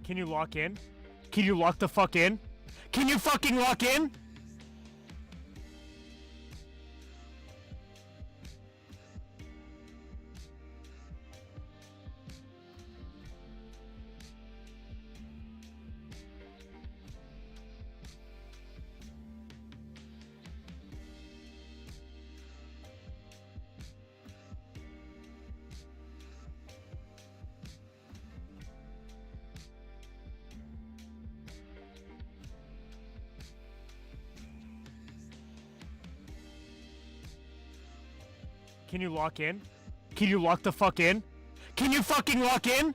Can you lock in? Can you lock the fuck in? Can you fucking lock in? Can you lock in? Can you lock the fuck in? Can you fucking lock in?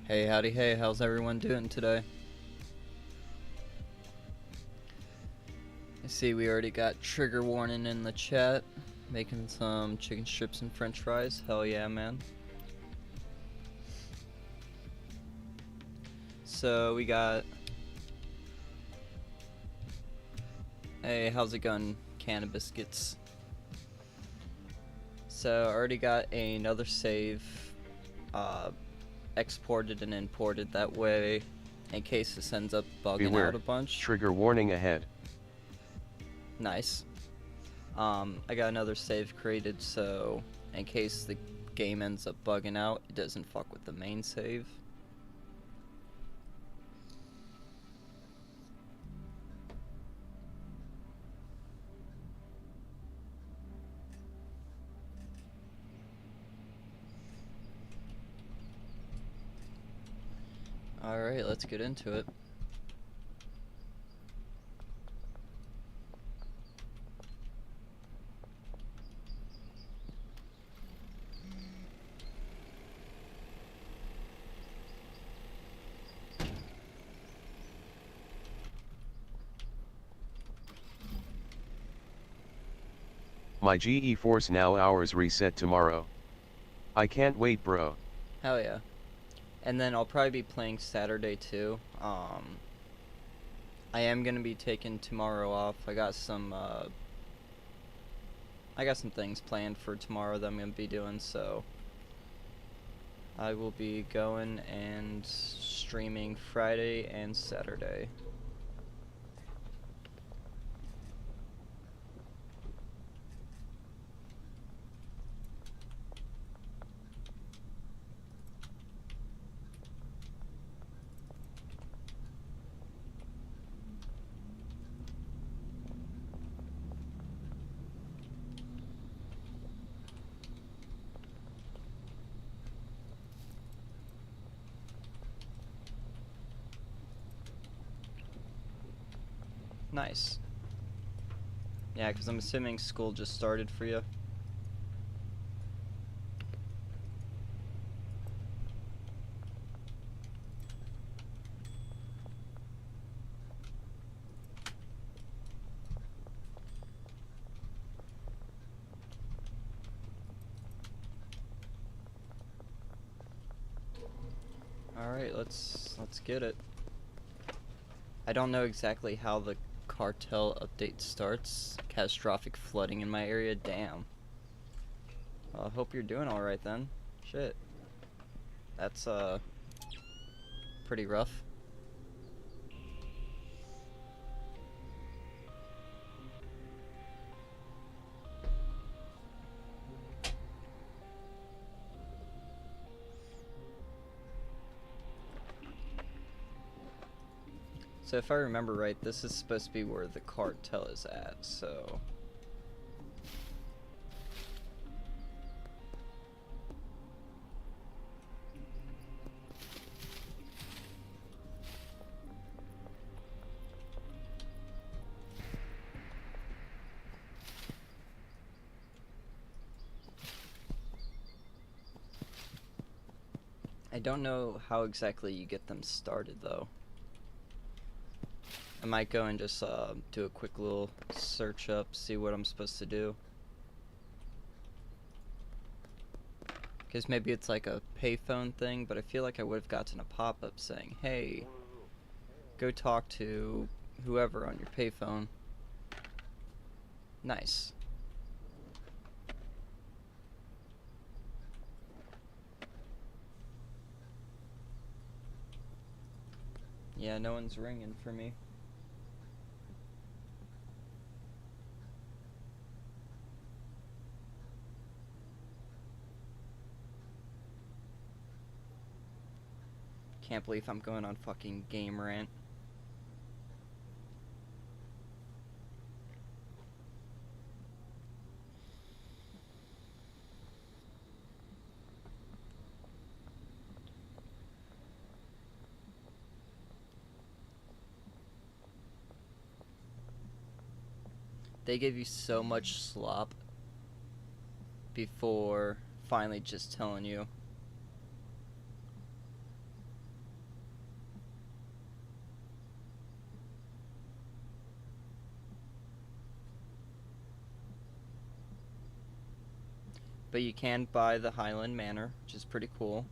Hey, howdy, hey, how's everyone doing today? I see we already got trigger warning in the chat, making some chicken strips and french fries. Hell yeah, man. So we got... Hey, how's it going, Cannabiscuits? So I already got another save, exported and imported that way in case this ends up bugging out a bunch. Trigger warning ahead. Nice. I got another save created so in case the game ends up bugging out, it doesn't fuck with the main save. Alright, let's get into it. My GE Force now hours reset tomorrow. I can't wait, bro. Hell yeah. And then I'll probably be playing Saturday too. I am gonna be taking tomorrow off. I got some things planned for tomorrow that I'm gonna be doing, so I will be going and streaming Friday and Saturday. Nice. Yeah, because I'm assuming school just started for you. Alright, let's get it. I don't know exactly how the cartel update starts. Catastrophic flooding in my area, damn. Well, I hope you're doing alright then. Shit. That's pretty rough. So if I remember right, this is supposed to be where the cartel is at, so... I don't know how exactly you get them started, though. I might go and just do a quick little search up, see what I'm supposed to do. Because maybe it's like a payphone thing, but I feel like I would have gotten a pop-up saying, hey, go talk to whoever on your payphone. Nice. Yeah, no one's ringing for me. Can't believe I'm going on fucking game rant. They give you so much slop before finally just telling you. But you can buy the Highland Manor, which is pretty cool.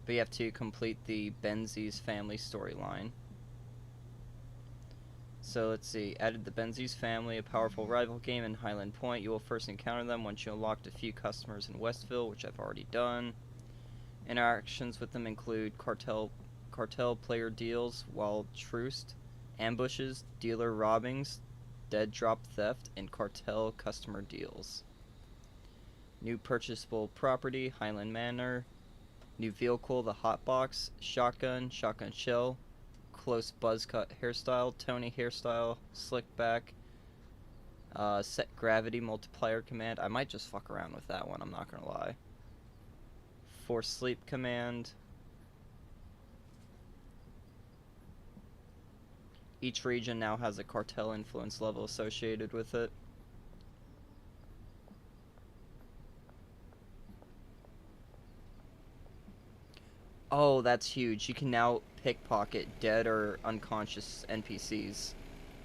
But you have to complete the Benzies family storyline. So let's see. Added the Benzies family, a powerful rival game in Highland Point. You will first encounter them once you unlocked a few customers in Westville, which I've already done. Interactions with them include cartel player deals, wild truce, ambushes, dealer robbings, dead drop theft, and cartel customer deals. New purchasable property, Highland Manor. New vehicle, the Hotbox. Shotgun, shotgun shell. Close buzz cut hairstyle, Tony hairstyle, slick back. Set gravity multiplier command. I might just fuck around with that one, I'm not gonna lie. Force sleep command. Each region now has a cartel influence level associated with it. Oh, that's huge. You can now pickpocket dead or unconscious NPCs.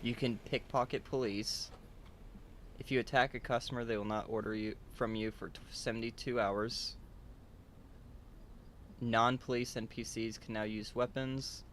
You can pickpocket police. If you attack a customer, they will not order from you for 72 hours. Non-police NPCs can now use weapons.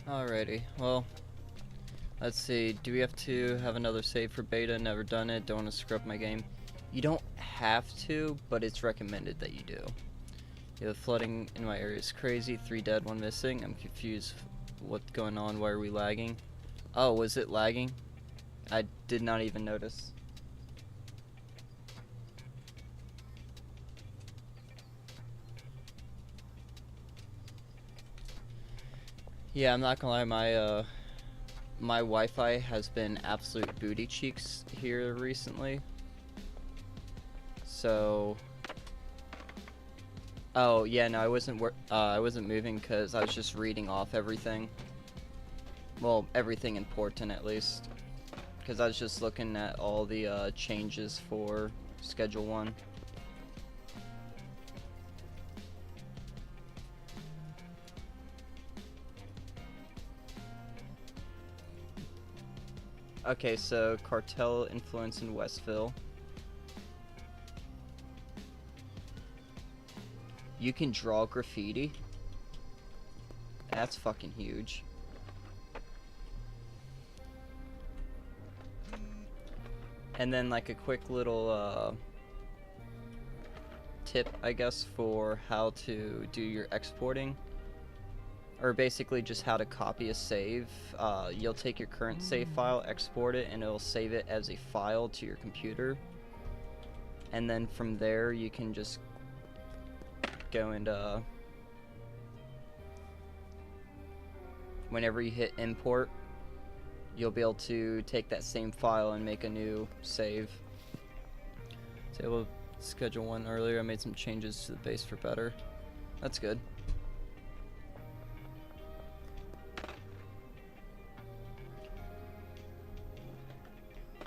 Alrighty, well, let's see. Do we have to have another save for beta? Never done it. Don't want to screw up my game. You don't have to, but it's recommended that you do. Yeah, the flooding in my area is crazy. 3 dead, 1 missing. I'm confused. What's going on? Why are we lagging? Oh, was it lagging? I did not even notice. Yeah, I'm not gonna lie, my Wi-Fi has been absolute booty cheeks here recently. So, oh yeah, no, I wasn't moving because I was just reading off everything. Well, everything important at least, because I was just looking at all the changes for Schedule 1. Okay, so cartel influence in Westville. You can draw graffiti. That's fucking huge. And then like a quick little tip, I guess, for how to do your exporting. Or basically just how to copy a save. You'll take your current save file, export it, and it'll save it as a file to your computer. And then from there you can just go and whenever you hit import, you'll be able to take that same file and make a new save. So able to schedule 1 earlier. I made some changes to the base for better. That's good.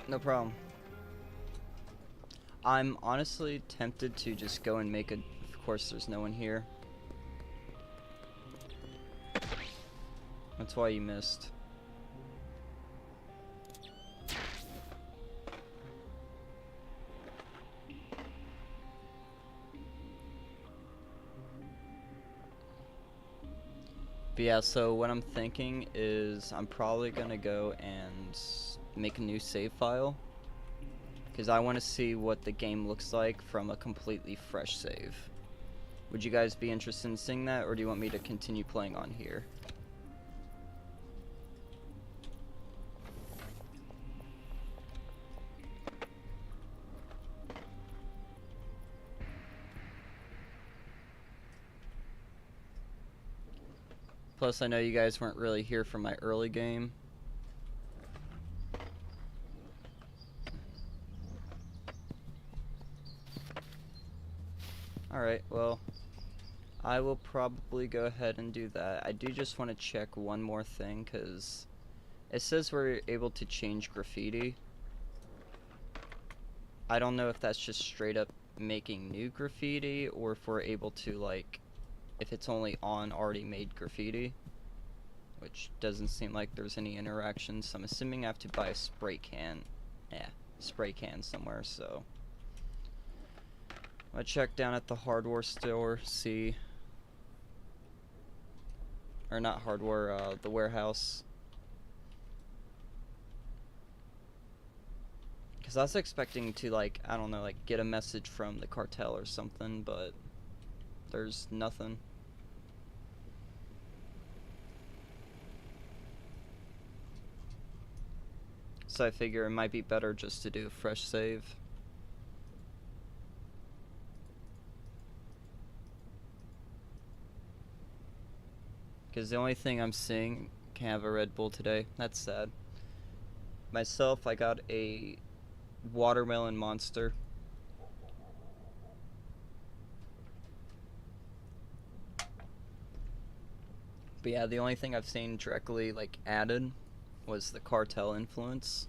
No problem. I'm honestly tempted to just go and make a... Of course, there's no one here. That's why you missed. But yeah, so what I'm thinking is I'm probably gonna go and make a new save file, because I want to see what the game looks like from a completely fresh save. Would you guys be interested in seeing that, or do you want me to continue playing on here? Plus, I know you guys weren't really here for my early game. Alright, well, I will probably go ahead and do that. I do just want to check one more thing, because it says we're able to change graffiti. I don't know if that's just straight up making new graffiti, or if we're able to, like, if it's only on already made graffiti, which doesn't seem like there's any interaction, so I'm assuming I have to buy a spray can. Yeah, spray can somewhere, so I check down at the hardware store, see, or not hardware, the warehouse, because I was expecting to, like, I don't know, like, get a message from the cartel or something, but there's nothing. So I figure it might be better just to do a fresh save. Because the only thing I'm seeing, can't have a Red Bull today. That's sad. Myself, I got a watermelon monster. But yeah, the only thing I've seen directly, like, added was the cartel influence.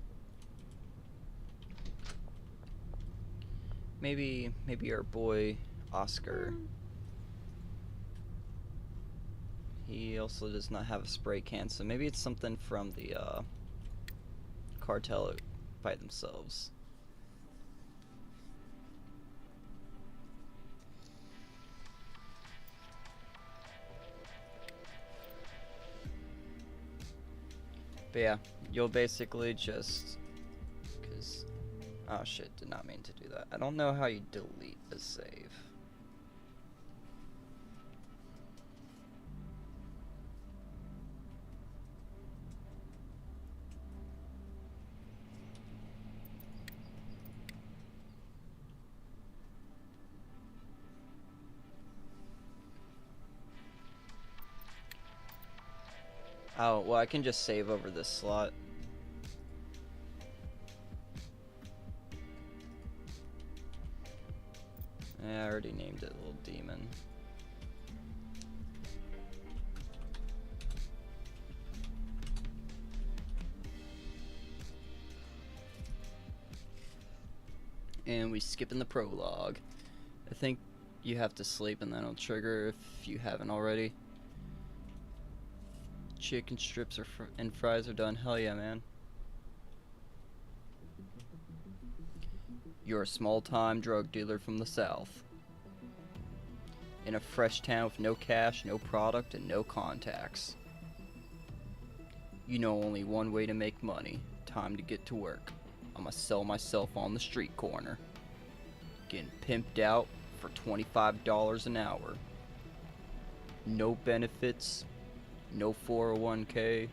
Maybe our boy Oscar. He also does not have a spray can, so maybe it's something from the cartel by themselves. But yeah, you'll basically just... Because... Oh shit, did not mean to do that. I don't know how you delete a save. Oh, well I can just save over this slot. Yeah, I already named it Little Demon. And we skip in the prologue. I think you have to sleep and then it'll trigger if you haven't already. Chicken strips and fries are done. Hell yeah, man. You're a small-time drug dealer from the South. In a fresh town with no cash, no product, and no contacts. You know only one way to make money. Time to get to work. I'ma sell myself on the street corner. Getting pimped out for $25 an hour. No benefits. No 401k.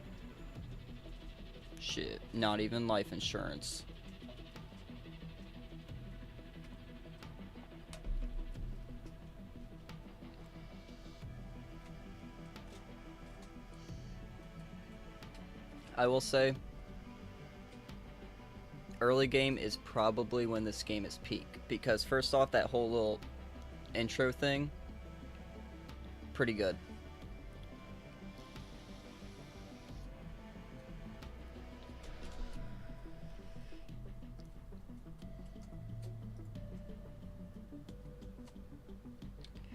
Shit, not even life insurance. I will say, early game is probably when this game is peak, because first off, that whole little intro thing, pretty good.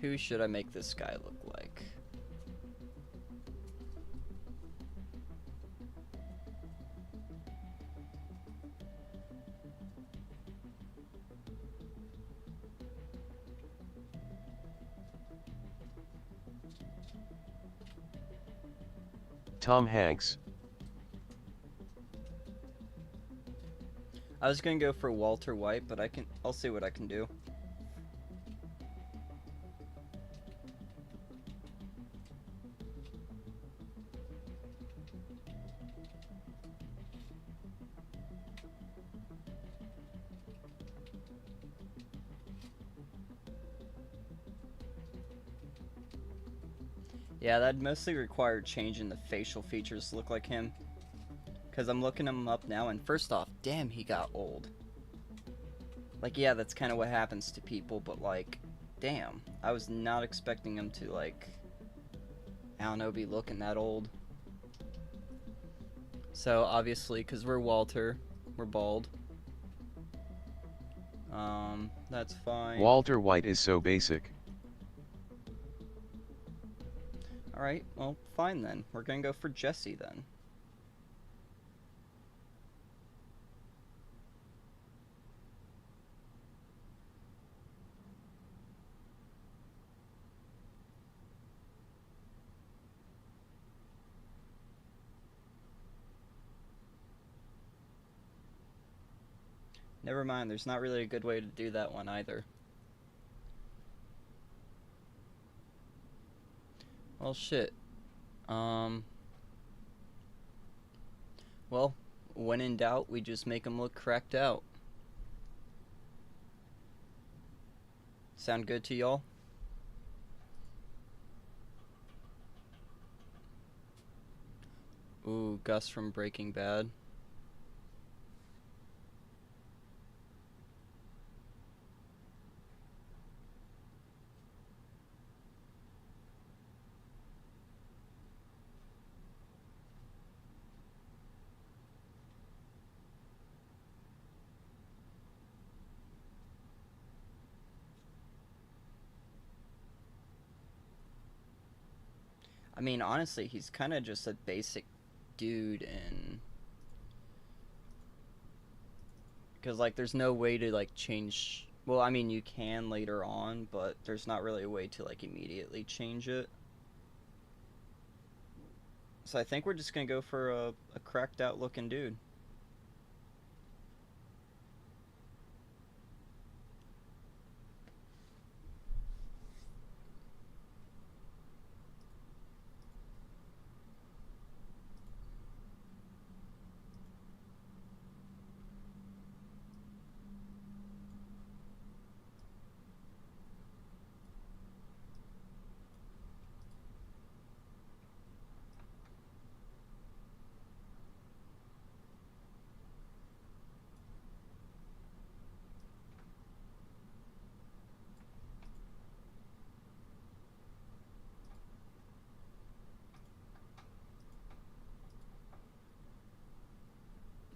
Who should I make this guy look like? Tom Hanks. I was gonna go for Walter White, but I'll see what I can do. Yeah, that'd mostly require changing the facial features to look like him. Because I'm looking him up now, and first off, damn, he got old. Like, yeah, that's kind of what happens to people, but, like, damn. I was not expecting him to, like, I don't know, be looking that old. So, obviously, because we're Walter, we're bald. That's fine. Walter White is so basic. Alright, well, fine then. We're gonna go for Jesse then. Never mind, there's not really a good way to do that one either. Well, shit. Well, when in doubt, we just make them look cracked out. Sound good to y'all? Ooh, Gus from Breaking Bad. I mean, honestly, he's kind of just a basic dude, and because like there's no way to like change. Well, I mean, you can later on, but there's not really a way to like immediately change it. So I think we're just gonna go for a cracked out looking dude.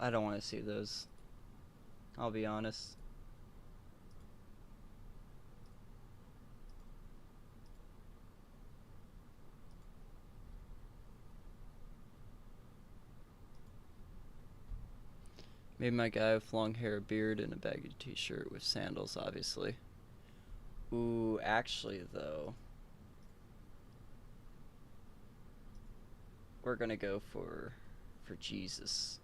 I don't want to see those. I'll be honest. Maybe my guy with long hair, beard, and a baggy t-shirt with sandals, obviously. Ooh, actually, though, we're gonna go for Jesus.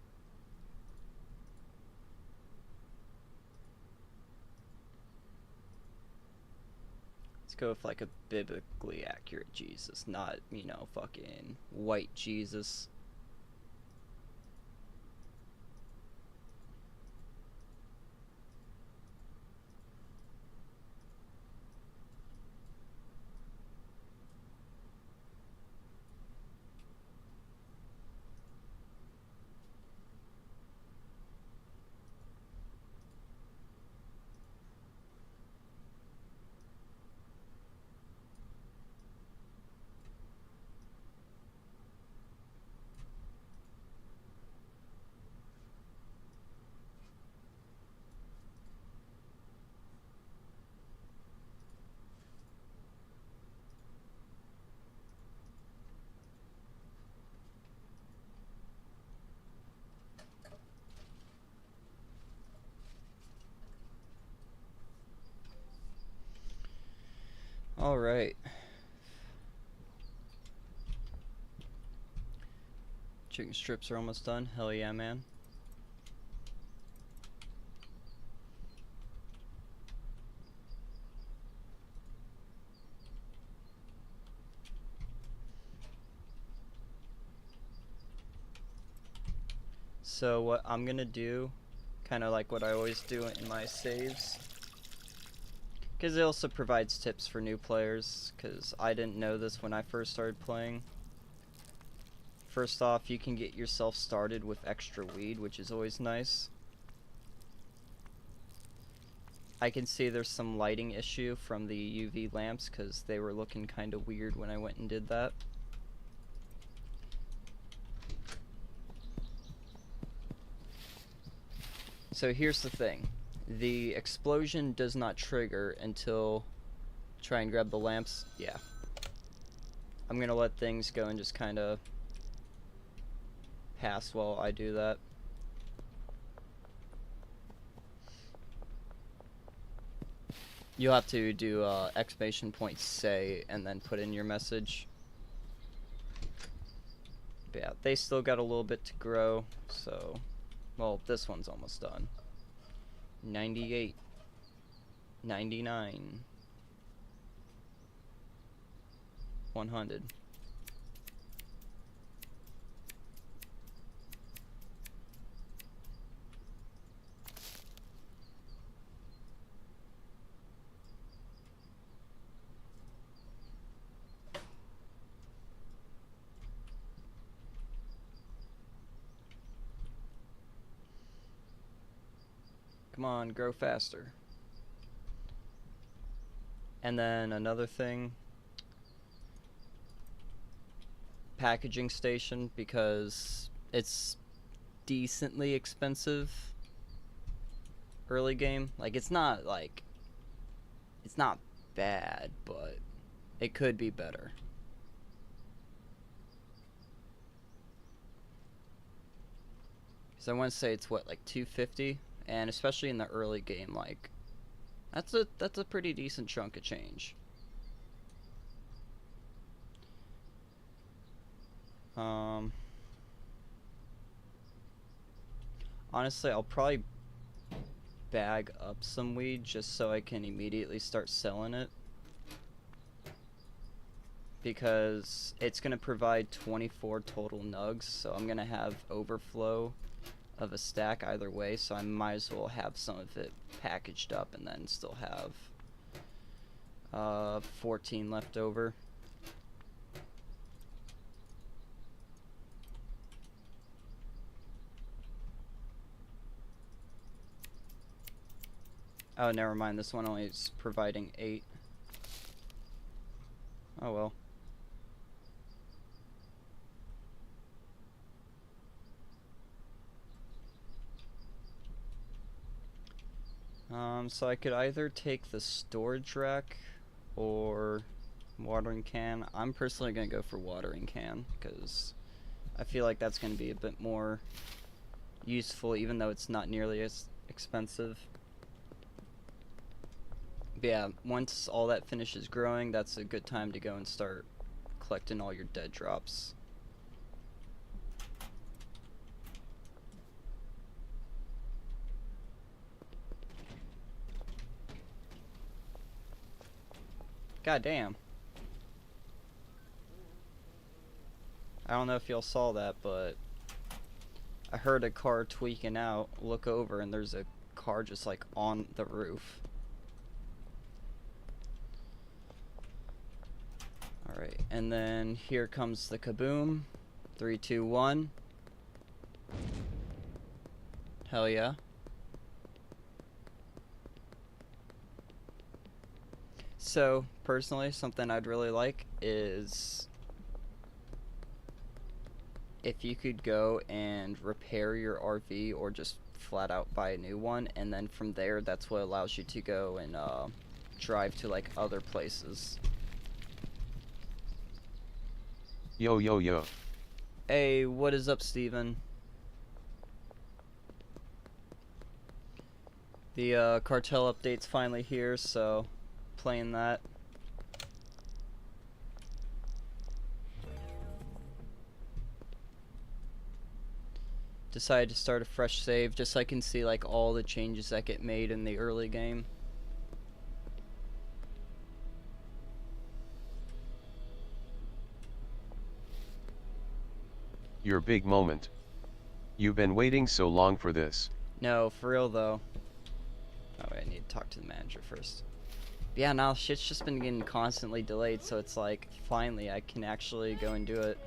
Let's go with like a biblically accurate Jesus, not, you know, fucking white Jesus. Alright. Chicken strips are almost done. Hell yeah, man. So what I'm gonna do, kind of like what I always do in my saves, because it also provides tips for new players, because I didn't know this when I first started playing. First off, you can get yourself started with extra weed, which is always nice. I can see there's some lighting issue from the UV lamps, because they were looking kind of weird when I went and did that. So here's the thing. The explosion does not trigger until... Try and grab the lamps. Yeah. I'm gonna let things go and just kind of pass while I do that. You'll have to do exclamation point say and then put in your message. But yeah, they still got a little bit to grow, so... Well, this one's almost done. 98. 99. 100. Come on, grow faster. And then another thing, packaging station, because it's decently expensive early game. Like, it's not bad, but it could be better. Because I want to say it's what, like $250, and especially in the early game, like that's a pretty decent chunk of change. Honestly, I'll probably bag up some weed just so I can immediately start selling it. Because it's going to provide 24 total nugs, so I'm going to have overflow of a stack either way, so I might as well have some of it packaged up and then still have 14 left over. Oh, never mind, this one only is providing 8. Oh well. So I could either take the storage rack or watering can. I'm personally going to go for watering can because I feel like that's going to be a bit more useful even though it's not nearly as expensive. But yeah, once all that finishes growing, that's a good time to go and start collecting all your dead drops. God damn. I don't know if y'all saw that, but I heard a car tweaking out. Look over and there's a car just like on the roof. Alright, and then here comes the kaboom. 3, 2, 1. Hell yeah. So, personally, something I'd really like is if you could go and repair your RV or just flat out buy a new one, and then from there, that's what allows you to go and drive to like other places. Yo yo yo. Hey, what is up, Steven? The Cartel update's finally here, so playing that. Decided to start a fresh save just so I can see like all the changes that get made in the early game. Your big moment. You've been waiting so long for this. No, for real though. Oh wait, I need to talk to the manager first. Yeah, now shit's just been getting constantly delayed, so it's like, finally, I can actually go and do it.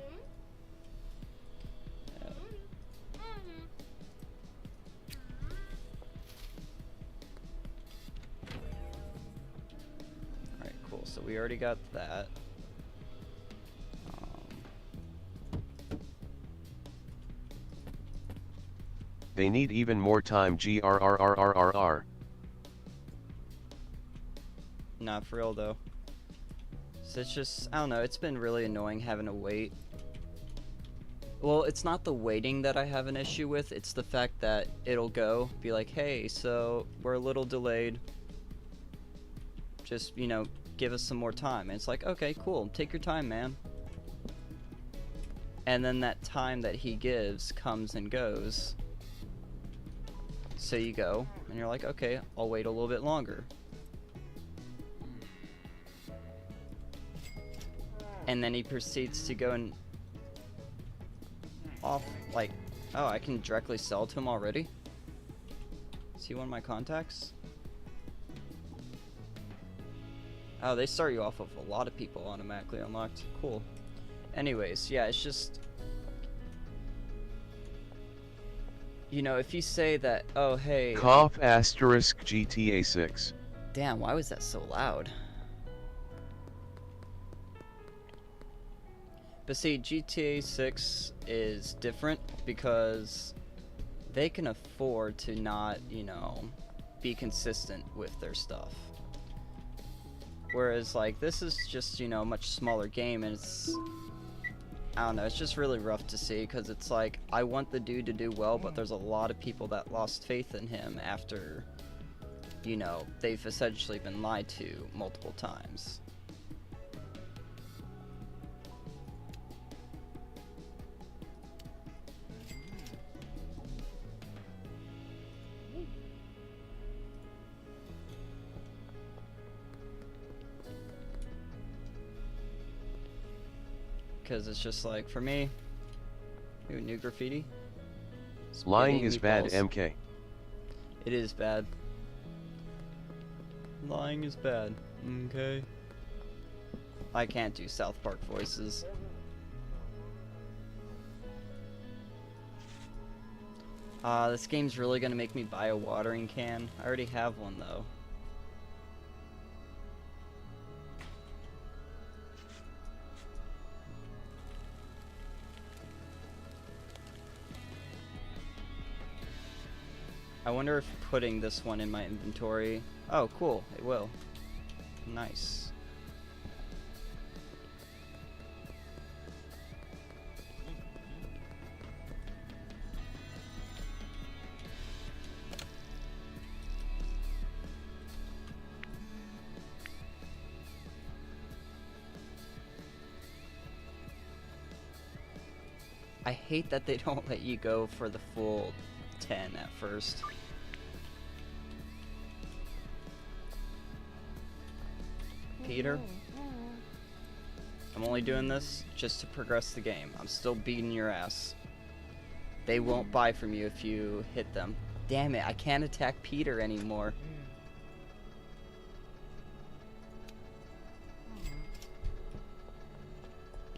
Alright, cool, so we already got that. They need even more time. GRRRRRR. Not for real though. So it's just, I don't know, it's been really annoying having to wait. Well, it's not the waiting that I have an issue with, it's the fact that it'll go, be like, hey, so we're a little delayed. Just, you know, give us some more time. And it's like, okay, cool, take your time, man. And then that time that he gives comes and goes. So you go, and you're like, okay, I'll wait a little bit longer. And then he proceeds to go and off, like, oh, I can directly sell to him already? Is he one of my contacts? Oh, they start you off of a lot of people automatically unlocked. Cool. Anyways, yeah, it's just, you know, if you say that, oh, hey... Cough asterisk GTA 6. Damn, why was that so loud? But see, GTA 6 is different because they can afford to not, you know, be consistent with their stuff. Whereas, like, this is just, you know, a much smaller game, and it's, I don't know, it's just really rough to see, because it's like, I want the dude to do well, but there's a lot of people that lost faith in him after, you know, they've essentially been lied to multiple times. Because it's just like, for me, ooh, new graffiti. Lying Spaghetti is bad, meatballs. MK. It is bad. Lying is bad. Okay. I can't do South Park voices. This game's really gonna make me buy a watering can. I already have one though. I wonder if putting this one in my inventory... Oh, cool. It will. Nice. I hate that they don't let you go for the full 10 at first. Peter, I'm only doing this just to progress the game. I'm still beating your ass. They won't buy from you if you hit them. Damn it, I can't attack Peter anymore.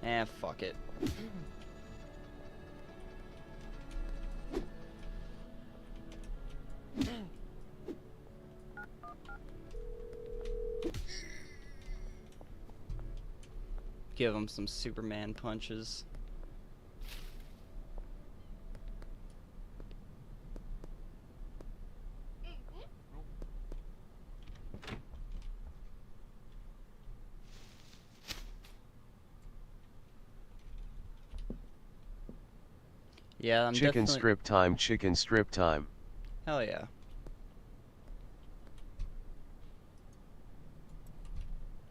Eh, fuck it. Give him some Superman punches. Yeah, I'm Chicken definitely... strip time, chicken strip time. Hell yeah.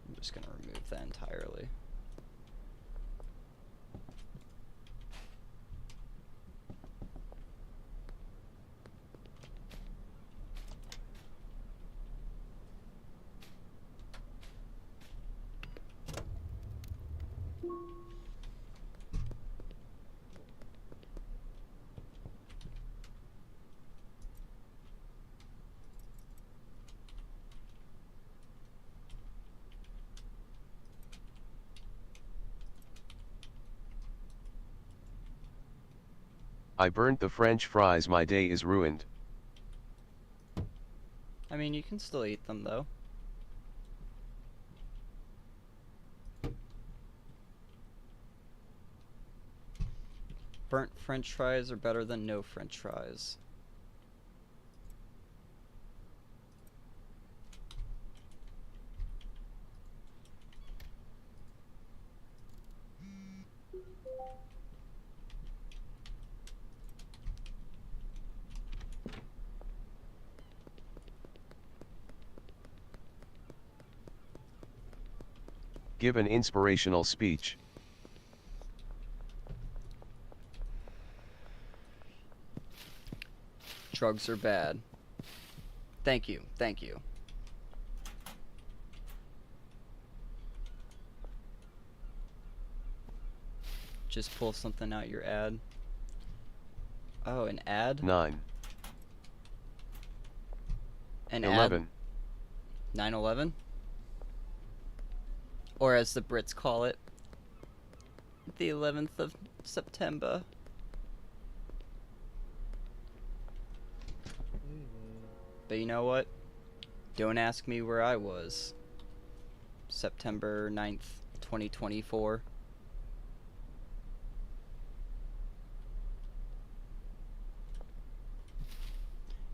I'm just gonna remove that entirely. I burnt the French fries, my day is ruined. I mean, you can still eat them, though. Burnt French fries are better than no French fries. Give an inspirational speech. Drugs are bad. Thank you, thank you. Just pull something out your ad. Oh, an ad? 9. An 11. ad? 9/11? Or as the Brits call it, the 11th of September. But you know what? Don't ask me where I was. September 9th, 2024.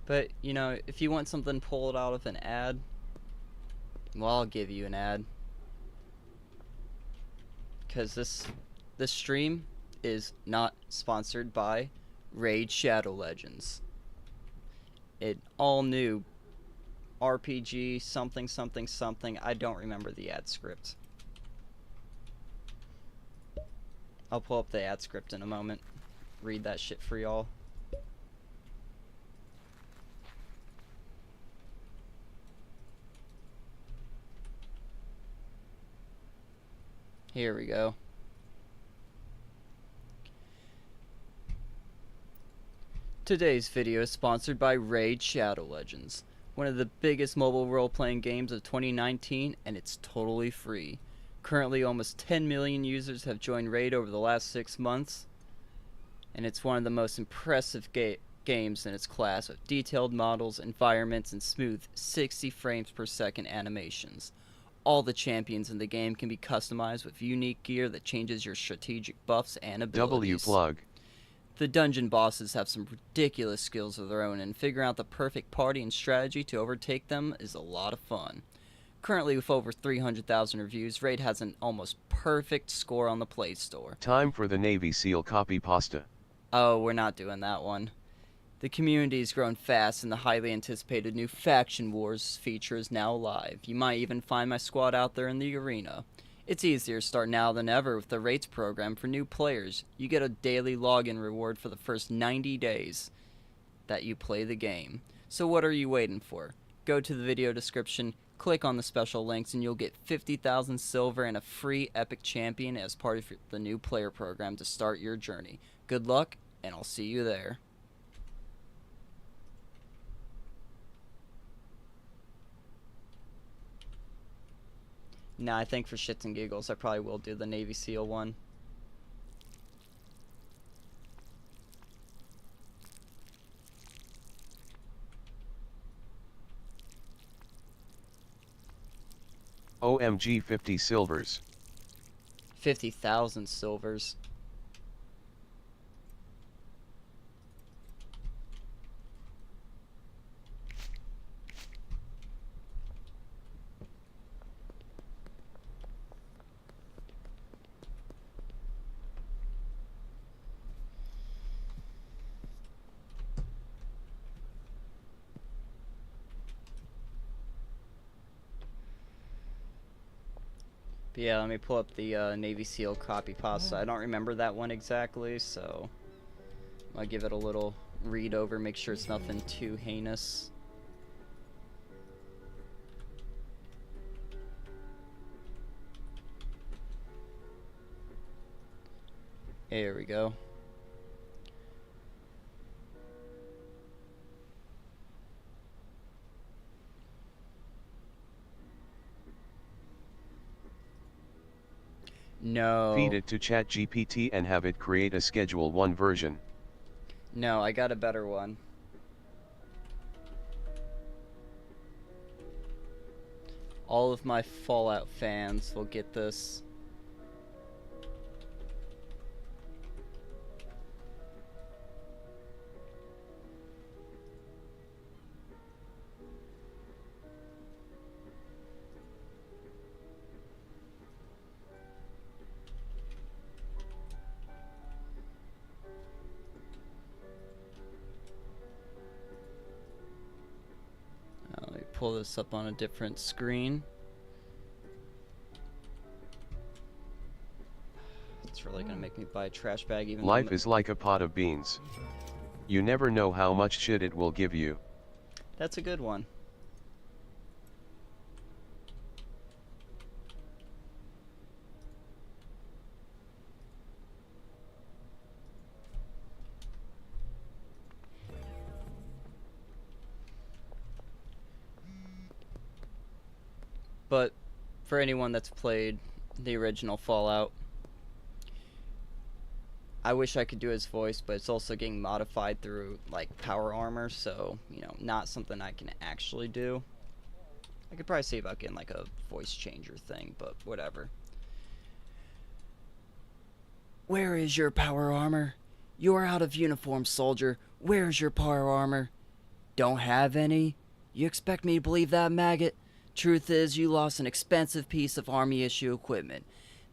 But, you know, if you want something pulled out of an ad, well, I'll give you an ad. Because this stream is not sponsored by Raid Shadow Legends. It all new RPG something something something. I don't remember the ad script. I'll pull up the ad script in a moment. Read that shit for y'all. Here we go. Today's video is sponsored by Raid Shadow Legends, one of the biggest mobile role-playing games of 2019, and it's totally free. Currently, almost 10 million users have joined Raid over the last 6 months, and it's one of the most impressive games in its class, with detailed models, environments, and smooth 60 frames per second animations. All the champions in the game can be customized with unique gear that changes your strategic buffs and abilities. Plug. The dungeon bosses have some ridiculous skills of their own, and figuring out the perfect party and strategy to overtake them is a lot of fun. Currently, with over 300,000 reviews, Raid has an almost perfect score on the Play Store. Time for the Navy SEAL copy pasta. Oh, we're not doing that one. The community has grown fast, and the highly anticipated new Faction Wars feature is now live. You might even find my squad out there in the arena. It's easier to start now than ever with the rates program for new players. You get a daily login reward for the first 90 days that you play the game. So what are you waiting for? Go to the video description, click on the special links, and you'll get 50,000 silver and a free epic champion as part of the new player program to start your journey. Good luck, and I'll see you there. Nah, I think for shits and giggles, I probably will do the Navy SEAL one. OMG 50 silvers. 50,000 silvers. But yeah, let me pull up the Navy SEAL copy pasta. I don't remember that one exactly, so I'll give it a little read over, make sure it's nothing too heinous. There we go. No. Feed it to ChatGPT and have it create a Schedule 1 version. No, I got a better one. All of my Fallout fans will get this. Let me pull this up on a different screen. It's really gonna make me buy a trash bag even Life is like a pot of beans. You never know how much shit it will give you. That's a good one. But for anyone that's played the original Fallout, I wish I could do his voice, but it's also getting modified through like power armor, so you know, not something I can actually do. I could probably see about getting like a voice changer thing, but whatever. Where is your power armor? You are out of uniform, soldier. Where's your power armor? Don't have any? You expect me to believe that, maggot? Truth is, you lost an expensive piece of Army issue equipment.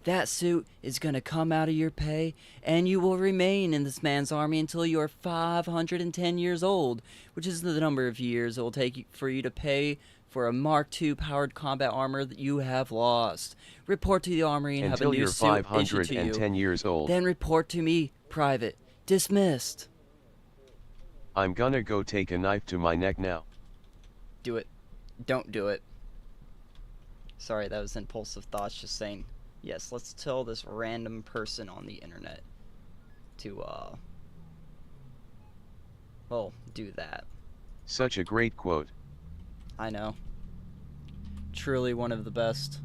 That suit is gonna come out of your pay, and you will remain in this man's army until you are 510 years old, which is the number of years it will take for you to pay for a Mark II powered combat armor that you have lost. Report to the armory and have a new suit issued to you. Until you're 510 years old. Then report to me, private. Dismissed. I'm gonna go take a knife to my neck now. Do it. Don't do it. Sorry, that was impulsive thoughts, just saying, yes, let's tell this random person on the internet to, Well, do that. Such a great quote. I know. Truly one of the best.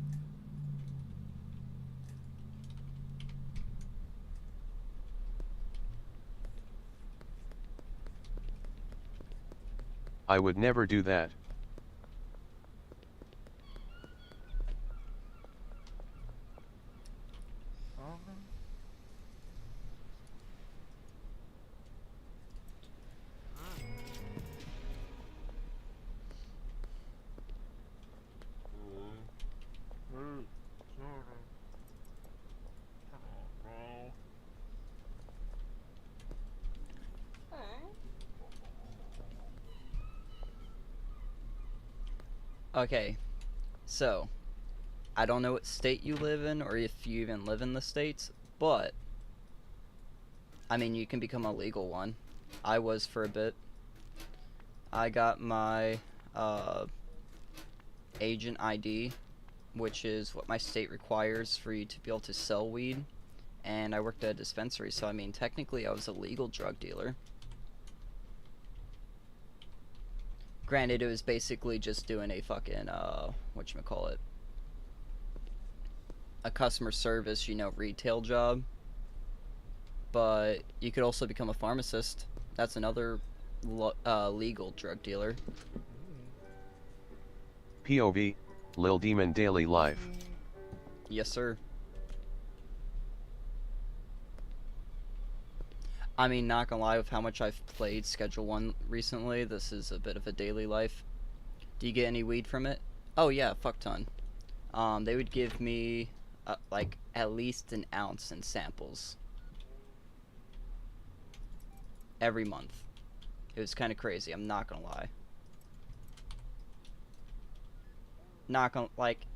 I would never do that. Okay, so I don't know what state you live in or if you even live in the States, but I mean, you can become a legal one. I was for a bit. I got my agent ID, which is what my state requires for you to be able to sell weed, and I worked at a dispensary, so I mean, technically I was a legal drug dealer. Granted, it was basically just doing a fucking, whatchamacallit, a customer service, you know, retail job. But you could also become a pharmacist. That's another legal drug dealer. POV, Lil Demon Daily Life. Yes, sir. I mean, not gonna lie, with how much I've played Schedule 1 recently, this is a bit of a daily life. Do you get any weed from it? Oh yeah, fuck ton. They would give me, like, at least an ounce in samples. Every month. It was kind of crazy, I'm not gonna lie. Not gonna, like,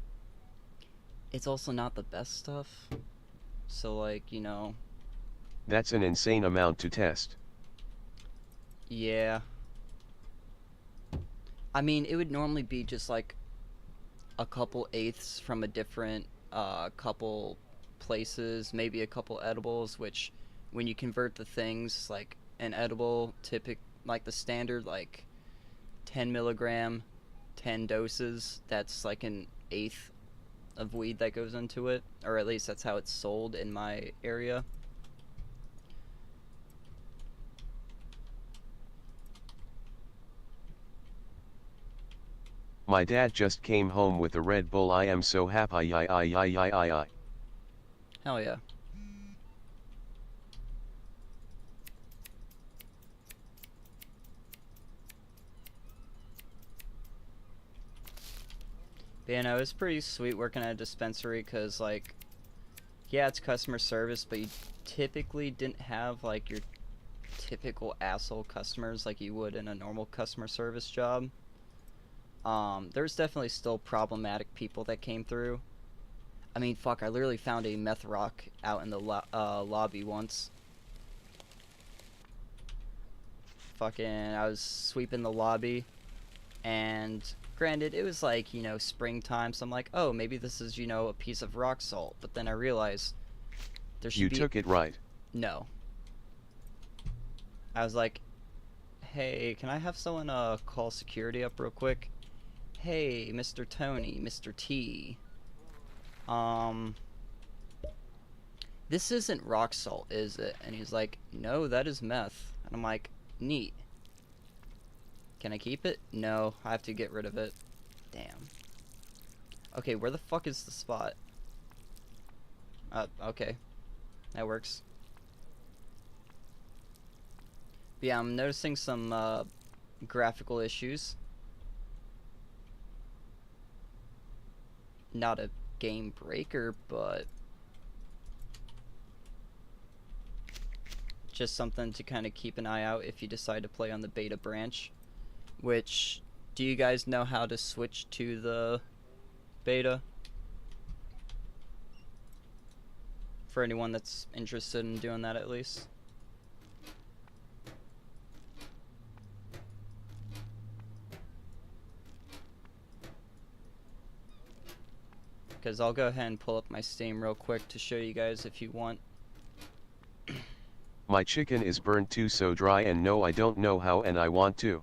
it's also not the best stuff. So, like, you know. That's an insane amount to test. Yeah. I mean, it would normally be just like a couple eighths from a different couple places, maybe a couple edibles, which when you convert the things, like an edible, like the standard, like 10 milligram, 10 doses, that's like an eighth of weed that goes into it, or at least that's how it's sold in my area. My dad just came home with a Red Bull. I am so happy. Hell yeah. But yeah, no, it's pretty sweet working at a dispensary because, like, yeah, it's customer service, but you typically didn't have, like, your typical asshole customers like you would in a normal customer service job. There's definitely still problematic people that came through. I mean, fuck, I literally found a meth rock out in the lobby once. Fucking, I was sweeping the lobby, and granted, it was like, you know, springtime, so I'm like, oh, maybe this is, you know, a piece of rock salt. But then I realized there should You be... took it right. No. I was like, hey, can I have someone call security up real quick? Hey, Mr. Tony, Mr. T. This isn't rock salt, is it? And he's like, no, that is meth. And I'm like, neat. Can I keep it? No, I have to get rid of it. Damn. Okay, where the fuck is the spot? Okay. That works. But yeah, I'm noticing some, graphical issues. Not a game breaker, but just something to kind of keep an eye out if you decide to play on the beta branch. Which, do you guys know how to switch to the beta? For anyone that's interested in doing that, at least. Because I'll go ahead and pull up my Steam real quick to show you guys if you want. My chicken is burnt too, so dry, and no, I don't know how, and I want to.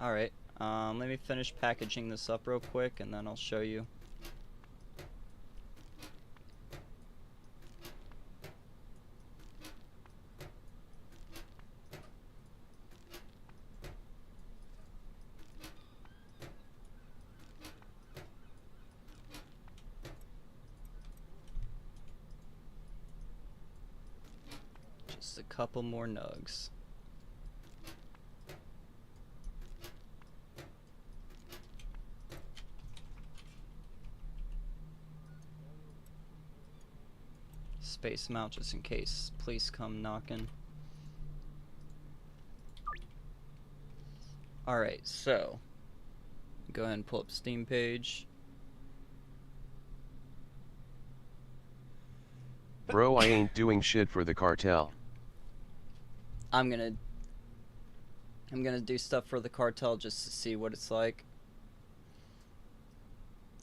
Alright, let me finish packaging this up real quick and then I'll show you. Just a couple more nugs. Space them out just in case police come knocking. Alright, so go ahead and pull up Steam page. Bro, I ain't doing shit for the cartel. I'm gonna do stuff for the cartel just to see what it's like.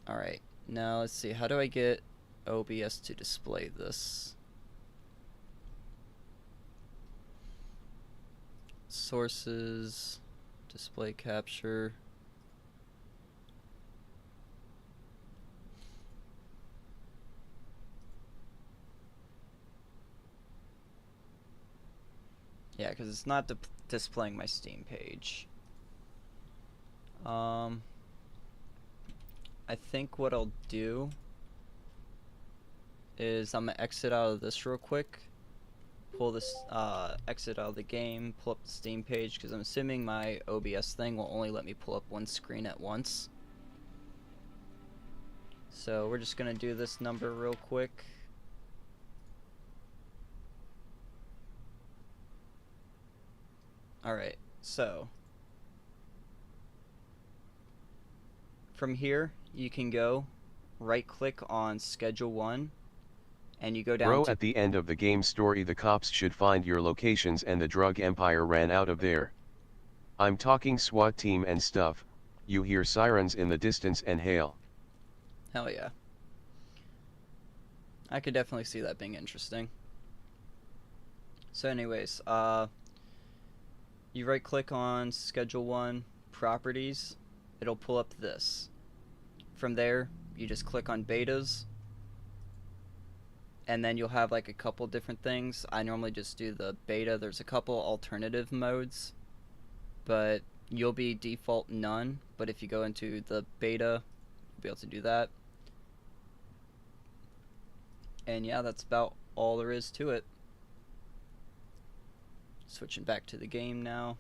Alright, now let's see, how do I get OBS to display this? Sources, display capture. Yeah, because it's not displaying my Steam page. I think what I'll do is I'm gonna exit out of this real quick, pull this exit out of the game, pull up the Steam page, because I'm assuming my OBS thing will only let me pull up one screen at once. So we're just gonna do this number real quick. Alright, so from here you can go right click on schedule 1 and you go down Bro, to at the end of the game story, the cops should find your locations and the drug empire ran out of there. I'm talking SWAT team and stuff. You hear sirens in the distance and hail. Hell yeah. I could definitely see that being interesting. So anyways, you right click on schedule 1 properties, it'll pull up this. From there you just click on betas and then you'll have like a couple different things. I normally just do the beta. There's a couple alternative modes, but you'll be default none, but if you go into the beta you'll be able to do that. And yeah, that's about all there is to it. Switching back to the game now.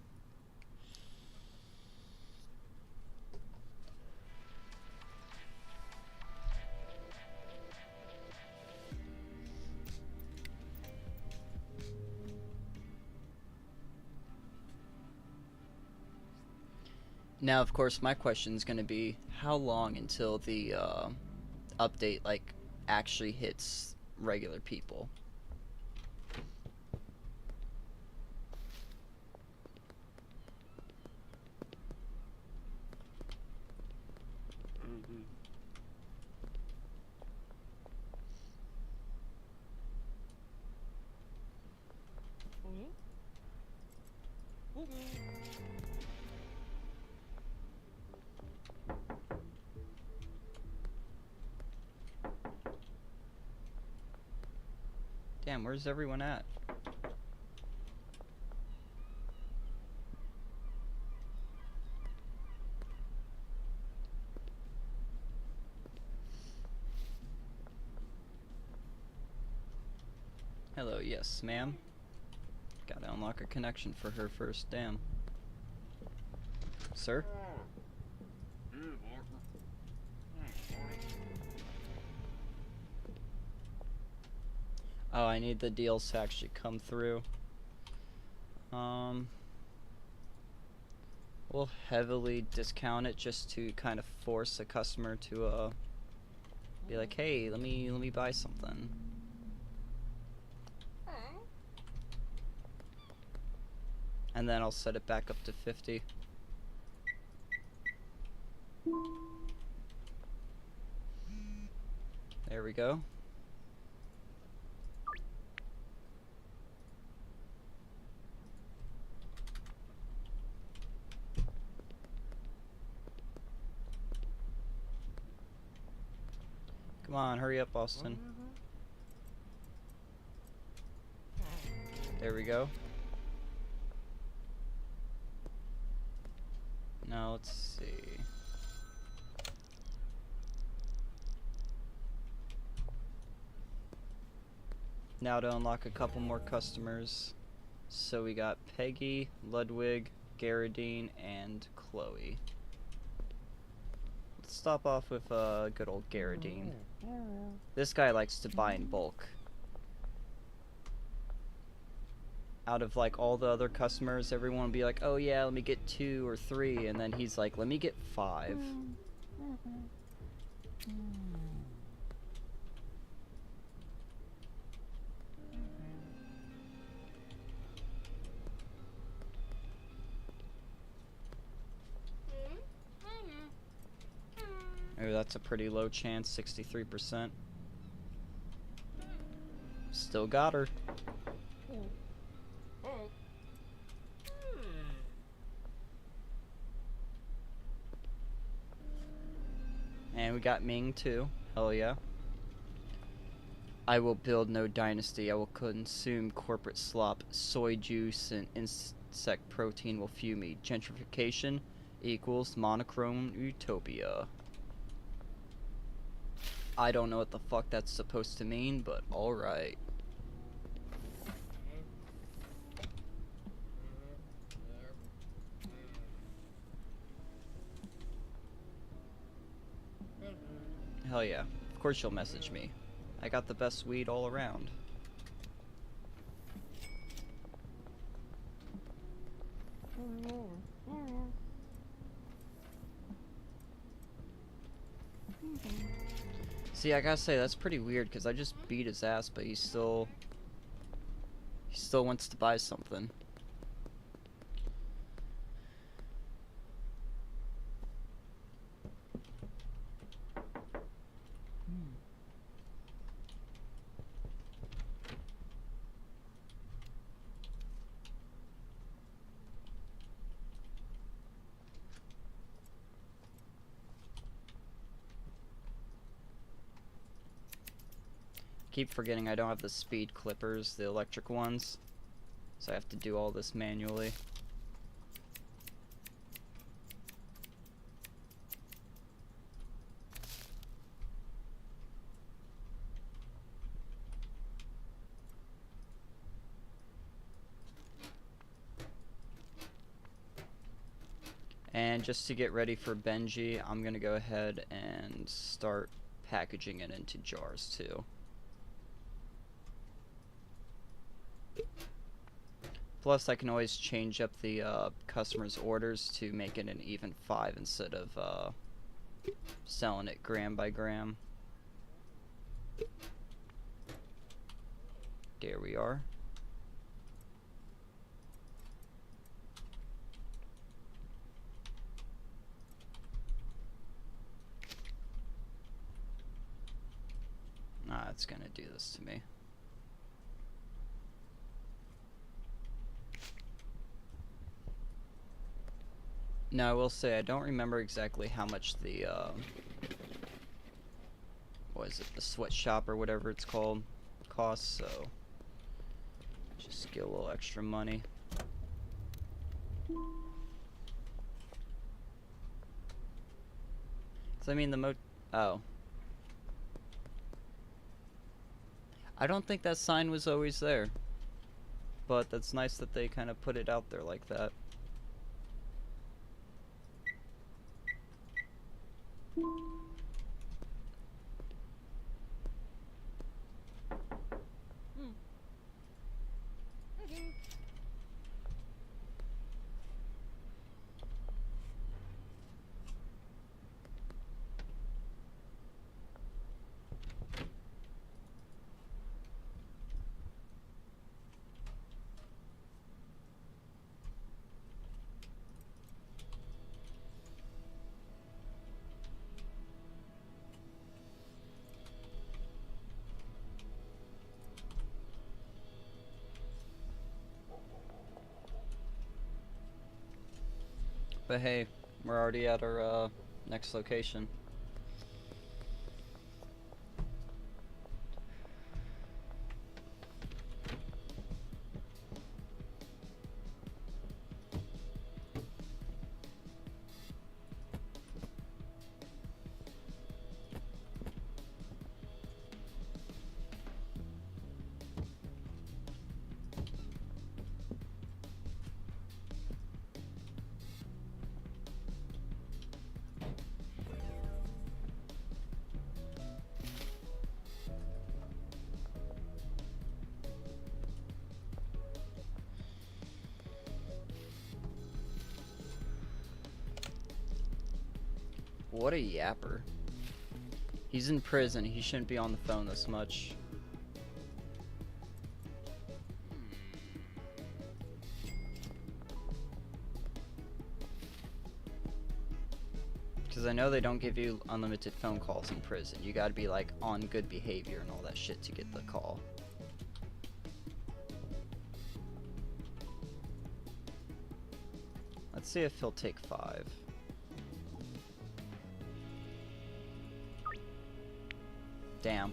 Now, of course, my question is going to be, how long until the update like actually hits regular people? Damn, where's everyone at? Hello, yes, ma'am. Gotta unlock a connection for her first, damn. Sir? Oh, I need the deals to actually come through. We'll heavily discount it just to kind of force a customer to be like, hey, let me buy something. And then I'll set it back up to 50. There we go. Come on, hurry up, Austin. There we go. Now let's see. Now to unlock a couple more customers. So we got Peggy, Ludwig, Garradine, and Chloe. Let's stop off with good old Garradine. This guy likes to buy in bulk. Out of like all the other customers, everyone will be like, oh yeah, let me get 2 or 3, and then he's like, let me get 5. Oh, that's a pretty low chance, 63%. Still got her. And we got Ming too. Hell yeah. I will build no dynasty. I will consume corporate slop. Soy juice and insect protein will fuel me. Gentrification equals monochrome utopia. I don't know what the fuck that's supposed to mean, but alright. Hell yeah. Of course you'll message me. I got the best weed all around. See, I gotta say, that's pretty weird, because I just beat his ass, but he still wants to buy something. Keep forgetting I don't have the speed clippers, the electric ones, so I have to do all this manually. And just to get ready for Benji, I'm gonna go ahead and start packaging it into jars too. Plus, I can always change up the customer's orders to make it an even 5 instead of selling it gram by gram. There we are. Ah, it's gonna do this to me. Now, I will say, I don't remember exactly how much the, what is it, the sweatshop or whatever it's called, costs, so just get a little extra money. So, I mean, oh. I don't think that sign was always there, but that's nice that they kind of put it out there like that. But hey, we're already at our next location. What a yapper. He's in prison. He shouldn't be on the phone this much. Because I know they don't give you unlimited phone calls in prison. You gotta be like on good behavior and all that shit to get the call. Let's see if he'll take 5. Damn.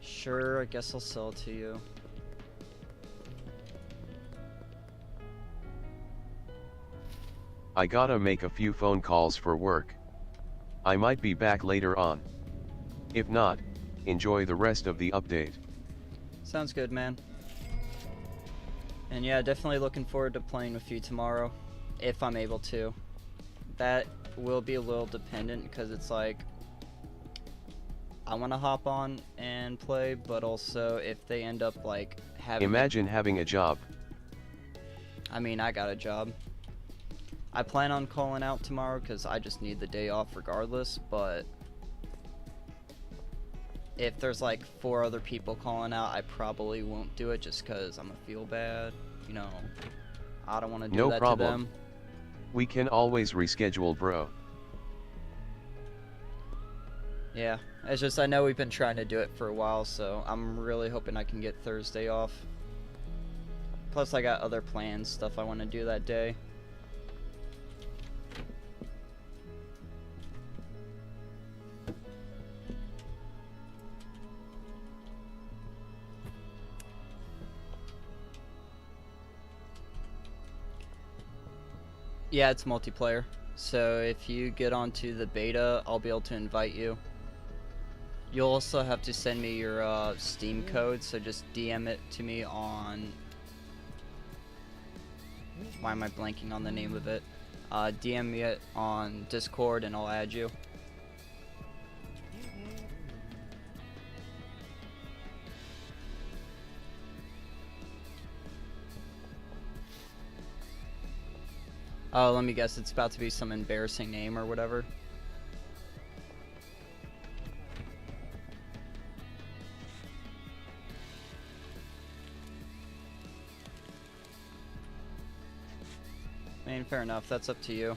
Sure, I guess I'll sell it to you. I gotta make a few phone calls for work. I might be back later on. If not, enjoy the rest of the update. Sounds good, man. And yeah, definitely looking forward to playing with you tomorrow, if I'm able to. That will be a little dependent, because it's like, I want to hop on and play, but also if they end up like having... Imagine having a job. I mean, I got a job. I plan on calling out tomorrow because I just need the day off regardless, but if there's like 4 other people calling out, I probably won't do it just because I'm gonna feel bad. You know, I don't want to do No that problem. to them. We can always reschedule, bro. Yeah, it's just I know we've been trying to do it for a while, so I'm really hoping I can get Thursday off. Plus I got other plans, stuff I want to do that day. Yeah, it's multiplayer. So if you get onto the beta, I'll be able to invite you. You'll also have to send me your Steam code, so just DM it to me on... Why am I blanking on the name of it? DM me it on Discord and I'll add you. Oh, let me guess, it's about to be some embarrassing name or whatever. I mean, fair enough, that's up to you.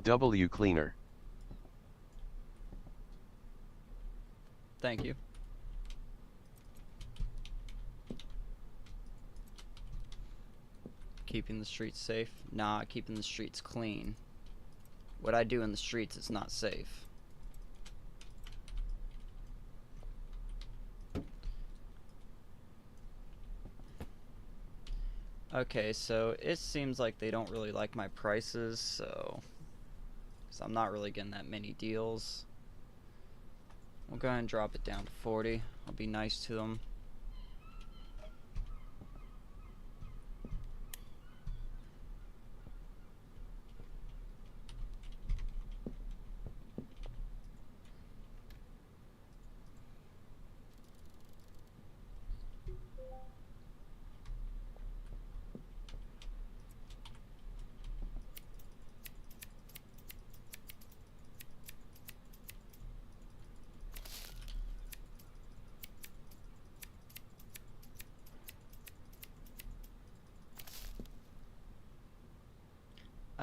W cleaner. Thank you. Keeping the streets safe? Nah, keeping the streets clean. What I do in the streets is not safe. Okay, so it seems like they don't really like my prices, so I'm not really getting that many deals. We'll go ahead and drop it down to 40. I'll be nice to them.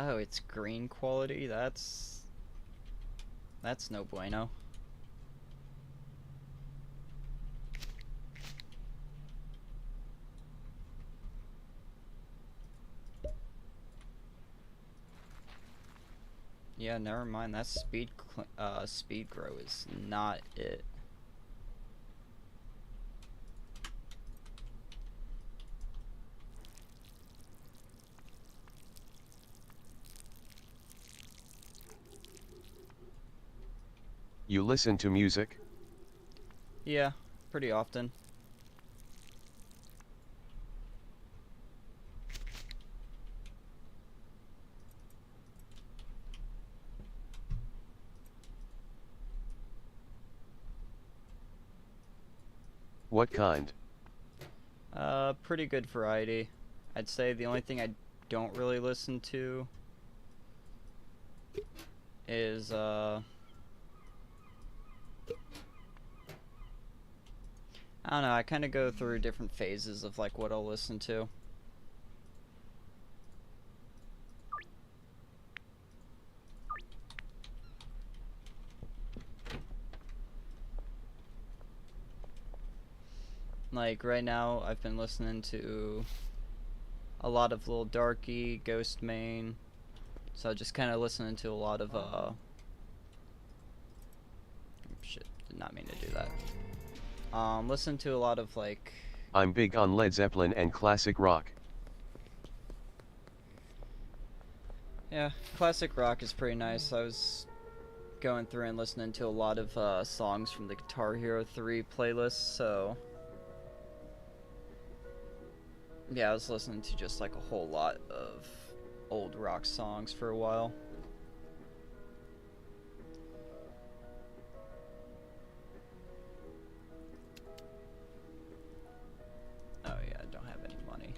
Oh, it's green quality? That's no bueno. Yeah, never mind. That speed grow is not it. You listen to music? Yeah, pretty often. What kind? Pretty good variety. I'd say the only thing I don't really listen to is, I don't know, I kind of go through different phases of, like, what I'll listen to. Like, right now, I've been listening to a lot of Lil Darky, Ghost Main, so just kind of listening to a lot of, shit, did not mean to do that. Listen to a lot of, like... I'm big on Led Zeppelin and classic rock. Yeah, classic rock is pretty nice. I was going through and listening to a lot of songs from the Guitar Hero 3 playlist, so... Yeah, I was listening to just like a whole lot of old rock songs for a while. Oh yeah, I don't have any money.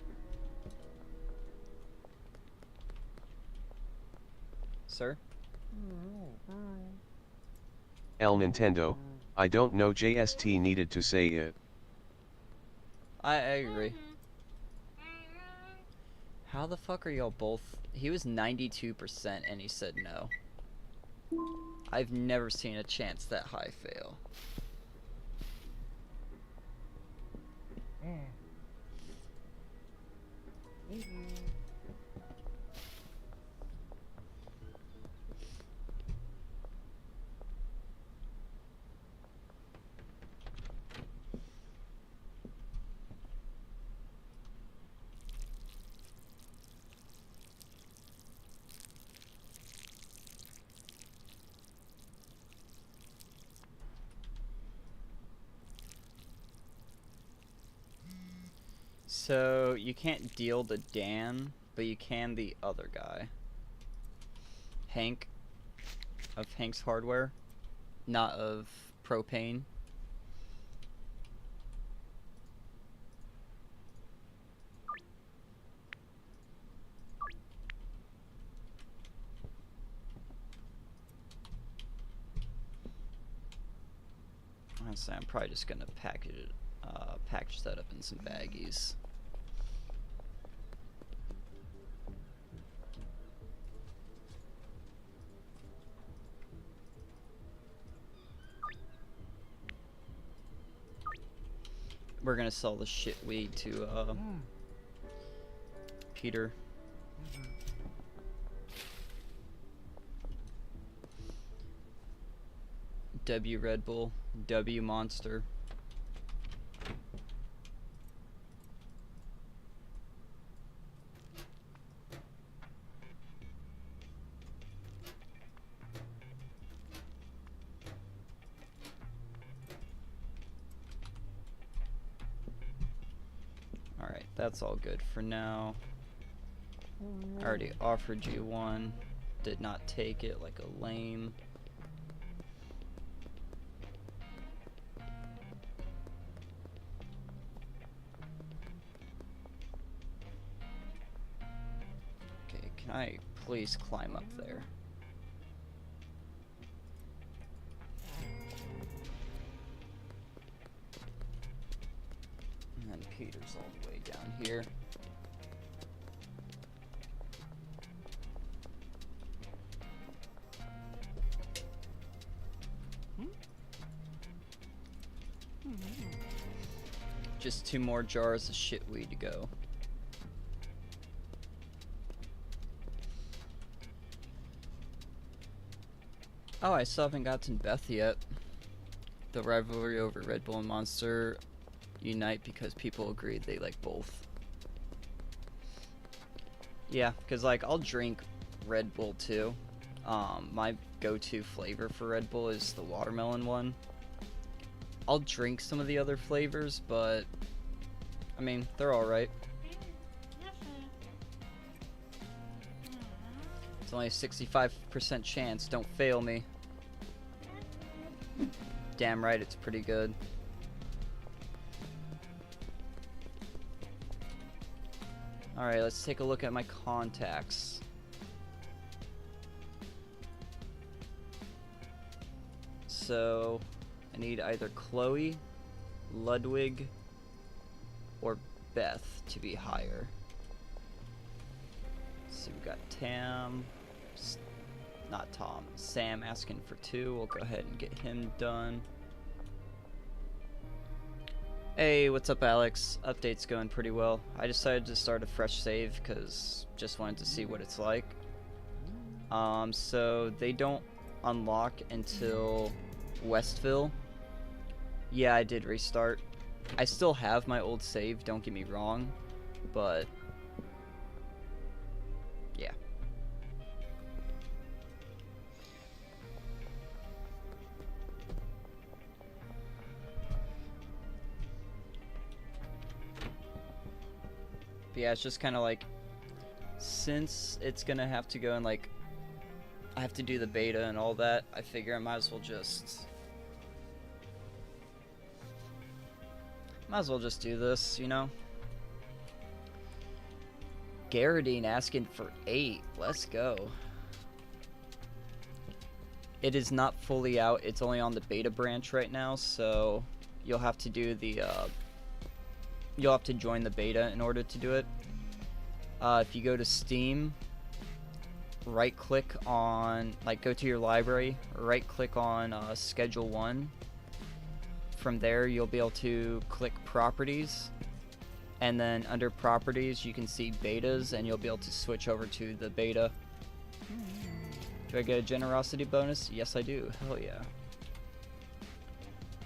Sir? El Nintendo, I don't know JST needed to say it. I agree. How the fuck are y'all both... He was 92% and he said no. I've never seen a chance that high fail. So, you can't deal to Dan, but you can the other guy. Hank, of Hank's Hardware, not of Propane. Honestly, I'm probably just gonna package that up in some baggies. We're gonna sell the shit weed to Peter. W Red Bull, W Monster. that's all good for now. I already offered you one. Did not take it like a lame. Okay, can I please climb up there? And then Peter's all the way down here. Just 2 more jars of shitweed to go. Oh, I still haven't gotten Beth yet. The rivalry over Red Bull and Monster unite because people agreed they like both. Yeah, because like I'll drink Red Bull too. My go-to flavor for Red Bull is the watermelon one. I'll drink some of the other flavors, but I mean, they're alright. It's only a 65% chance, don't fail me. Damn right, it's pretty good. Alright, let's take a look at my contacts. So, I need either Chloe, Ludwig, or Beth to be higher. So we got Tam, not Tom, Sam asking for 2. We'll go ahead and get him done. Hey, what's up, Alex? Update's going pretty well. I decided to start a fresh save because just wanted to see what it's like. So they don't unlock until Westville. Yeah, I did restart. I still have my old save, don't get me wrong, but yeah. But yeah, it's just kind of like, since it's gonna have to go and like, I have to do the beta and all that, I figure I might as well just do this, you know? Garradine asking for 8. Let's go. It is not fully out. It's only on the beta branch right now, so you'll have to do the, you'll have to join the beta in order to do it. If you go to Steam, right-click on, like, go to your library, right-click on Schedule 1. From there, you'll be able to click Properties, and then under Properties, you can see Betas, and you'll be able to switch over to the beta. Do I get a generosity bonus? Yes, I do. Hell yeah.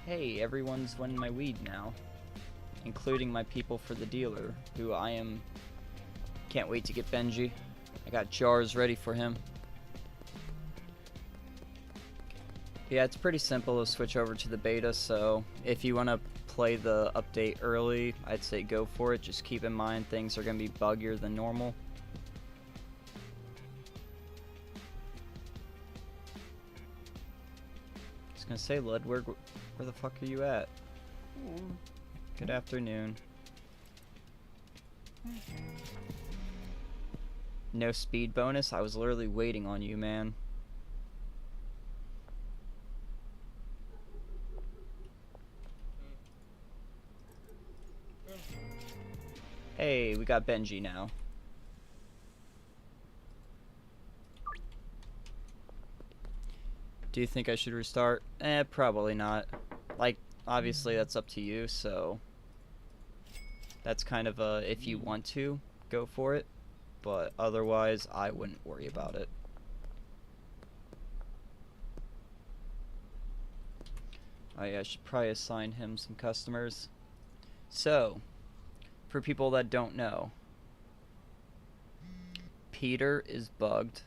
Hey, everyone's winning my weed now, including my people for the dealer, who can't wait to get Benji. I got jars ready for him. Yeah, it's pretty simple to switch over to the beta, so if you want to play the update early, I'd say go for it. Just keep in mind things are going to be buggier than normal. I was going to say, Ludwig, where the fuck are you at? Good afternoon. No speed bonus? I was literally waiting on you, man. Hey, we got Benji now. Do you think I should restart? Probably not. Like, obviously that's up to you, so that's kind of a, if you want to, go for it. But otherwise, I wouldn't worry about it. Oh yeah, I should probably assign him some customers. So, for people that don't know, Peter is bugged.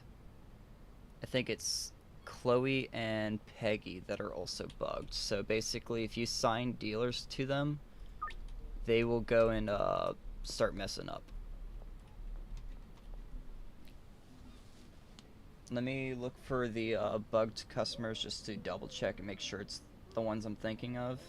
I think it's Chloe and Peggy that are also bugged. So basically, if you sign dealers to them, they will go and start messing up. Let me look for the bugged customers just to double check and make sure it's the ones I'm thinking of.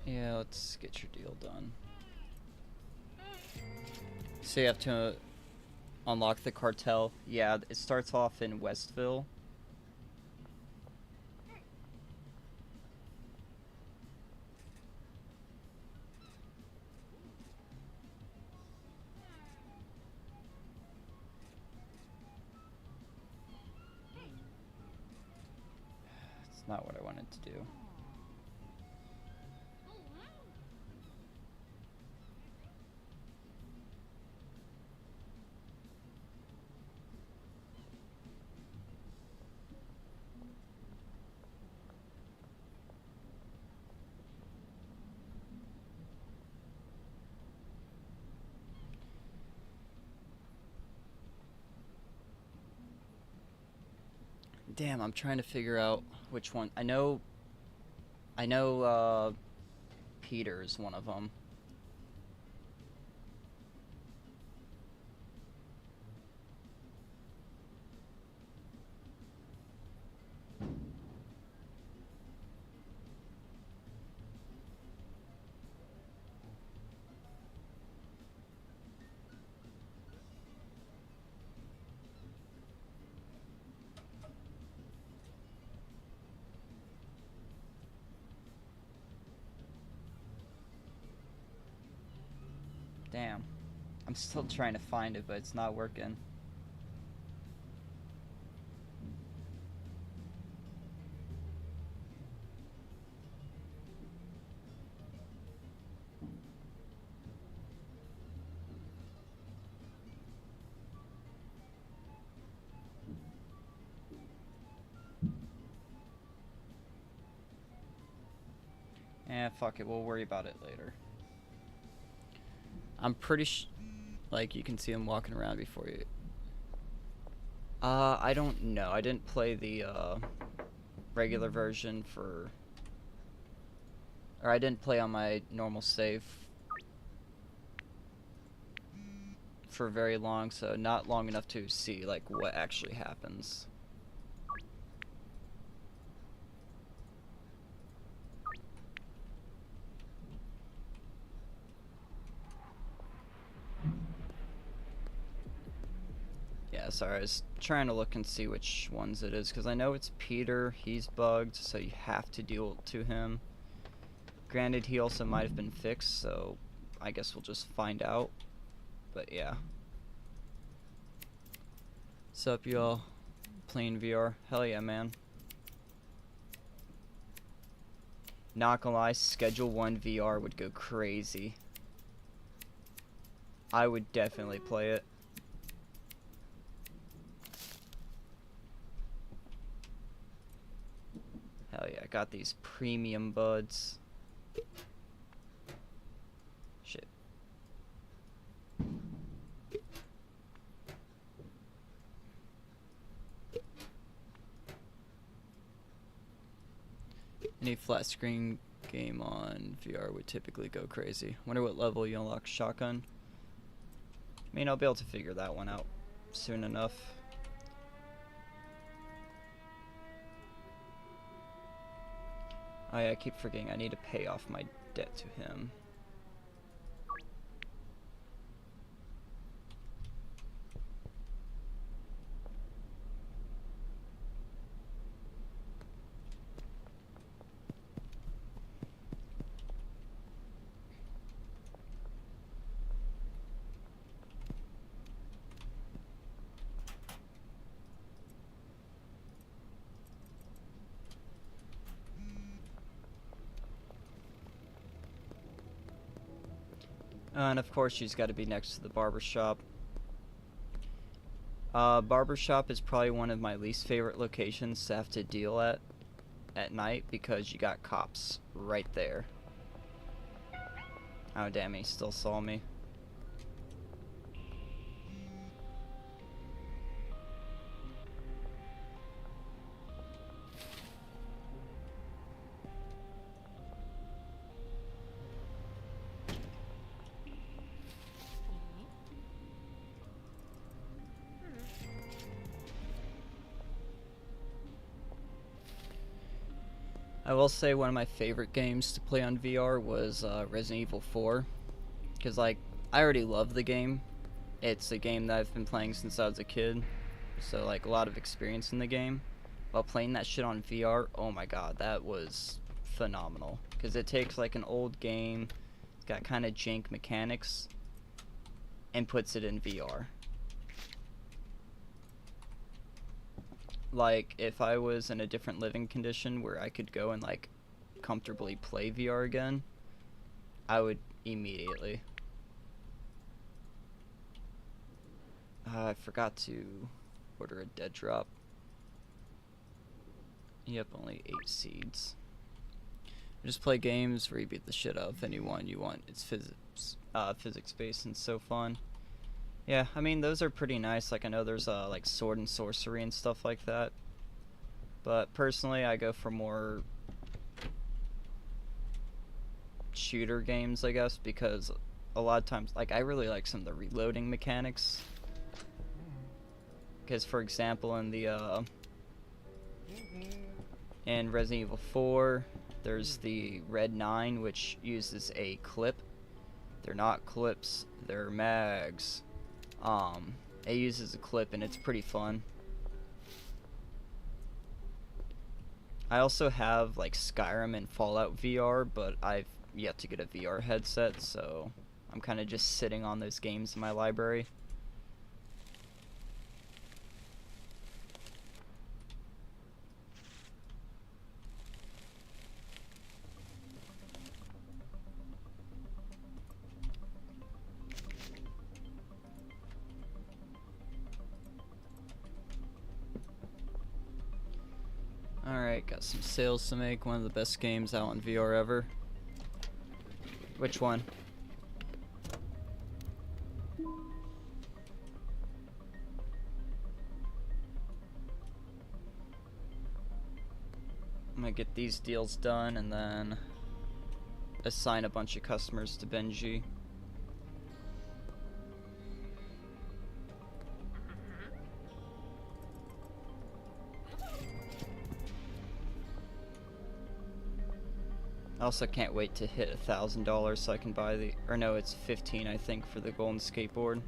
Yeah, let's get your deal done. So you have to unlock the cartel. Yeah, it starts off in Westville. It's not what I wanted to do. Damn, I'm trying to figure out which one. I know Peter's one of them. Damn. I'm still trying to find it, but it's not working. Eh, fuck it, we'll worry about it later. I'm pretty like, you can see him walking around before you. I don't know. I didn't play the, regular version for... Or I didn't play on my normal save for very long, so not long enough to see, like, what actually happens. Yeah, sorry, I was trying to look and see which ones it is, because I know it's Peter, he's bugged, so you have to deal to him. Granted, he also might have been fixed, so I guess we'll just find out. But yeah. Sup, y'all? Playing VR? Hell yeah, man. Not gonna lie, Schedule 1 VR would go crazy. I would definitely play it. Hell yeah, I got these premium buds. Shit. Any flat screen game on VR would typically go crazy. Wonder what level you unlock shotgun. I mean, I'll be able to figure that one out soon enough. Oh yeah, I keep forgetting I need to pay off my debt to him. And of course, she's got to be next to the barbershop. Barbershop is probably one of my least favorite locations to have to deal at night because you got cops right there. Oh damn, he still saw me. I will say one of my favorite games to play on VR was Resident Evil 4. Because, like, I already love the game. It's a game that I've been playing since I was a kid. So, like, a lot of experience in the game. While playing that shit on VR, oh my god, that was phenomenal. Because it takes, like, an old game, it's got kind of jank mechanics, and puts it in VR. Like, if I was in a different living condition where I could go and, like, comfortably play VR again, I would immediately. I forgot to order a dead drop. Yep, only 8 seeds. Just play games where you beat the shit out of anyone you want. It's physics-based and so fun. Yeah, I mean, those are pretty nice. Like, I know there's, like, sword and sorcery and stuff like that. But, personally, I go for more shooter games, I guess, because a lot of times, like, I really like some of the reloading mechanics. Because, for example, in the, in Resident Evil 4, there's the Red 9, which uses a clip. They're not clips, they're mags. It uses a clip and it's pretty fun. I also have like Skyrim and Fallout VR, but I've yet to get a VR headset, so I'm kind of just sitting on those games in my library. Alright, got some sales to make. One of the best games out on VR ever. Which one? I'm gonna get these deals done and then assign a bunch of customers to Benji. I also can't wait to hit $1,000 so I can buy the, or no, it's 15 I think for the golden skateboard.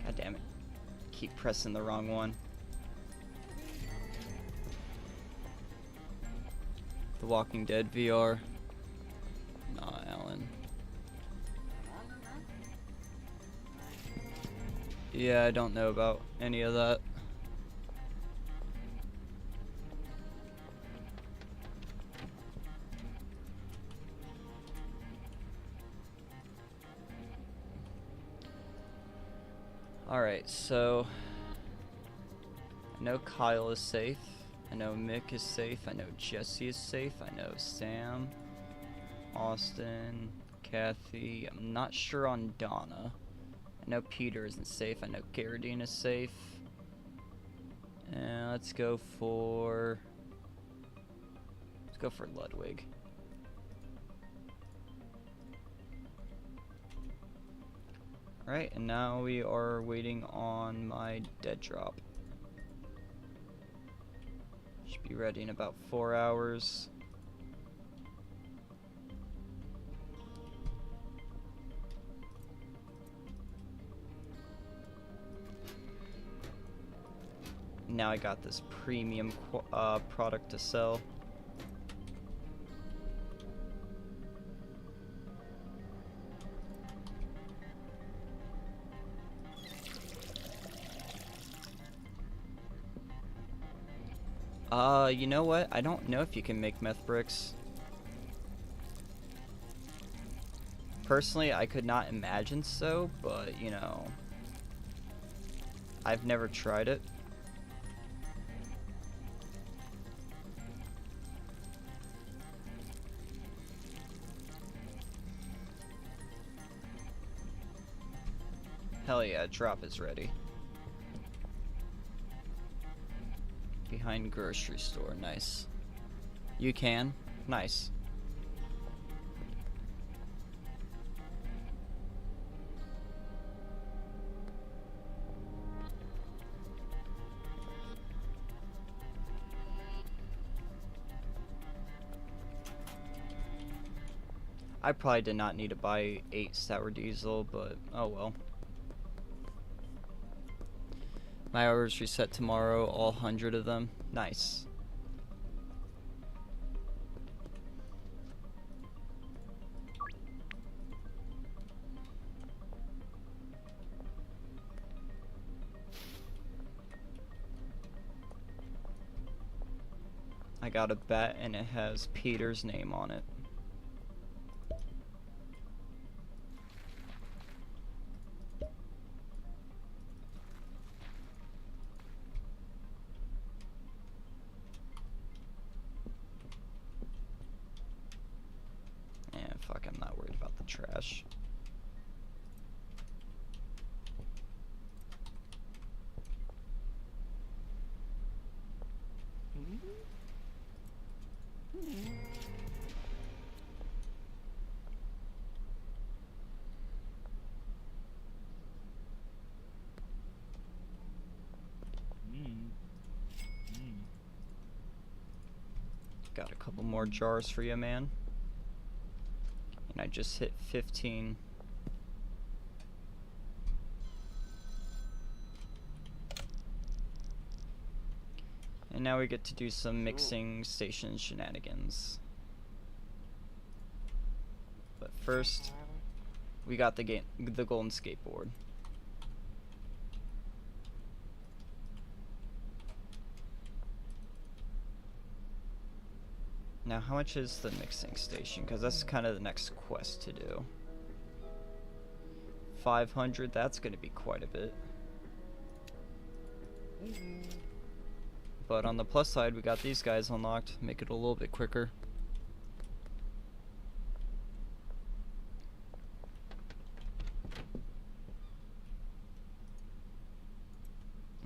God damn it. Keep pressing the wrong one. The Walking Dead VR. Nah, Alan. Yeah, I don't know about any of that. Alright, so I know Kyle is safe. I know Mick is safe. I know Jesse is safe. I know Sam, Austin, Kathy. I'm not sure on Donna. I know Peter isn't safe. I know Garradine is safe. And let's go for Ludwig. Alright, and now we are waiting on my dead drop. Should be ready in about 4 hours. Now I got this premium product to sell. You know what? I don't know if you can make meth bricks. Personally, I could not imagine so, but, you know, I've never tried it. Hell yeah, drop is ready. Behind grocery store, nice. You can? Nice. I probably did not need to buy 8 sour diesel, but oh well. My hours reset tomorrow, all 100 of them. Nice. I got a bet and it has Peter's name on it. Fuck, I'm not worried about the trash. Got a couple more jars for you, man. And I just hit 15. And now we get to do some mixing station shenanigans. But first, we got the golden skateboard. Now, how much is the mixing station? Because that's kind of the next quest to do. 500, that's going to be quite a bit. But on the plus side, we got these guys unlocked, make it a little bit quicker.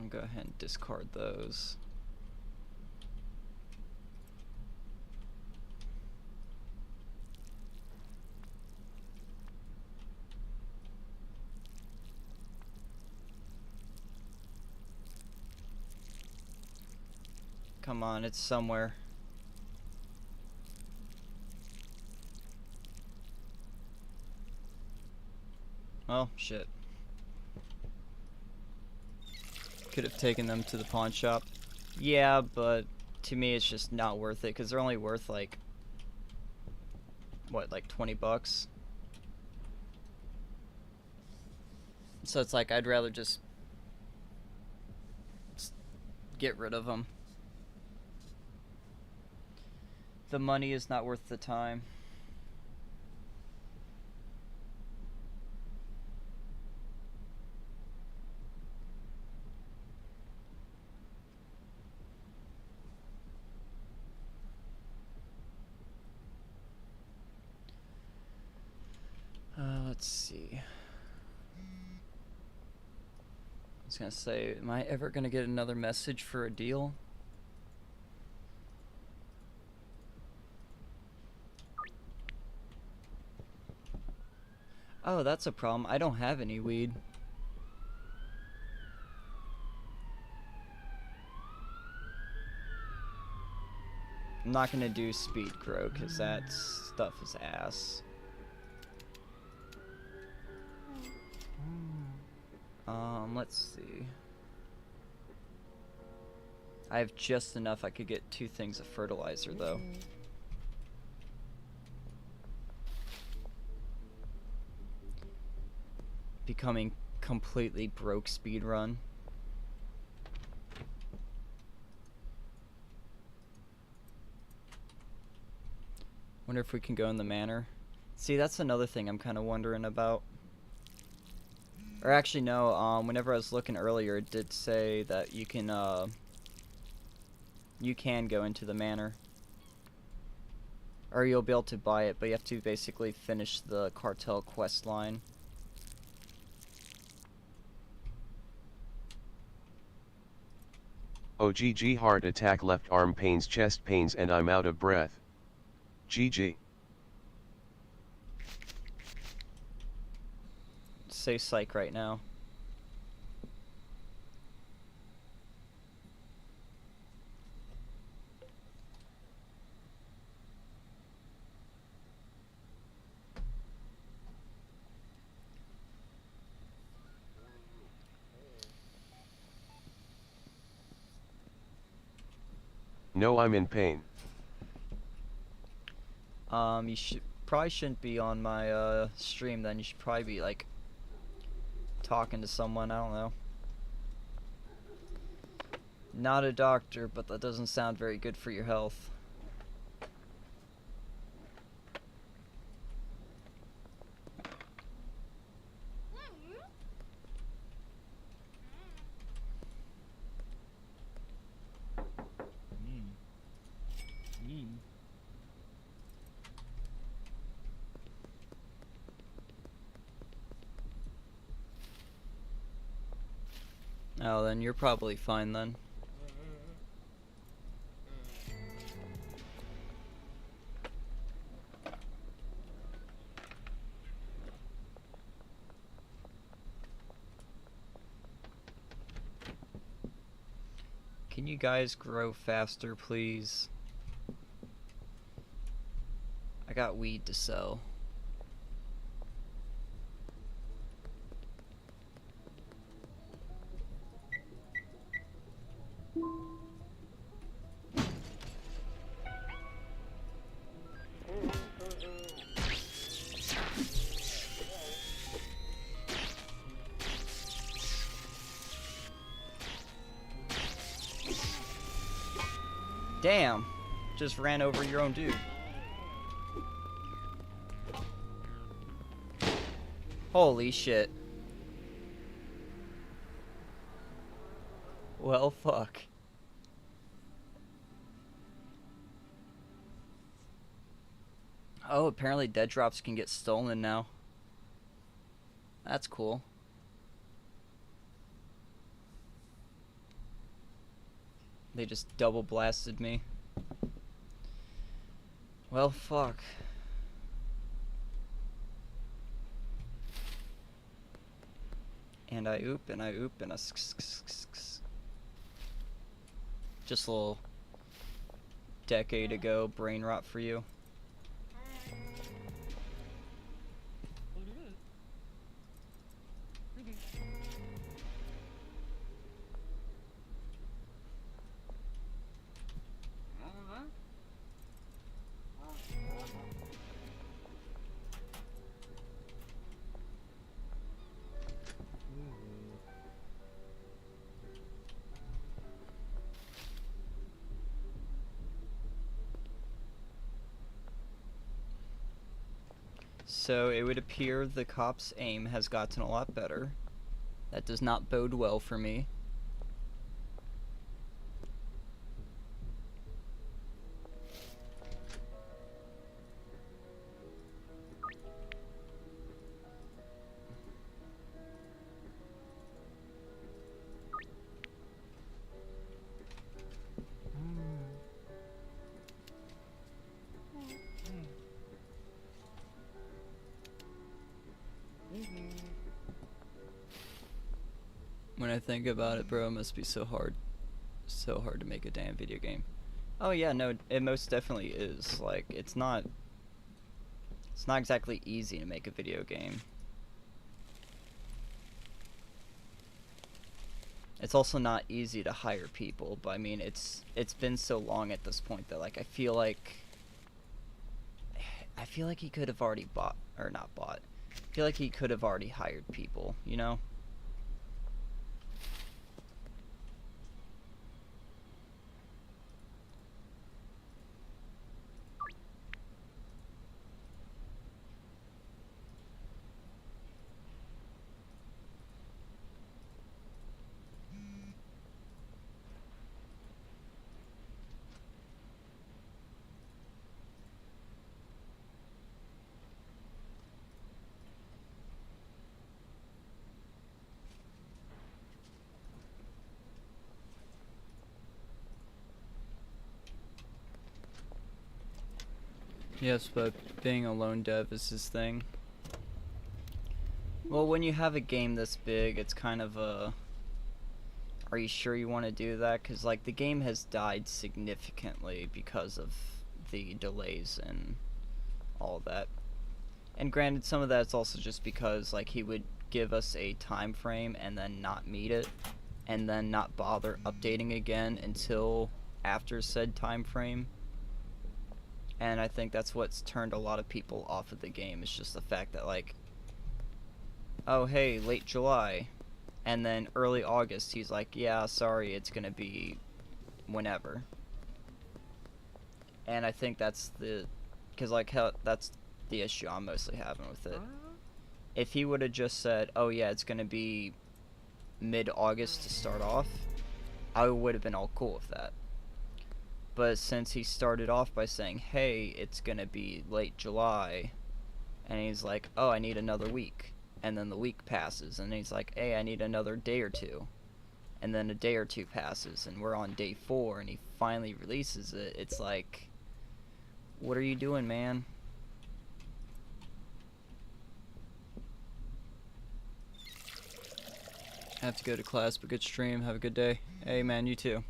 I'll go ahead and discard those. Come on, it's somewhere. Oh, shit. Could have taken them to the pawn shop. Yeah, but to me it's just not worth it, because they're only worth like, what, like 20 bucks? So it's like, I'd rather just get rid of them. The money is not worth the time. Let's see. I was gonna say, am I ever gonna get another message for a deal? Oh, that's a problem. I don't have any weed. I'm not gonna do speed grow because that stuff is ass. Let's see. I have just enough. I could get 2 things of fertilizer though. Becoming completely broke speedrun. Wonder if we can go in the manor. See, that's another thing I'm kind of wondering about. Or actually, no. Whenever I was looking earlier, it did say that you can go into the manor, or you'll be able to buy it, but you have to basically finish the cartel quest line. Oh GG, heart attack, left arm pains, chest pains, and I'm out of breath. GG. Say psych right now. No, I'm in pain. You probably shouldn't be on my stream then. You should probably be like talking to someone. I don't know. Not a doctor, but that doesn't sound very good for your health. Oh, then you're probably fine then. Can you guys grow faster, please? I got weed to sell. Damn, just ran over your own dude. Holy shit. Well, fuck. Oh, apparently dead drops can get stolen now. That's cool. They just double blasted me. Well, fuck. And I oop, and I oop, and I just a little decade ago brain rot for you. So it would appear the cop's aim has gotten a lot better. That does not bode well for me. When I think about it, bro, it must be so hard to make a damn video game. Oh yeah, no, it most definitely is. Like, it's not exactly easy to make a video game. It's also not easy to hire people, but I mean, it's been so long at this point that, like, I feel like he could have already bought, or not bought. I feel like he could have already hired people, you know? Yes, but being a lone dev is his thing. Well, when you have a game this big, it's kind of a... Are you sure you want to do that? Because, like, the game has died significantly because of the delays and all that. And granted, some of that's also just because, like, he would give us a time frame and then not meet it, and then not bother updating again until after said time frame. And I think that's what's turned a lot of people off of the game. It's just the fact that, like, oh, hey, late July. And then early August, he's like, yeah, sorry, it's gonna be whenever. And I think that's the... Because, like, that's the issue I'm mostly having with it. If he would have just said, oh, yeah, it's gonna be mid-August to start off, I would have been all cool with that. But since he started off by saying, hey, it's gonna be late July, and he's like, oh, I need another week. And then the week passes, and he's like, hey, I need another day or two. And then a day or two passes, and we're on day 4, and he finally releases it. It's like, what are you doing, man? I have to go to class, but good stream. Have a good day. Hey, man, you too.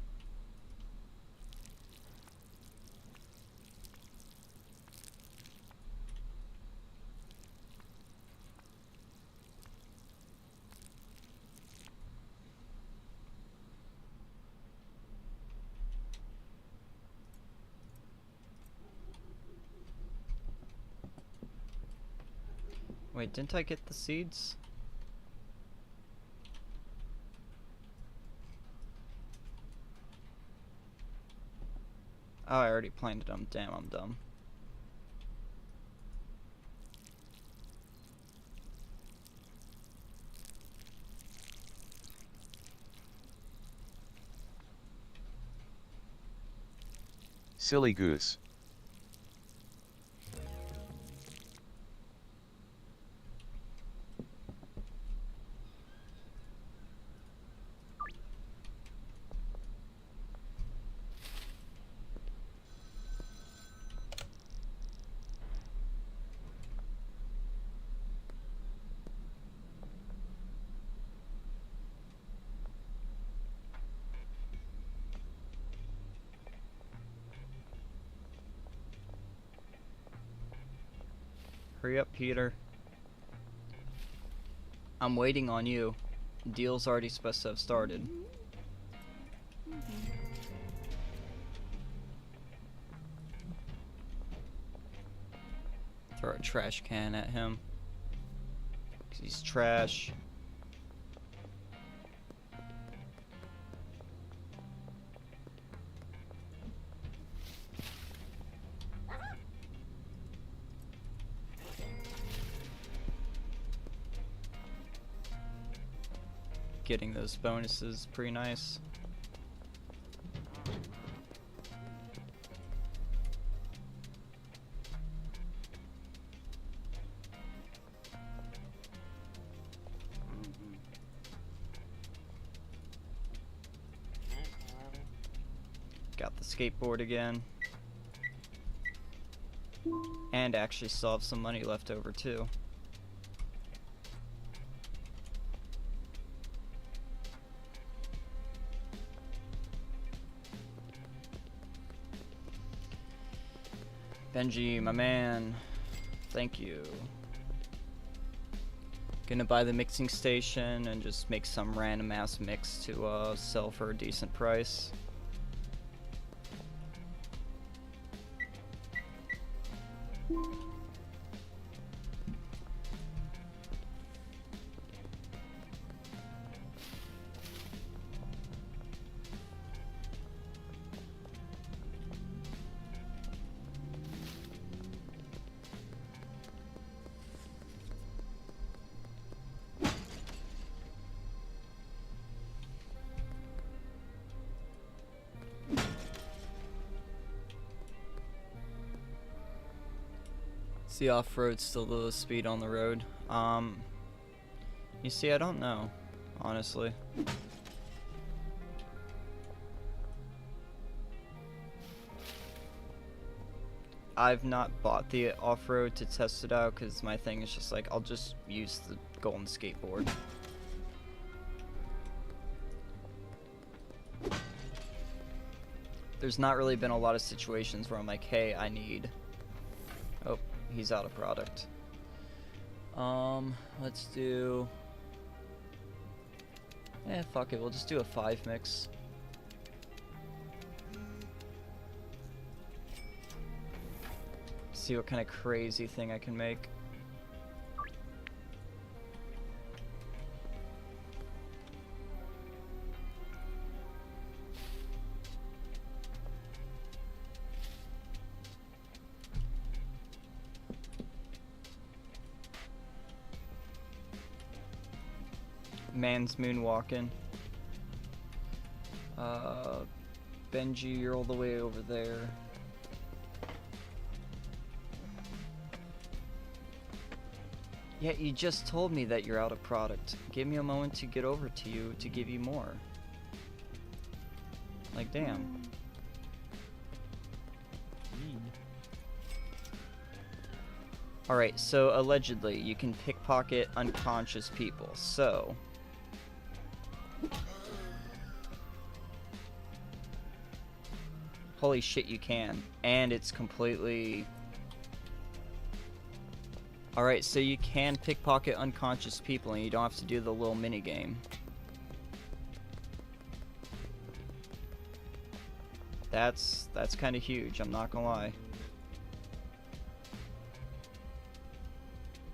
Wait, didn't I get the seeds? Oh, I already planted them. Damn, I'm dumb. Silly goose. Hurry up, Peter. I'm waiting on you. Deal's already supposed to have started. Throw a trash can at him. 'Cause he's trash. Getting those bonuses is pretty nice. Got the skateboard again. And actually still have some money left over too. Benji, my man, thank you. Gonna buy the mixing station and just make some random ass mix to sell for a decent price. Is the off-road still the speed on the road? You see, I don't know, honestly. I've not bought the off-road to test it out because my thing is just like, I'll just use the golden skateboard. There's not really been a lot of situations where I'm like, hey, I need... Oh, he's out of product. Let's do... Eh, fuck it, we'll just do a 5 mix. See what kind of crazy thing I can make. Man's moonwalking. Benji, you're all the way over there. Yeah, you just told me that you're out of product. Give me a moment to get over to you to give you more. Like, damn. Alright, so allegedly, you can pickpocket unconscious people, so... Holy shit, you can. And it's completely... Alright, so you can pickpocket unconscious people and you don't have to do the little mini game. That's kind of huge, I'm not gonna lie.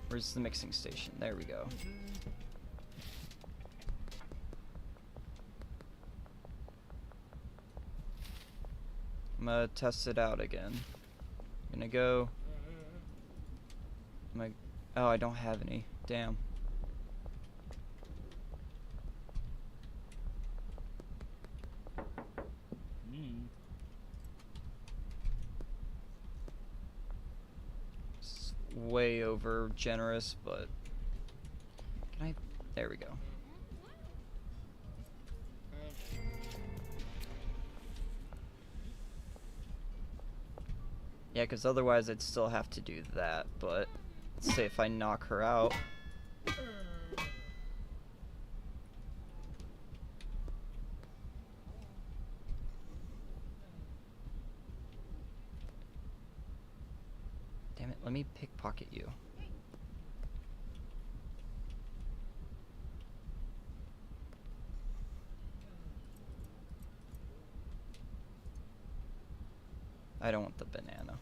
Where's the mixing station? There we go. I'm gonna test it out again. I'm gonna go... Oh, I don't have any. Damn. It's way over generous, but... Can I... There we go. Yeah, because otherwise I'd still have to do that, but... Let's say if I knock her out... Damn it, let me pickpocket you. I don't want the banana.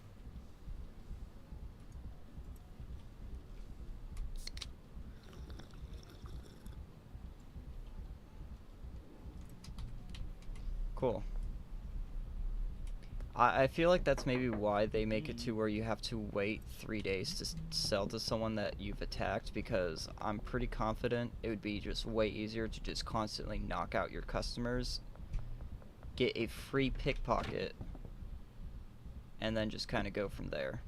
Cool. I feel like that's maybe why they make it to where you have to wait 3 days to sell to someone that you've attacked, because I'm pretty confident it would be just way easier to just constantly knock out your customers, get a free pickpocket, and then just kind of go from there.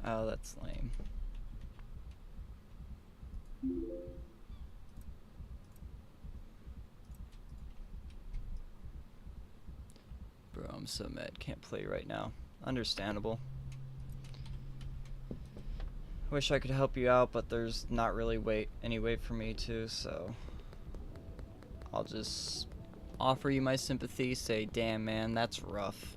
Oh, that's lame. Bro, I'm so mad. Can't play right now. Understandable. Wish I could help you out, but there's not really any way for me to, so... I'll just offer you my sympathy, say, damn man, that's rough.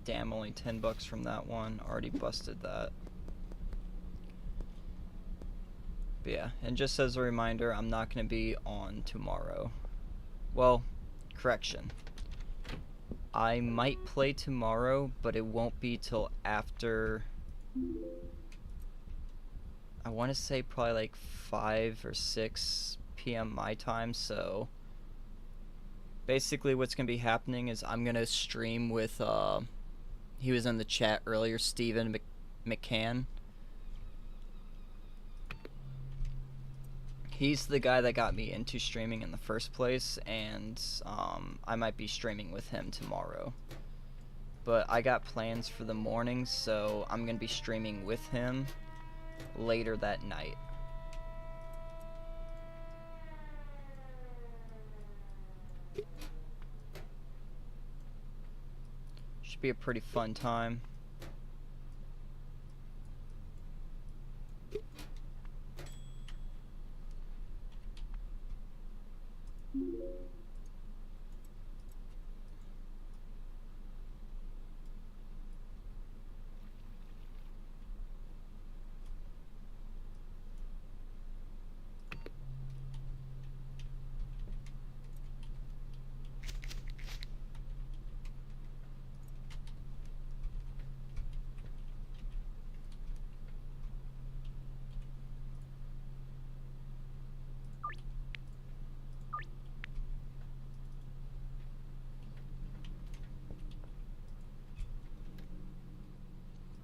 Damn, only $10 from that one. Already busted that. But yeah, and just as a reminder, I'm not going to be on tomorrow. Well, correction. I might play tomorrow, but it won't be till after... I want to say probably like 5 or 6 p.m. my time, so... Basically what's going to be happening is I'm going to stream with... He was in the chat earlier, Steven McCann. He's the guy that got me into streaming in the first place, and I might be streaming with him tomorrow. But I got plans for the morning, so I'm going to be streaming with him later that night. Should be a pretty fun time.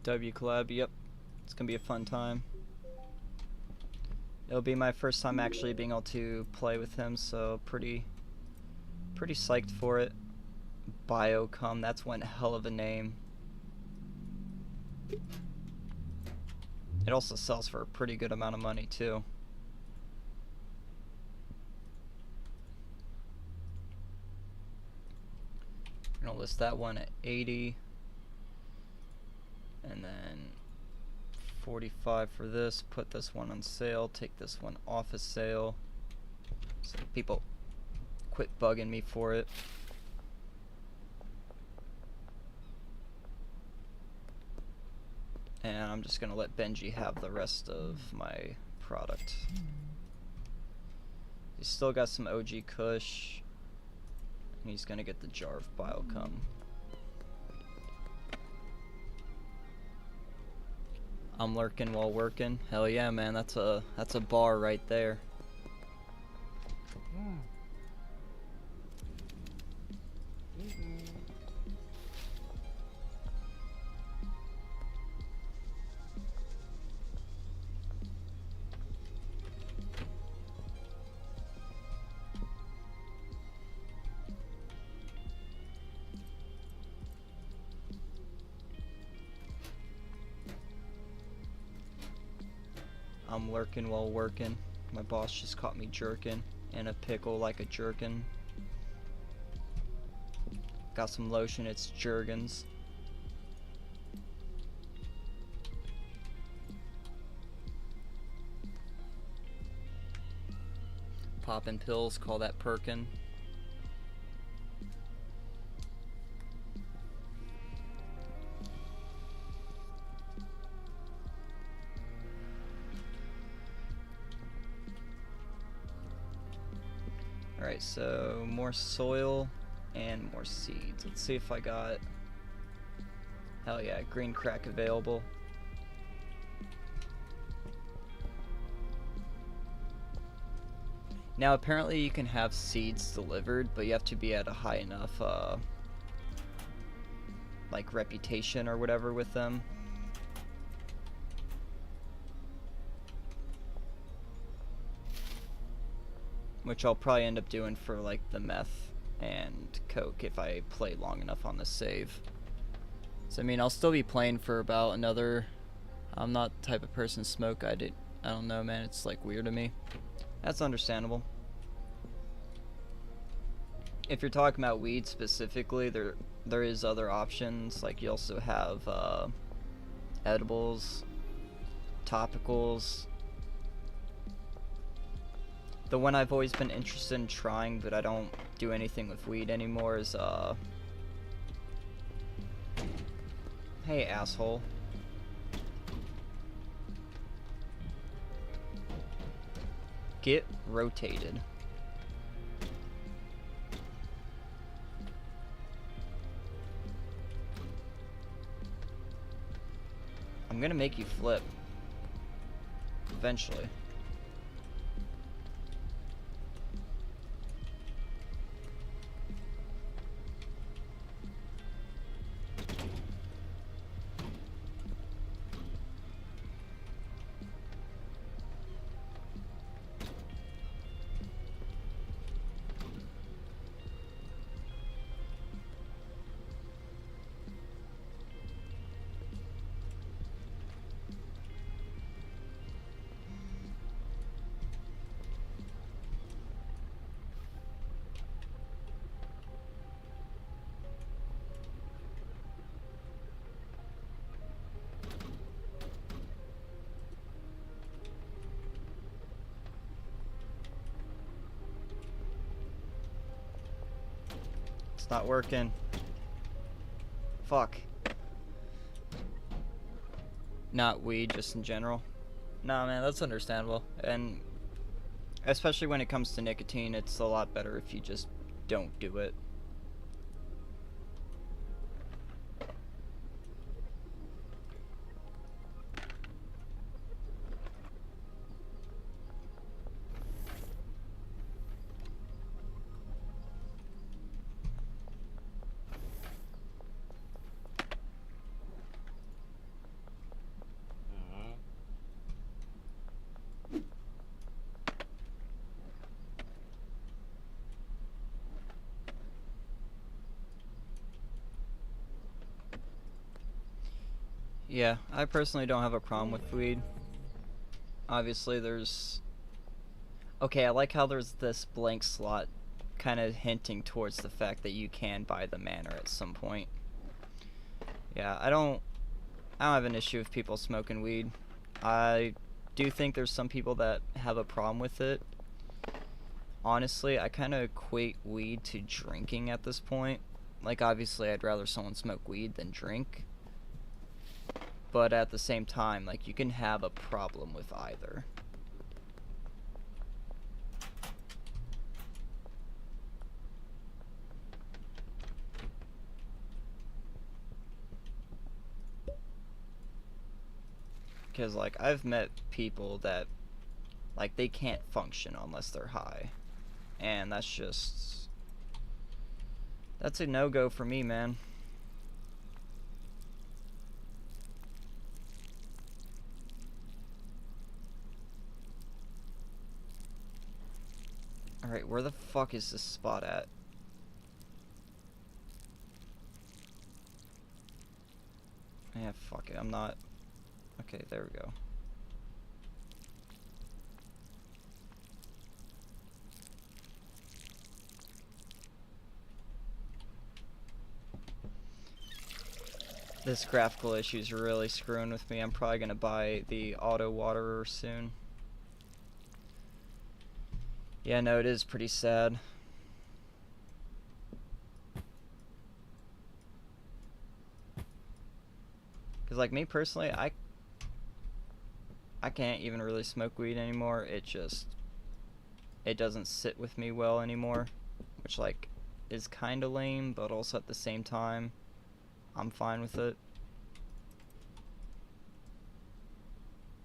W Collab, yep. It's gonna be a fun time. It'll be my first time actually being able to play with him, so pretty psyched for it. Biocom, that's one hell of a name. It also sells for a pretty good amount of money too. I'm gonna list that one at 80. And then 45 for this. Put this one on sale. Take this one off of sale. So people quit bugging me for it. And I'm just gonna let Benji have the rest of my product. He's still got some OG Kush. And he's gonna get the jar of Biocom. I'm lurking while working. Hell yeah, man, that's a bar right there. I'm lurking while working. My boss just caught me jerking in a pickle like a jerkin. Got some lotion, it's Jergens. Popping pills, call that perkin. Alright, so more soil and more seeds. Let's see if I got... Hell yeah, green crack available. Now apparently you can have seeds delivered, but you have to be at a high enough like reputation or whatever with them. Which I'll probably end up doing for like the meth and coke if I play long enough on the save. So I mean, I'll still be playing for about another. I'm not the type of person to smoke. I don't know, man. It's like weird to me. That's understandable. If you're talking about weed specifically, there is other options. Like you also have edibles, topicals. The one I've always been interested in trying, but I don't do anything with weed anymore is hey, asshole. Get rotated. I'm gonna make you flip. Eventually. Not working. Fuck. Not weed, just in general. Nah, man, that's understandable. And especially when it comes to nicotine, it's a lot better if you just don't do it. Yeah, I personally don't have a problem with weed. Obviously, there's... Okay, I like how there's this blank slot kind of hinting towards the fact that you can buy the manor at some point. Yeah, I don't have an issue with people smoking weed. I do think there's some people that have a problem with it. Honestly, I kind of equate weed to drinking at this point. Like, obviously, I'd rather someone smoke weed than drink. But at the same time, like, you can have a problem with either. Because, like, I've met people that, like, they can't function unless they're high. And that's just... That's a no-go for me, man. Alright, where the fuck is this spot at? Yeah, fuck it, I'm not... Okay, there we go. This graphical issue is really screwing with me. I'm probably gonna buy the auto waterer soon. Yeah, no, it is pretty sad. Cause like me personally, I can't even really smoke weed anymore. It doesn't sit with me well anymore, which like is kind of lame, but also at the same time, I'm fine with it.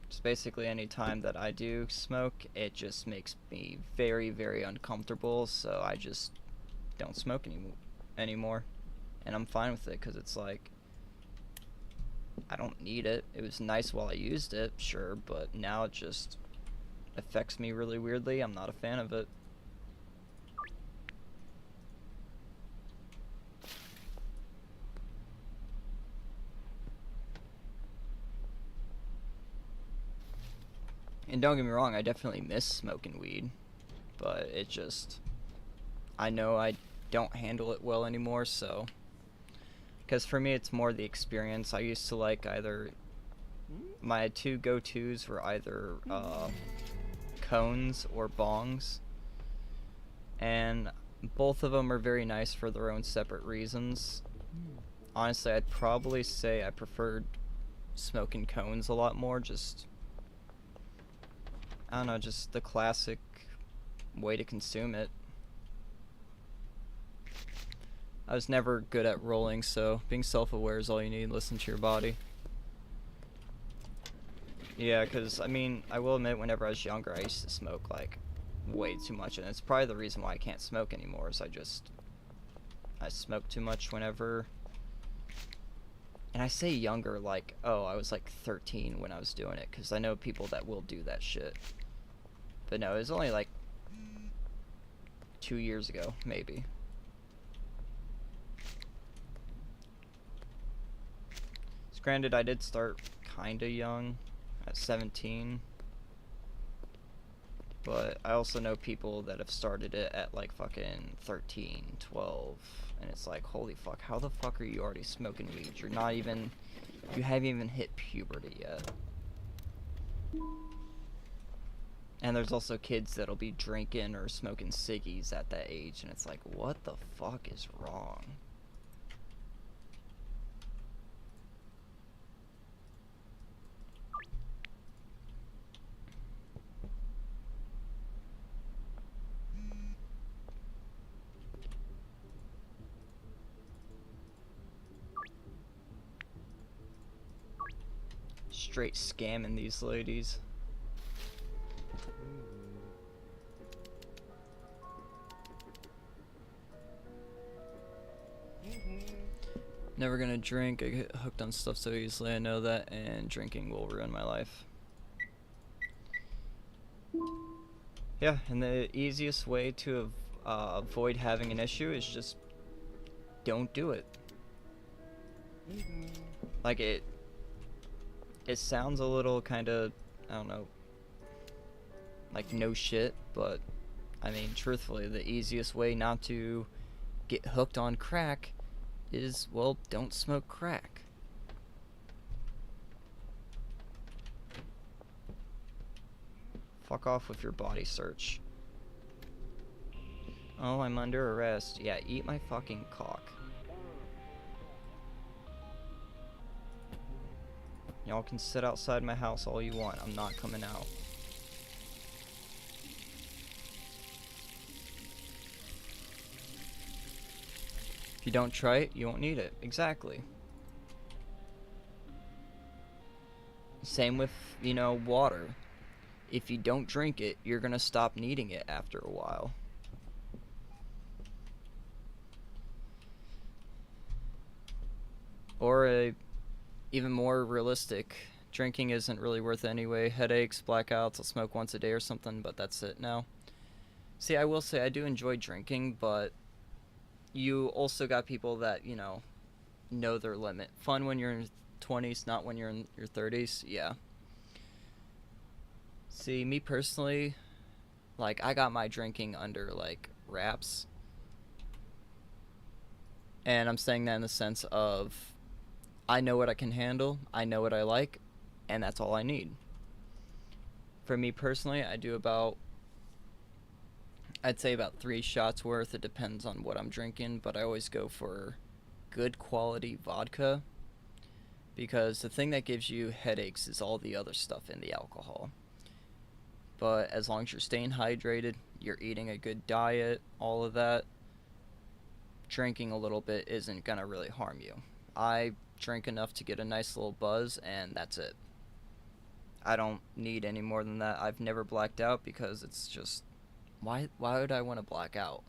Just basically any time that I do smoke, it just makes me very, very uncomfortable, so I just don't smoke anymore. And I'm fine with it, because it's like, I don't need it. It was nice while I used it, sure, but now it just affects me really weirdly. I'm not a fan of it. And don't get me wrong, I definitely miss smoking weed, but it just, I know I don't handle it well anymore, so, because for me it's more the experience. I used to like either, my two go-tos were either cones or bongs, and both of them are very nice for their own separate reasons. Honestly, I'd probably say I preferred smoking cones a lot more, just, I don't know, just the classic way to consume it. I was never good at rolling, so being self-aware is all you need. Listen to your body. Yeah, because, I mean, I will admit, whenever I was younger, I used to smoke, like, way too much, and it's probably the reason why I can't smoke anymore, is I smoke too much whenever, and I say younger, like, oh, I was, like, 13 when I was doing it, because I know people that will do that shit. But no, it was only, like, 2 years ago, maybe. So granted, I did start kinda young, at 17, but I also know people that have started it at like fucking 13, 12, and it's like, holy fuck, how the fuck are you already smoking weed? You haven't even hit puberty yet. And there's also kids that'll be drinking or smoking ciggies at that age, and it's like, what the fuck is wrong? Straight scamming these ladies. Never gonna drink. I get hooked on stuff so easily, I know that, and drinking will ruin my life. Yeah, and the easiest way to avoid having an issue is just don't do it. Like, it sounds a little kind of, I don't know, like no shit, but I mean, truthfully, the easiest way not to get hooked on crack is, well, don't smoke crack. Fuck off with your body search. Oh, I'm under arrest. Yeah, eat my fucking cock. Y'all can sit outside my house all you want. I'm not coming out. If you don't try it, you won't need it. Exactly. Same with, you know, water. If you don't drink it, you're gonna stop needing it after a while. Or even more realistic, drinking isn't really worth it anyway. Headaches, blackouts, I'll smoke once a day or something, but that's it now. See, I will say I do enjoy drinking, but you also got people that, you know their limit. Fun when you're in your 20s, not when you're in your 30s, yeah. See, me personally, like, I got my drinking under, like, wraps. And I'm saying that in the sense of, I know what I can handle, I know what I like, and that's all I need. For me personally, I do about, I'd say about 3 shots worth. It depends on what I'm drinking, but I always go for good quality vodka, because the thing that gives you headaches is all the other stuff in the alcohol. But as long as you're staying hydrated, you're eating a good diet, all of that, drinking a little bit isn't gonna really harm you. I drink enough to get a nice little buzz, and that's it. I don't need any more than that. I've never blacked out, because it's just, why would I want to black out?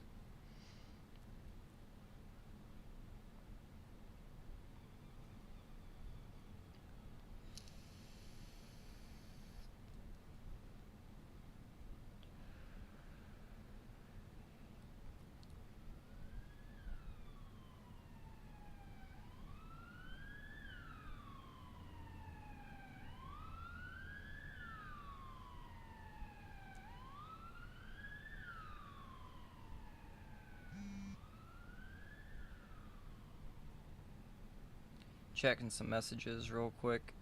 Checking some messages real quick.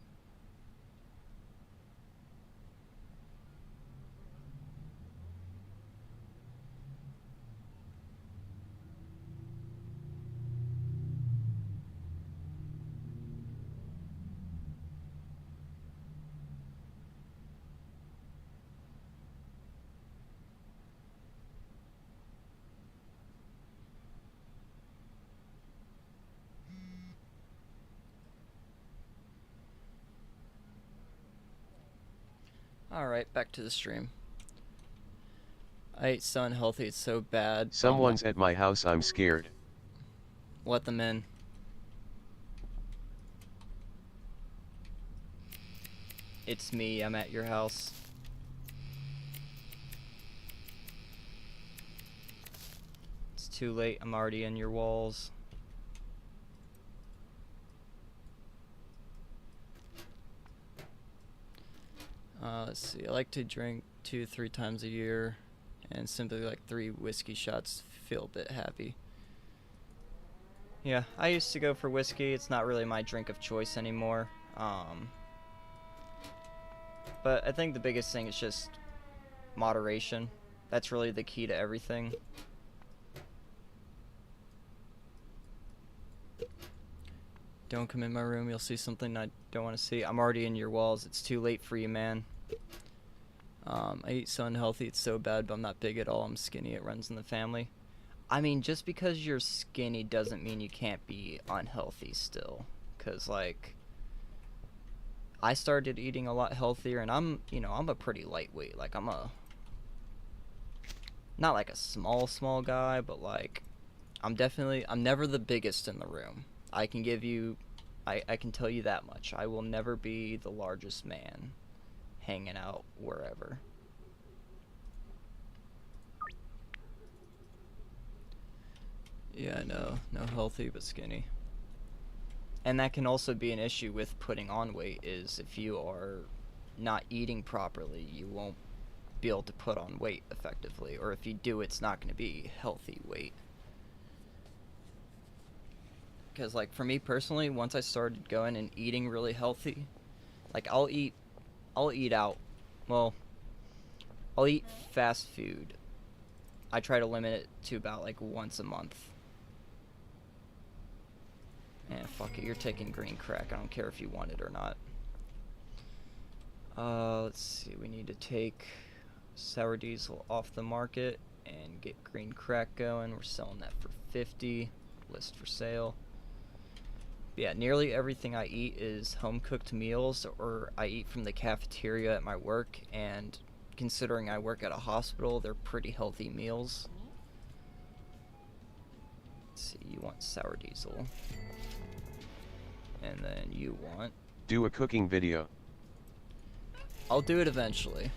Alright, back to the stream. I ate so unhealthy, it's so bad. Someone's at my house, I'm scared. Let them in. It's me, I'm at your house. It's too late, I'm already in your walls. Let's see, I like to drink 2-3 times a year, and simply like 3 whiskey shots feel a bit happy. Yeah, I used to go for whiskey, it's not really my drink of choice anymore. But I think the biggest thing is just moderation. That's really the key to everything. Don't come in my room, you'll see something I don't want to see. I'm already in your walls, it's too late for you, man. I eat so unhealthy, it's so bad, but I'm not big at all. I'm skinny, it runs in the family. I mean, just because you're skinny doesn't mean you can't be unhealthy still. Because, like, I started eating a lot healthier, and I'm a pretty lightweight. Like, I'm not like a small guy, but, like, I'm never the biggest in the room. I can tell you that much. I will never be the largest man hanging out wherever. Yeah, I know. No healthy, but skinny. And that can also be an issue with putting on weight, is if you are not eating properly, you won't be able to put on weight effectively. Or if you do, it's not going to be healthy weight. Because, like, for me personally, once I started going and eating really healthy, like, I'll eat out. Well, I'll eat fast food. I try to limit it to about, like, once a month. Fuck it, you're taking green crack. I don't care if you want it or not. Let's see, we need to take sour diesel off the market and get green crack going. We're selling that for $50. List for sale. Yeah, nearly everything I eat is home-cooked meals, or I eat from the cafeteria at my work, and considering I work at a hospital, they're pretty healthy meals. Let's see, you want sour diesel. And then you want... Do a cooking video. I'll do it eventually.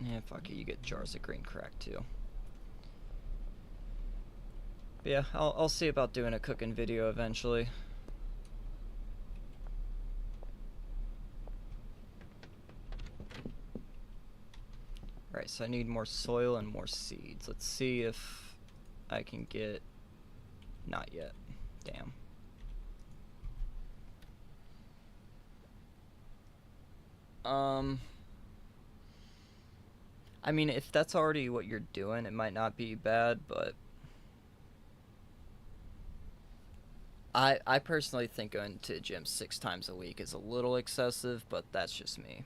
Yeah, fuck it, you get jars of green crack too. But yeah, I'll see about doing a cooking video eventually. Right, so I need more soil and more seeds. Let's see if I can get... Not yet. Damn. I mean, if that's already what you're doing, it might not be bad, but... I personally think going to the gym 6 times a week is a little excessive, but that's just me.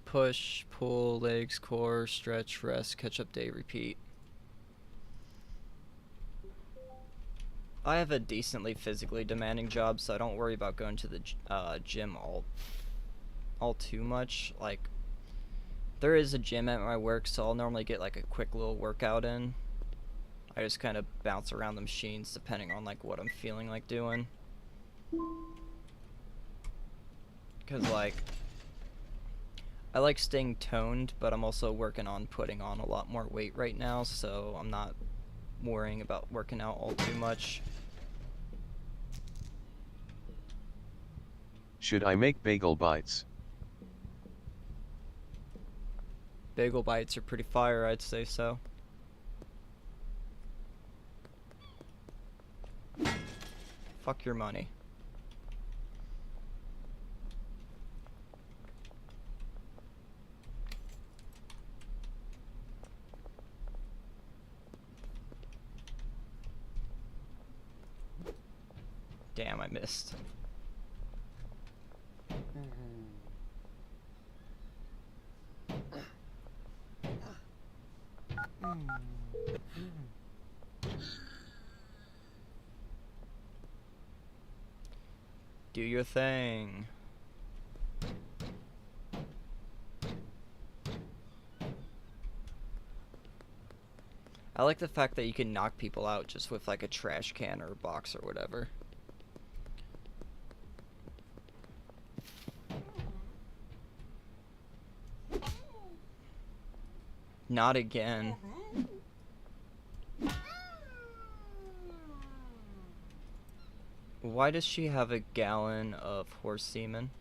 Push, pull, legs, core, stretch, rest, catch up day, repeat. I have a decently physically demanding job, so I don't worry about going to the gym all too much. Like, there is a gym at my work, so I'll normally get like a quick little workout in. I just kind of bounce around the machines depending on like what I'm feeling like doing. Cause like, I like staying toned, but I'm also working on putting on a lot more weight right now, so I'm not worrying about working out all too much. Should I make bagel bites? Bagel bites are pretty fire, I'd say so. Fuck your money. Damn, I missed. Do your thing. I like the fact that you can knock people out just with like a trash can or a box or whatever. Not again. Why does she have a gallon of horse semen?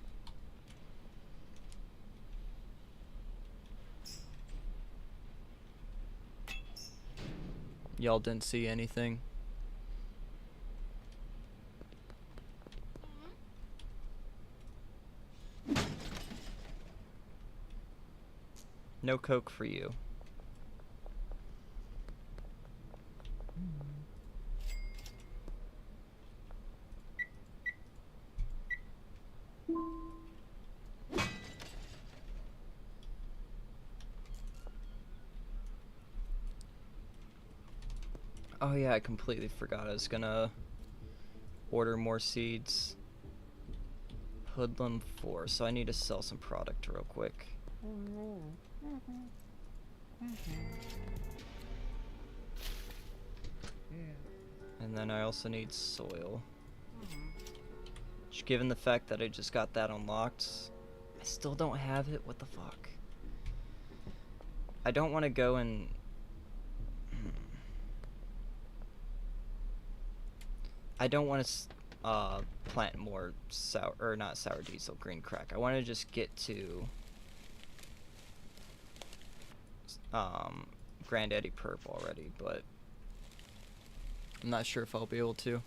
Y'all didn't see anything. No Coke for you. Oh yeah, I completely forgot I was gonna order more seeds. Hoodlum 4, so I need to sell some product real quick. And then I also need soil. Just given the fact that I just got that unlocked, I still don't have it. What the fuck? I don't want to go and... I don't want to plant more sour, or not sour diesel, green crack. I want to just get to Granddaddy Perp already, but I'm not sure if I'll be able to.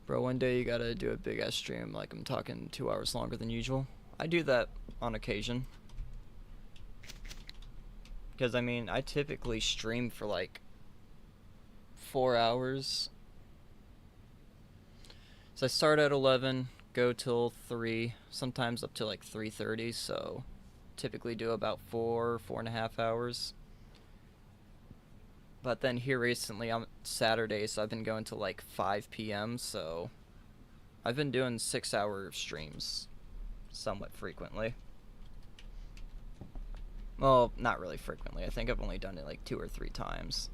Bro, one day you gotta do a big ass stream, like I'm talking 2 hours longer than usual. I do that on occasion. Because I mean, I typically stream for like 4 hours. So I start at 11, go till 3, sometimes up to like 3:30, so typically do about 4.5 hours. But then here recently on Saturday, so I've been going to like 5 p.m, so I've been doing 6-hour streams somewhat frequently. Well, not really frequently. I think I've only done it like 2 or 3 times.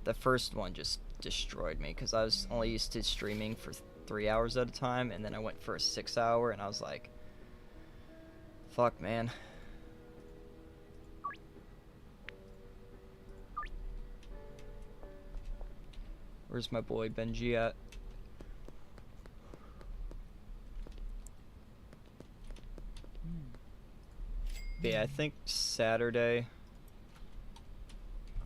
The first one just destroyed me because I was only used to streaming for 3 hours at a time, and then I went for a 6-hour, and I was like, fuck, man. Where's my boy Benji at? But yeah, I think Saturday.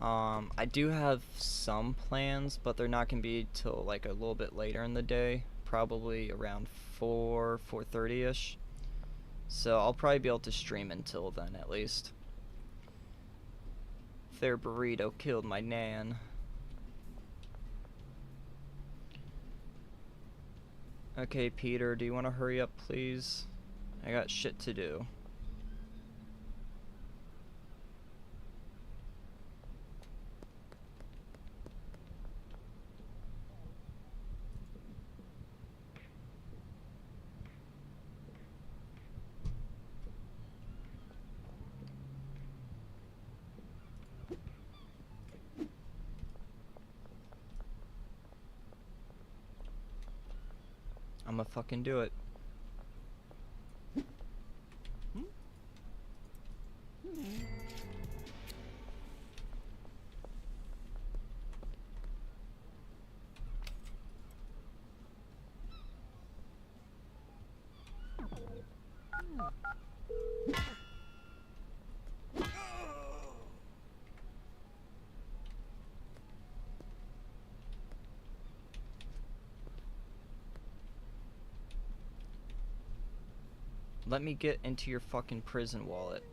I do have some plans, but they're not gonna be till like a little bit later in the day, probably around 4:30ish. So I'll probably be able to stream until then at least. Their burrito killed my nan. Okay, Peter, do you want to hurry up, please? I got shit to do. I'ma fucking do it. Let me get into your fucking prison wallet.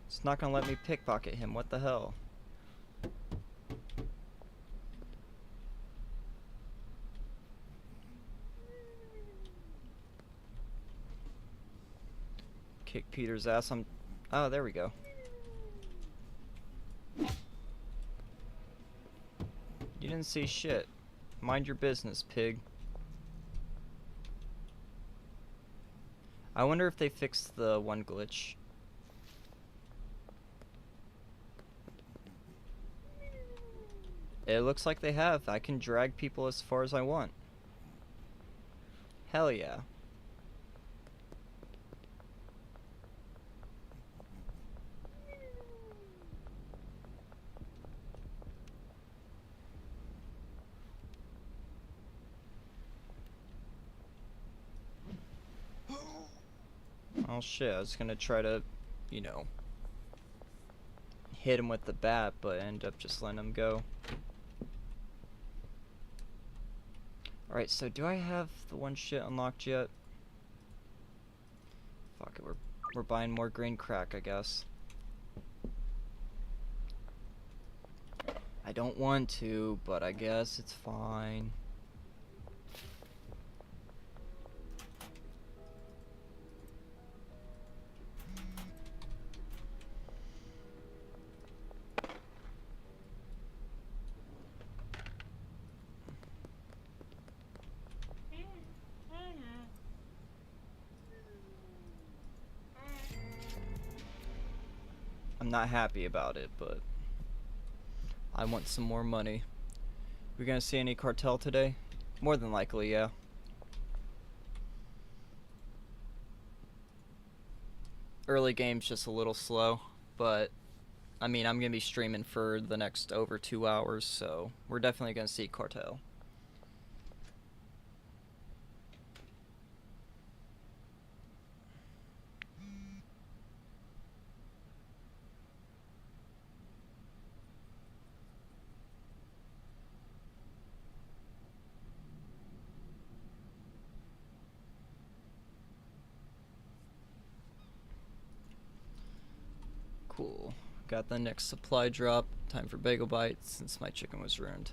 It's not gonna let me pickpocket him, what the hell? Kick Peter's ass, oh, there we go. You didn't see shit. Mind your business, pig. I wonder if they fixed the one glitch. It looks like they have. I can drag people as far as I want. Hell yeah. Oh shit, I was gonna try to, you know, hit him with the bat, but end up just letting him go. Alright, so do I have the one shit unlocked yet? Fuck it, we're buying more green crack, I guess. I don't want to, but I guess it's fine. I'm not happy about it, but I want some more money. We gonna see any cartel today? More than likely, yeah. Early game's just a little slow, but I mean, I'm gonna be streaming for the next over 2 hours, so we're definitely gonna see cartel. Cool. Got the next supply drop. Time for bagel bites since my chicken was ruined.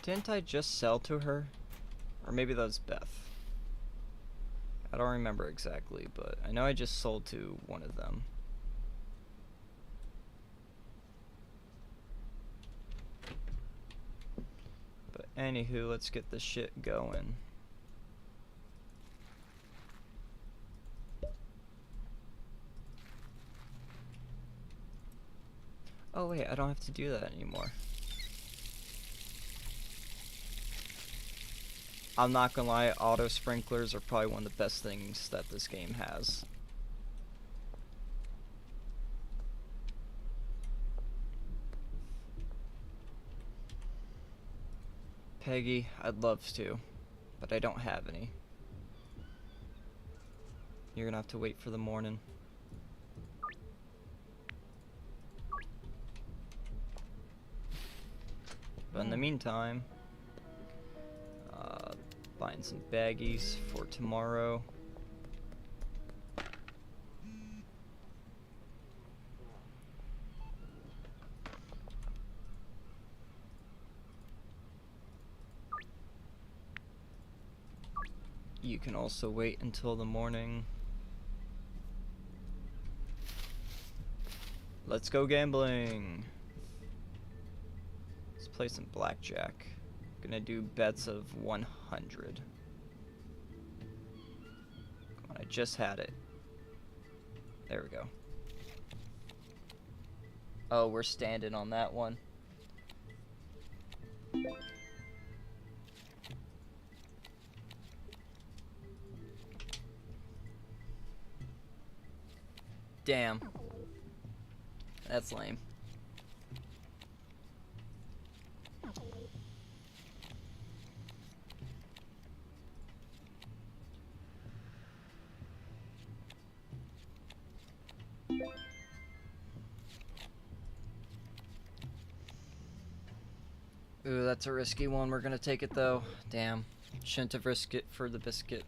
Didn't I just sell to her? Or maybe that was Beth. I don't remember exactly, but I know I just sold to one of them. But anywho, let's get this shit going. Oh wait, I don't have to do that anymore. I'm not gonna lie, auto sprinklers are probably one of the best things that this game has. Peggy, I'd love to, but I don't have any. You're gonna have to wait for the morning. But in the meantime, buying some baggies for tomorrow. You can also wait until the morning. Let's go gambling. Let's play some blackjack. Gonna do bets of 100. Come on, I just had it. There we go. Oh, we're standing on that one. Damn. That's lame. Ooh, that's a risky one. We're gonna take it though. Damn. Shouldn't have risked it for the biscuit.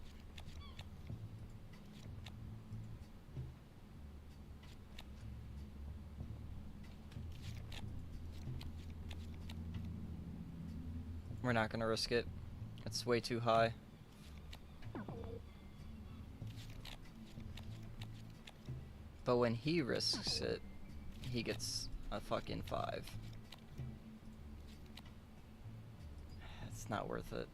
We're not gonna risk it. It's way too high. But when he risks it, he gets a fucking 5. It's not worth it.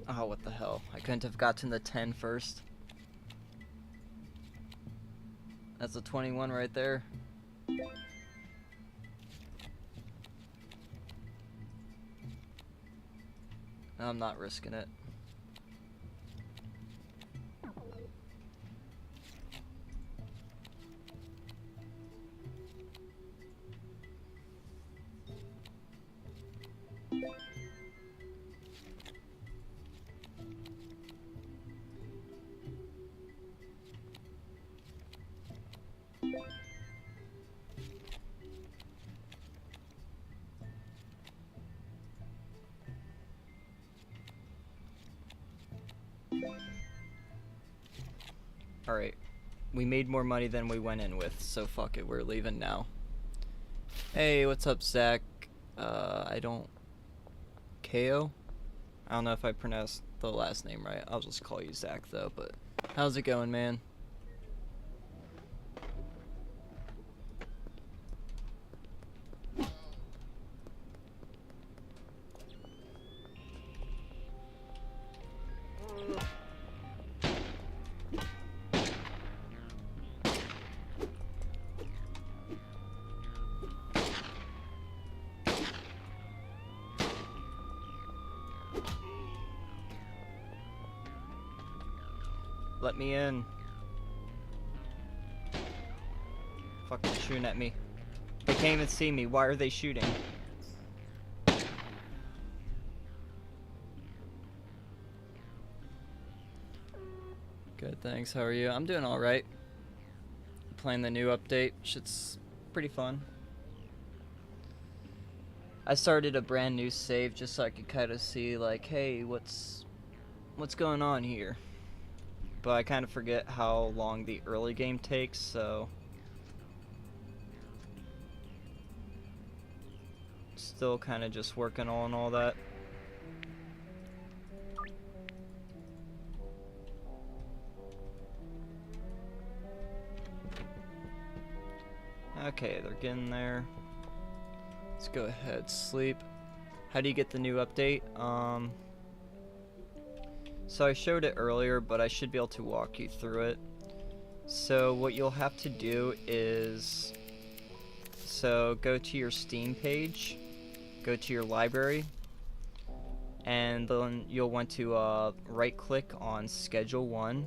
Oh, what the hell. I couldn't have gotten the 10 first. That's a 21 right there. I'm not risking it. Alright, we made more money than we went in with, so fuck it, we're leaving now. Hey, what's up, Zach? I don't... KO? I don't know if I pronounced the last name right. I'll just call you Zach, though, but... How's it going, man? Let me in. Fucking shooting at me. They can't even see me. Why are they shooting? Good, thanks. How are you? I'm doing alright. Playing the new update. Shit's pretty fun. I started a brand new save just so I could kind of see, like, hey, what's going on here? But I kind of forget how long the early game takes, so... Still kind of just working on all that. Okay, they're getting there. Let's go ahead, sleep. How do you get the new update? So I showed it earlier, but I should be able to walk you through it. So what you'll have to do is, so go to your Steam page, go to your library, and then you'll want to right click on Schedule 1.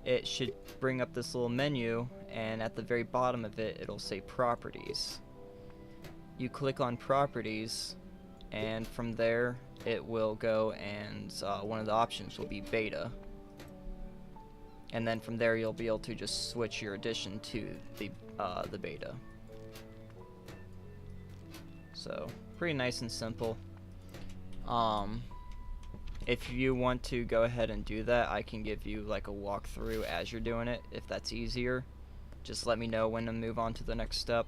It should bring up this little menu, and at the very bottom of it, it'll say Properties. You click on Properties, and from there it will go and one of the options will be beta, and then from there you'll be able to just switch your edition to the beta. So pretty nice and simple. If you want to go ahead and do that, I can give you like a walkthrough as you're doing it if that's easier. Just let me know when to move on to the next step.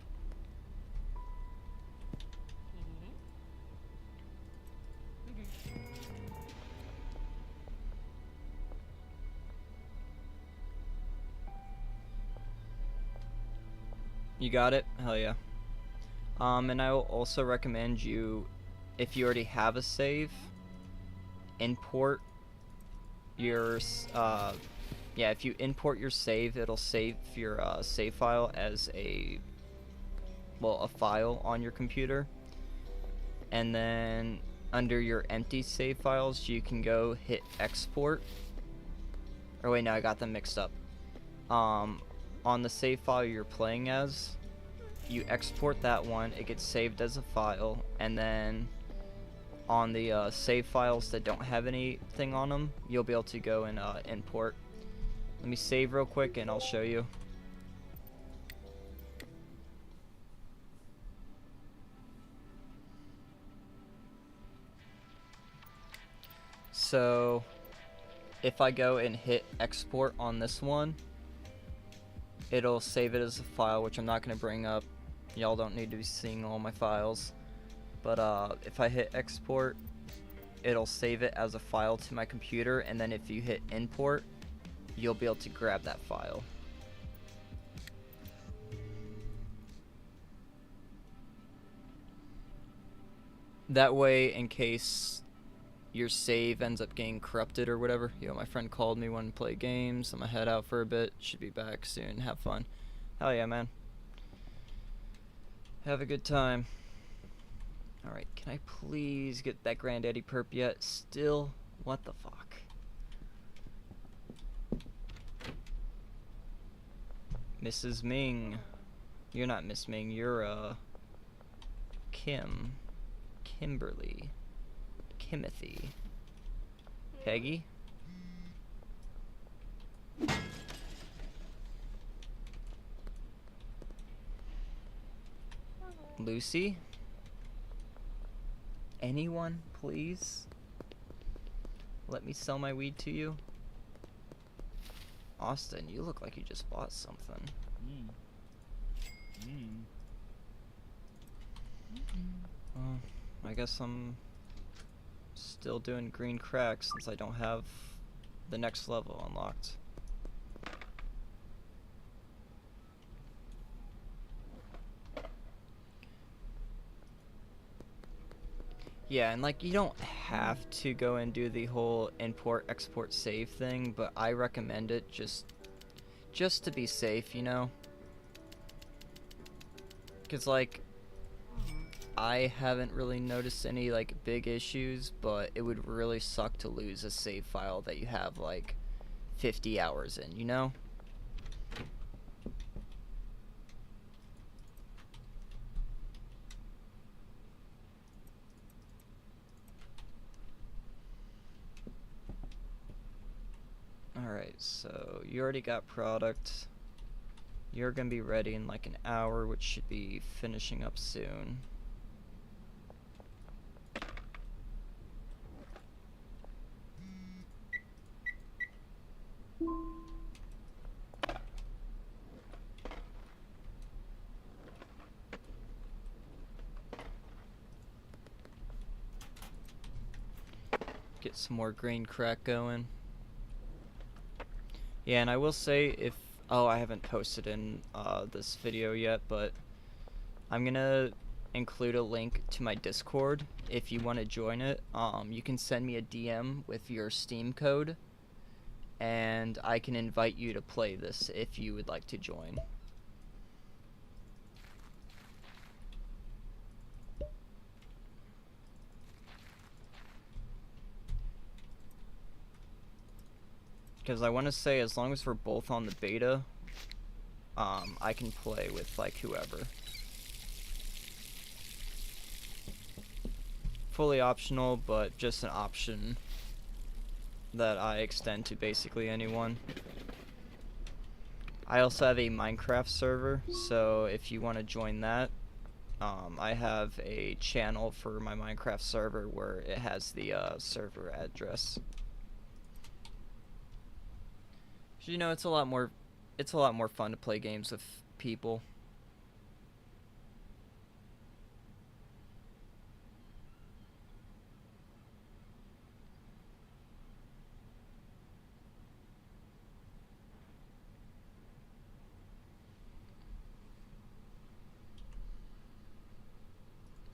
You got it? Hell yeah. And I will also recommend you, if you already have a save, import your, yeah, if you import your save, it'll save your save file as a file on your computer. And then under your empty save files, you can go hit export. Or wait, no, I got them mixed up. On the save file you're playing as, you export that one, it gets saved as a file, and then on the save files that don't have anything on them, you'll be able to go and import. Let me save real quick and I'll show you. So if I go and hit export on this one, it'll save it as a file, which I'm not going to bring up. Y'all don't need to be seeing all my files. But if I hit export, it'll save it as a file to my computer, and then if you hit import, you'll be able to grab that file. That way, in case your save ends up getting corrupted or whatever. Yo, my friend called me, wanted to play games. I'm gonna head out for a bit. Should be back soon. Have fun. Hell yeah, man. Have a good time. Alright, can I please get that Granddaddy perp yet? Still? What the fuck? Mrs. Ming. You're not Miss Ming, you're, Kimberly. Timothy. Peggy? Lucy? Anyone, please? Let me sell my weed to you? Austin, you look like you just bought something. Well, I guess I'm still doing green crack since I don't have the next level unlocked. Yeah, and like you don't have to go and do the whole import export save thing, but I recommend it just to be safe, you know? 'Cause like I haven't really noticed any like big issues, but it would really suck to lose a save file that you have like 50 hours in, you know? Alright, so you already got product. You're gonna be ready in like an hour, which should be finishing up soon. Get some more green crack going. Yeah, and I will say if... Oh, I haven't posted in this video yet, but I'm gonna include a link to my Discord. If you want to join it, you can send me a DM with your Steam code, and I can invite you to play this if you would like to join. Because I want to say, as long as we're both on the beta, I can play with, like, whoever. Fully optional, but just an option that I extend to basically anyone. I also have a Minecraft server, so if you want to join that, I have a channel for my Minecraft server where it has the server address. You know, it's a lot more fun to play games with people.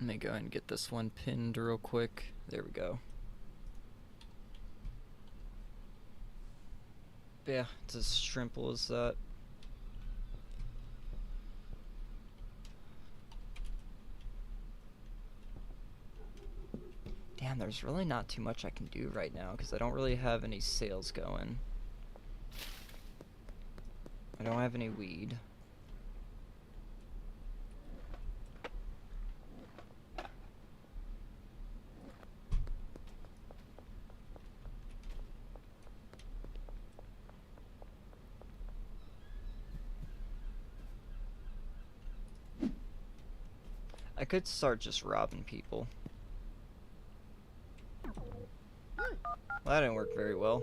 Let me go ahead and get this one pinned real quick. There we go. But yeah, it's as simple as that. Damn, there's really not too much I can do right now because I don't really have any sales going. I don't have any weed. I could start just robbing people. Well, that didn't work very well.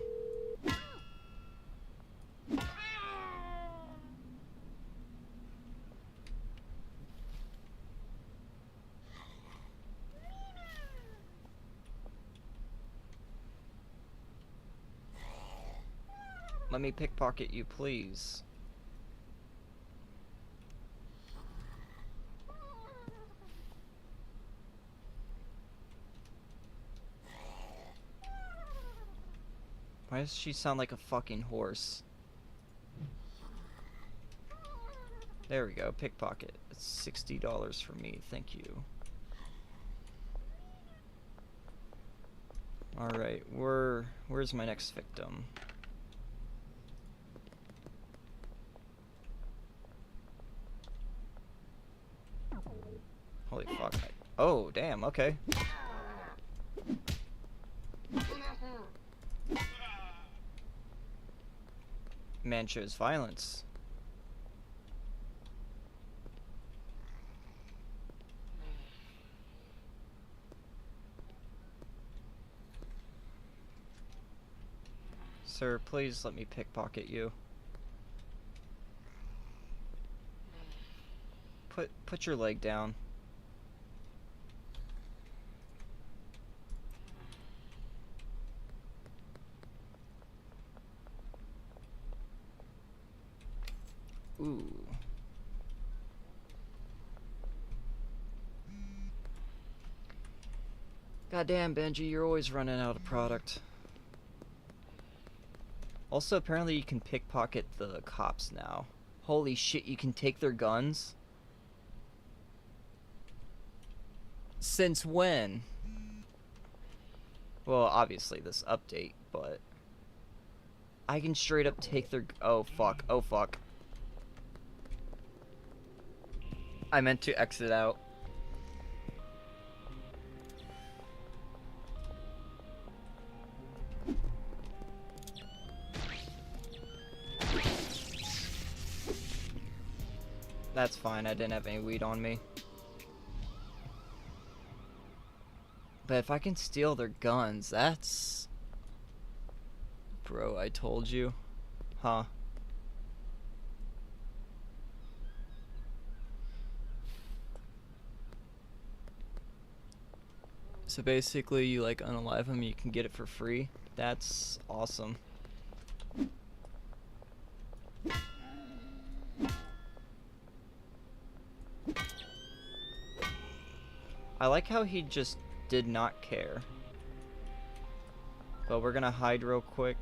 Let me pickpocket you, please. Why does she sound like a fucking horse? There we go, pickpocket. It's $60 for me, thank you. Alright, where's my next victim? Holy fuck. Oh, damn, okay. Man shows violence. Sir, please let me pickpocket you. Put your leg down. Ooh. Goddamn, Benji, you're always running out of product. Also, apparently you can pickpocket the cops now. Holy shit, you can take their guns? Since when? Well, obviously this update, but I can straight up take their... Oh, fuck. Oh, fuck. I meant to exit out. That's fine, I didn't have any weed on me. But if I can steal their guns, that's... Bro, I told you. Huh. So basically, you like unalive them, you can get it for free. That's awesome. I like how he just did not care. But we're gonna hide real quick.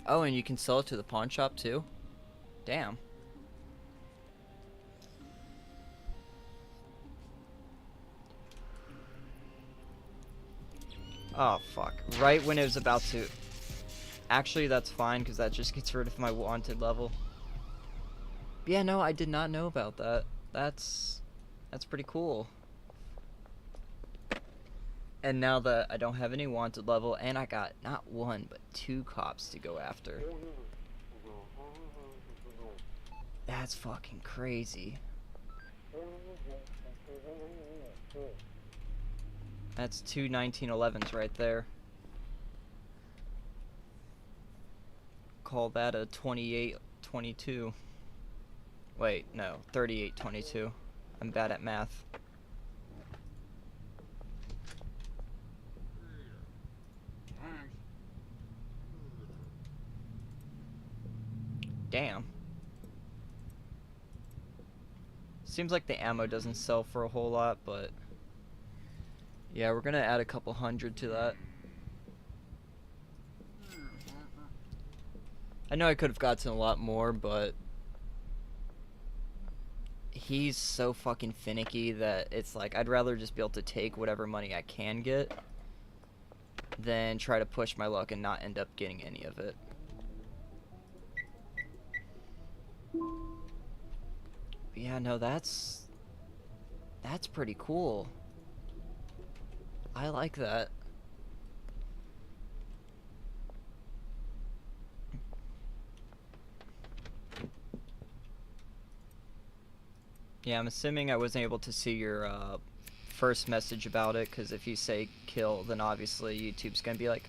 Oh, and you can sell it to the pawn shop too? Damn. Oh, fuck. Right when it was about to... Actually, that's fine, because that just gets rid of my wanted level. Yeah, no, I did not know about that. That's pretty cool. And now that I don't have any wanted level, and I got not one, but 2 cops to go after. That's fucking crazy. That's 2 1911s right there. Call that a 28-22. Wait, no, 38-22. I'm bad at math. Damn. Seems like the ammo doesn't sell for a whole lot, but yeah, we're gonna add a couple hundred to that. I know I could have gotten a lot more, but he's so fucking finicky that it's like I'd rather just be able to take whatever money I can get than try to push my luck and not end up getting any of it. But yeah, no, that's pretty cool. I like that. Yeah, I'm assuming I wasn't able to see your first message about it, because if you say kill, then obviously YouTube's gonna be like,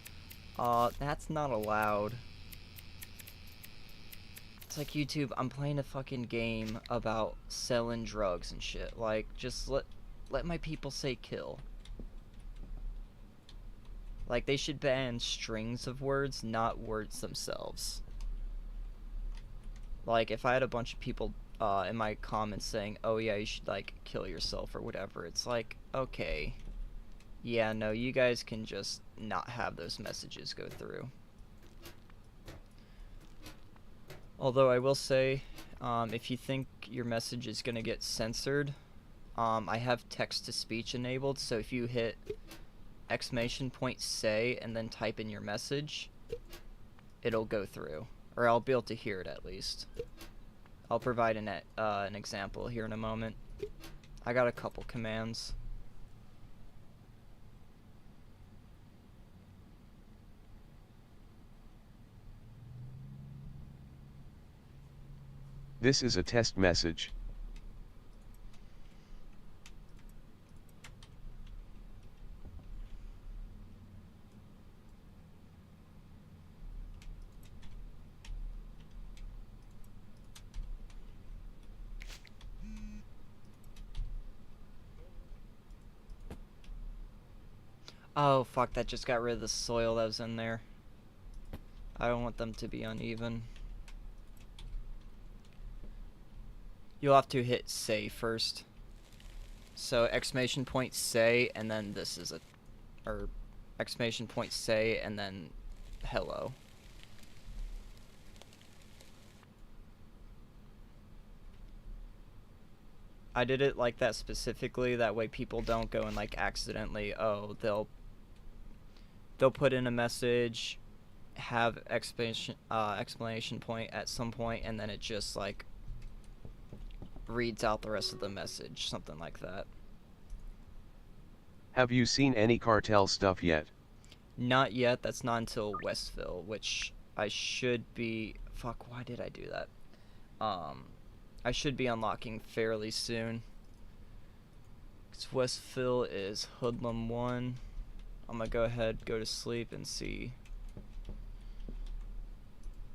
that's not allowed. It's like, YouTube, I'm playing a fucking game about selling drugs and shit. Like, just let my people say kill. Like, they should ban strings of words, not words themselves. Like, if I had a bunch of people in my comments saying, oh yeah, you should, like, kill yourself or whatever, it's like, okay. Yeah, no, you guys can just not have those messages go through. Although I will say, if you think your message is going to get censored, I have text-to-speech enabled, so if you hit !say and then type in your message, it'll go through. Or I'll be able to hear it at least. I'll provide an example here in a moment. I got a couple commands. This is a test message. Oh fuck, that just got rid of the soil that was in there. I don't want them to be uneven. You'll have to hit say first. So !say and then this is a, or !say and then hello. I did it like that specifically, that way people don't go and like accidentally, oh, they'll put in a message, have exclamation point at some point, and then it just like reads out the rest of the message, something like that. Have you seen any Cartel stuff yet? Not yet. That's not until Westville, which I should be. Fuck, why did I do that? I should be unlocking fairly soon. 'Cause Westville is Hoodlum 1. I'm gonna go ahead, go to sleep, and see.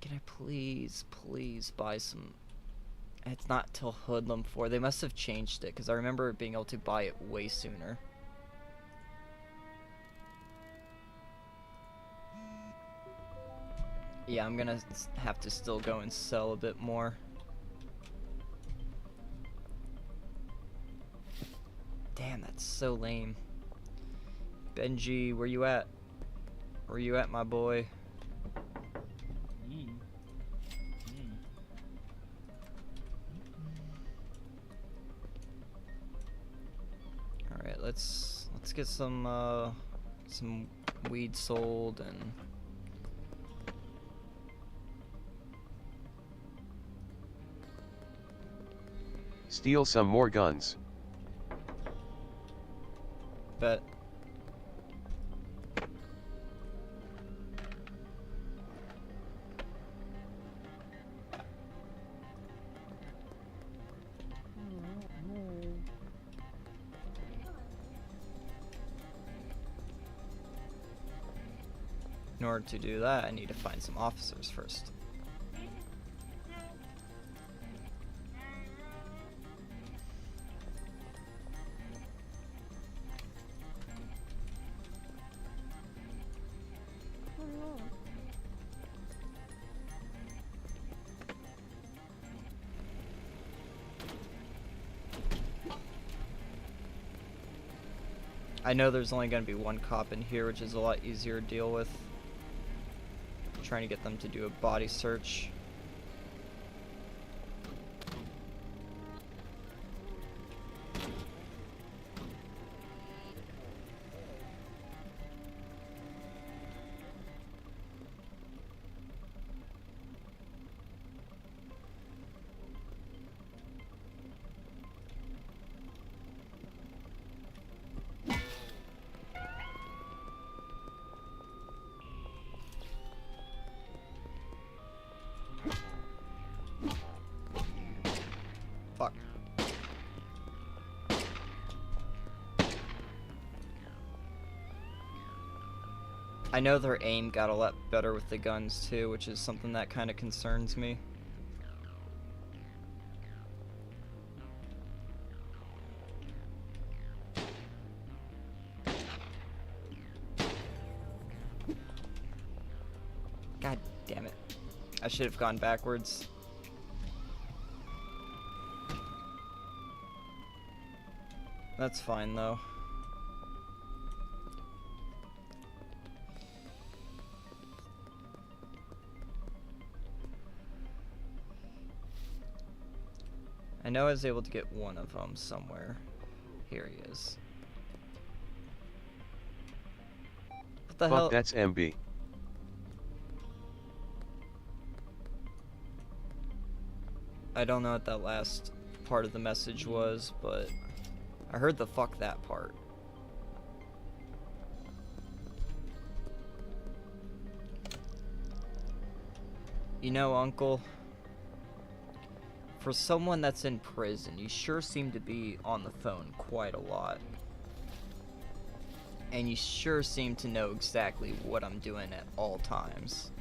Can I please buy some? It's not till Hoodlum 4. They must have changed it, because I remember being able to buy it way sooner. Yeah, I'm gonna have to still go and sell a bit more. Damn, that's so lame. Benji, where you at? Where you at, my boy? Alright, let's get some weed sold and Steal some more guns. bet. In order to do that, I need to find some officers first. I know there's only going to be one cop in here, which is a lot easier to deal with. Trying to get them to do a body search. Fuck. I know their aim got a lot better with the guns too, which is something that kind of concerns me. God damn it. I should have gone backwards. That's fine though. I know I was able to get one of them somewhere. Here he is. What the hell? Fuck, that's MB. I don't know what that last part of the message was, but I heard the fuck that part. You know, Uncle, for someone that's in prison, you sure seem to be on the phone quite a lot. And you sure seem to know exactly what I'm doing at all times.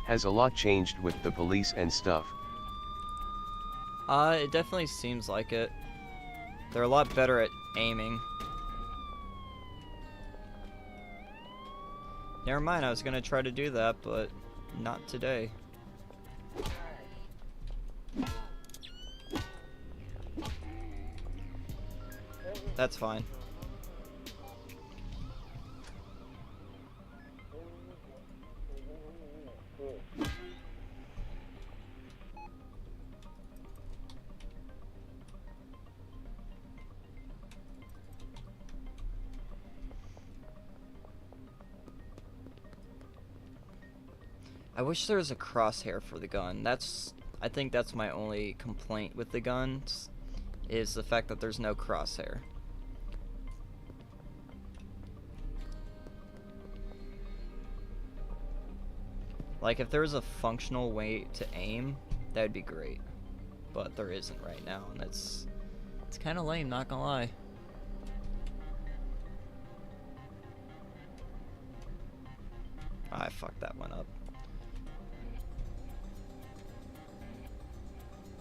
Has a lot changed with the police and stuff. It definitely seems like it. They're a lot better at aiming. Never mind, I was gonna try to do that, but not today. That's fine. I wish there was a crosshair for the gun. I think that's my only complaint with the guns, is the fact that there's no crosshair. Like, if there was a functional way to aim, that would be great. But there isn't right now, and it's kind of lame, not gonna lie. I fucked that one up.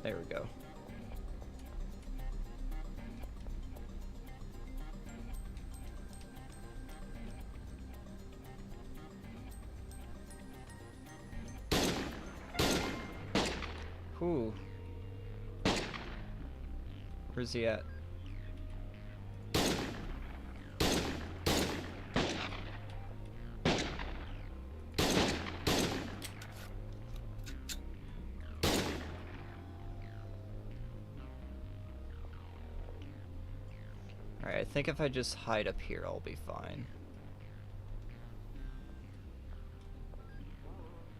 There we go. Whew. Where's he at? Alright, I think if I just hide up here, I'll be fine.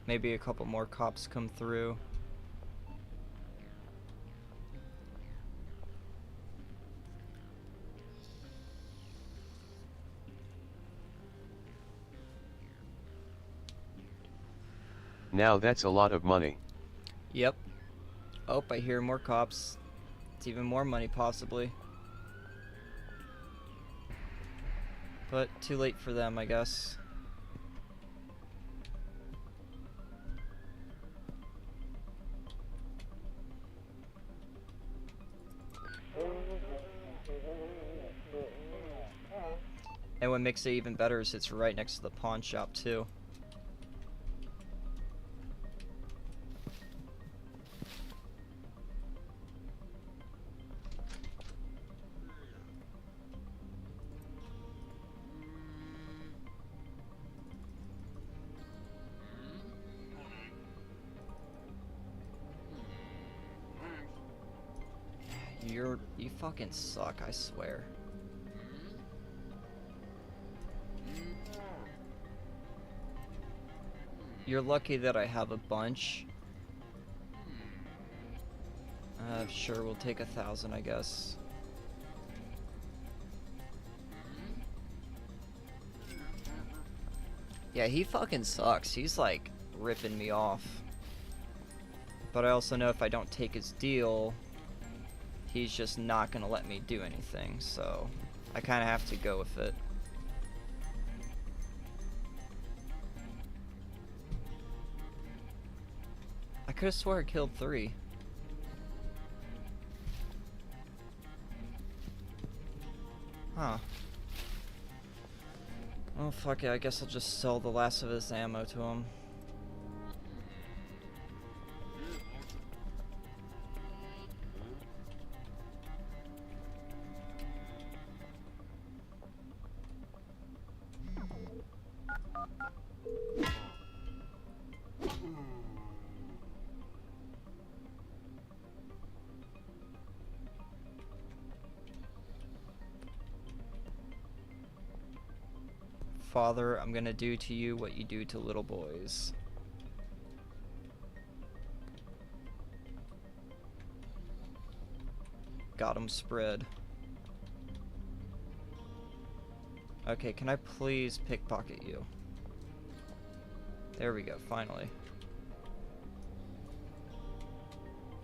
Maybe a couple more cops come through. Now that's a lot of money. Yep. Oh, I hear more cops. It's even more money, possibly. But too late for them, I guess. And what makes it even better is it's right next to the pawn shop too. You fucking suck, I swear. You're lucky that I have a bunch. Sure, we'll take 1,000, I guess. Yeah, he fucking sucks. He's like ripping me off. But I also know if I don't take his deal, he's just not gonna let me do anything, so I kinda have to go with it. I could've swore I killed 3. Huh. Oh fuck it, I guess I'll just sell the last of his ammo to him. Father, I'm gonna do to you what you do to little boys. Got him spread. Okay, can I please pickpocket you? There we go, finally.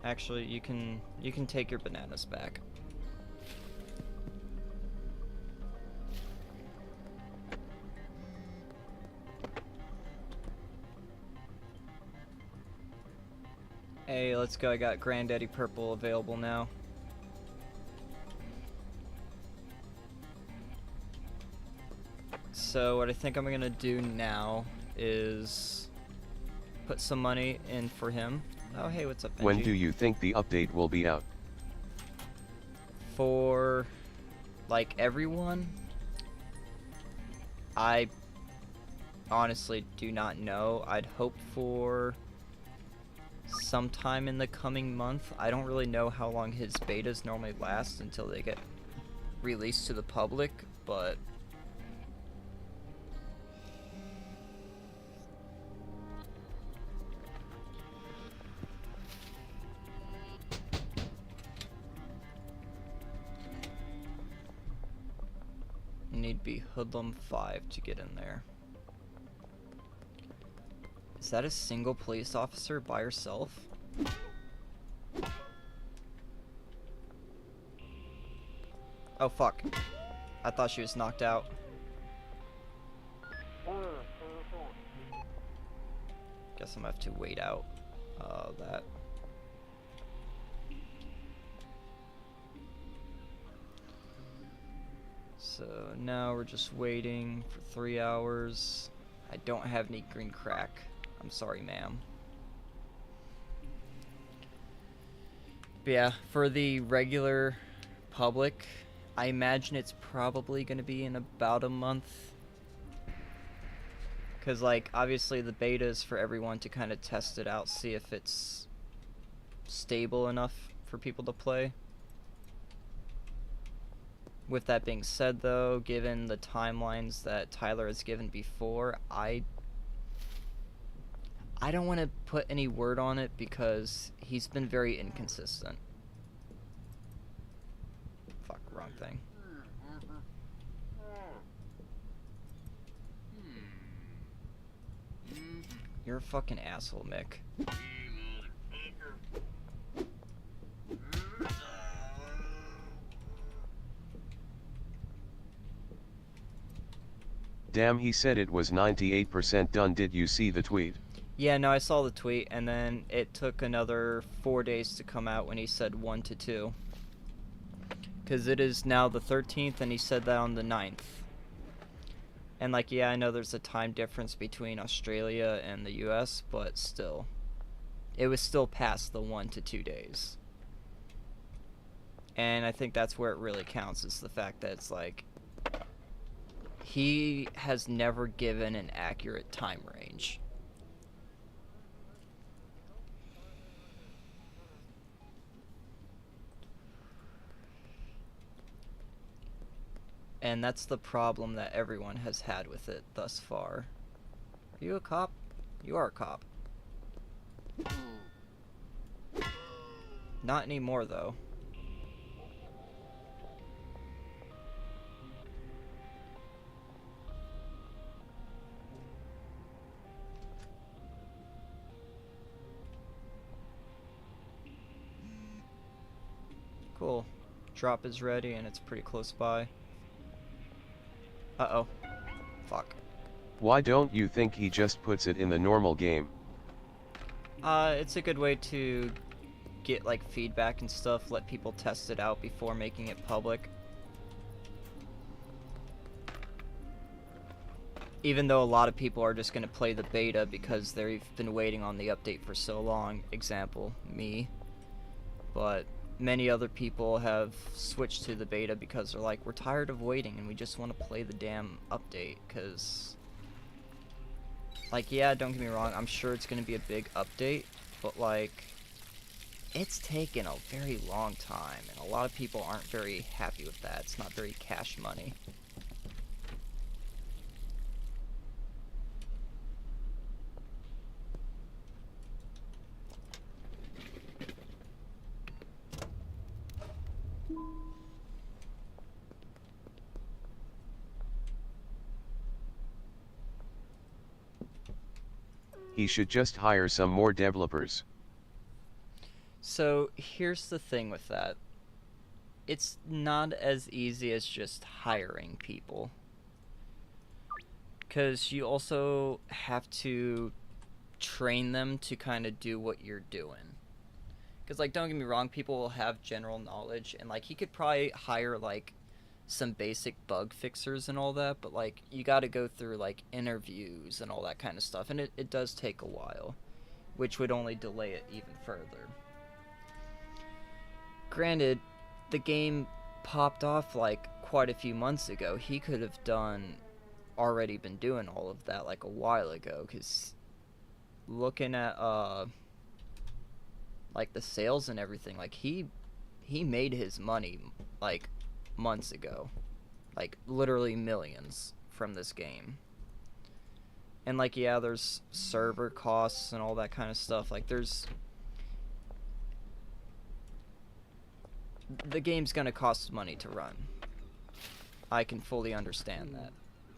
Actually, you can take your bananas back. Hey, let's go. I got Granddaddy Purple available now. So what I think I'm gonna do now is put some money in for him. Oh, hey, what's up, Benji? When do you think the update will be out? For, like, everyone? I honestly do not know. I'd hope for sometime in the coming month. I don't really know how long his betas normally last until they get released to the public, but you need to be Hoodlum 5 to get in there. Is that a single police officer by herself? Oh fuck. I thought she was knocked out. Guess I'm gonna have to wait out that. So now we're just waiting for 3 hours. I don't have any green crack. I'm sorry, ma'am. But yeah, for the regular public, I imagine it's probably going to be in about a month. Because, like, obviously the beta is for everyone to kind of test it out, see if it's stable enough for people to play. With that being said, though, given the timelines that Tyler has given before, I don't want to put any word on it because he's been very inconsistent. Fuck, wrong thing. You're a fucking asshole, Mick. Damn, he said it was 98% done. Did you see the tweet? Yeah, no, I saw the tweet, and then it took another 4 days to come out when he said 1 to 2. Because it is now the 13th, and he said that on the 9th. And like, yeah, I know there's a time difference between Australia and the US, but still. It was still past the 1 to 2 days. And I think that's where it really counts, is the fact that it's like, he has never given an accurate time range. And that's the problem that everyone has had with it thus far. Are you a cop? You are a cop. Not anymore, though. Cool. Drop is ready and it's pretty close by. Uh-oh. Fuck. Why don't you think he just puts it in the normal game? It's a good way to get, like, feedback and stuff, let people test it out before making it public. Even though a lot of people are just gonna play the beta because they've been waiting on the update for so long, example, me. But many other people have switched to the beta because they're like, we're tired of waiting and we just want to play the damn update, because, like, yeah, don't get me wrong, I'm sure it's going to be a big update, but, like, it's taken a very long time, and a lot of people aren't very happy with that. It's not very cash money. He should just hire some more developers. So here's the thing with that. It's not as easy as just hiring people, because you also have to train them to kind of do what you're doing. Because, like, don't get me wrong, people will have general knowledge, and, like, he could probably hire, like, some basic bug fixers and all that, but, like, you gotta go through, like, interviews and all that kind of stuff, and it does take a while, which would only delay it even further. Granted, the game popped off, like, quite a few months ago. He could have already been doing all of that, like, a while ago, because looking at, like, the sales and everything, like, he made his money, like, months ago. Like, literally millions from this game. And, like, yeah, there's server costs and all that kind of stuff. Like, the game's gonna cost money to run. I can fully understand that.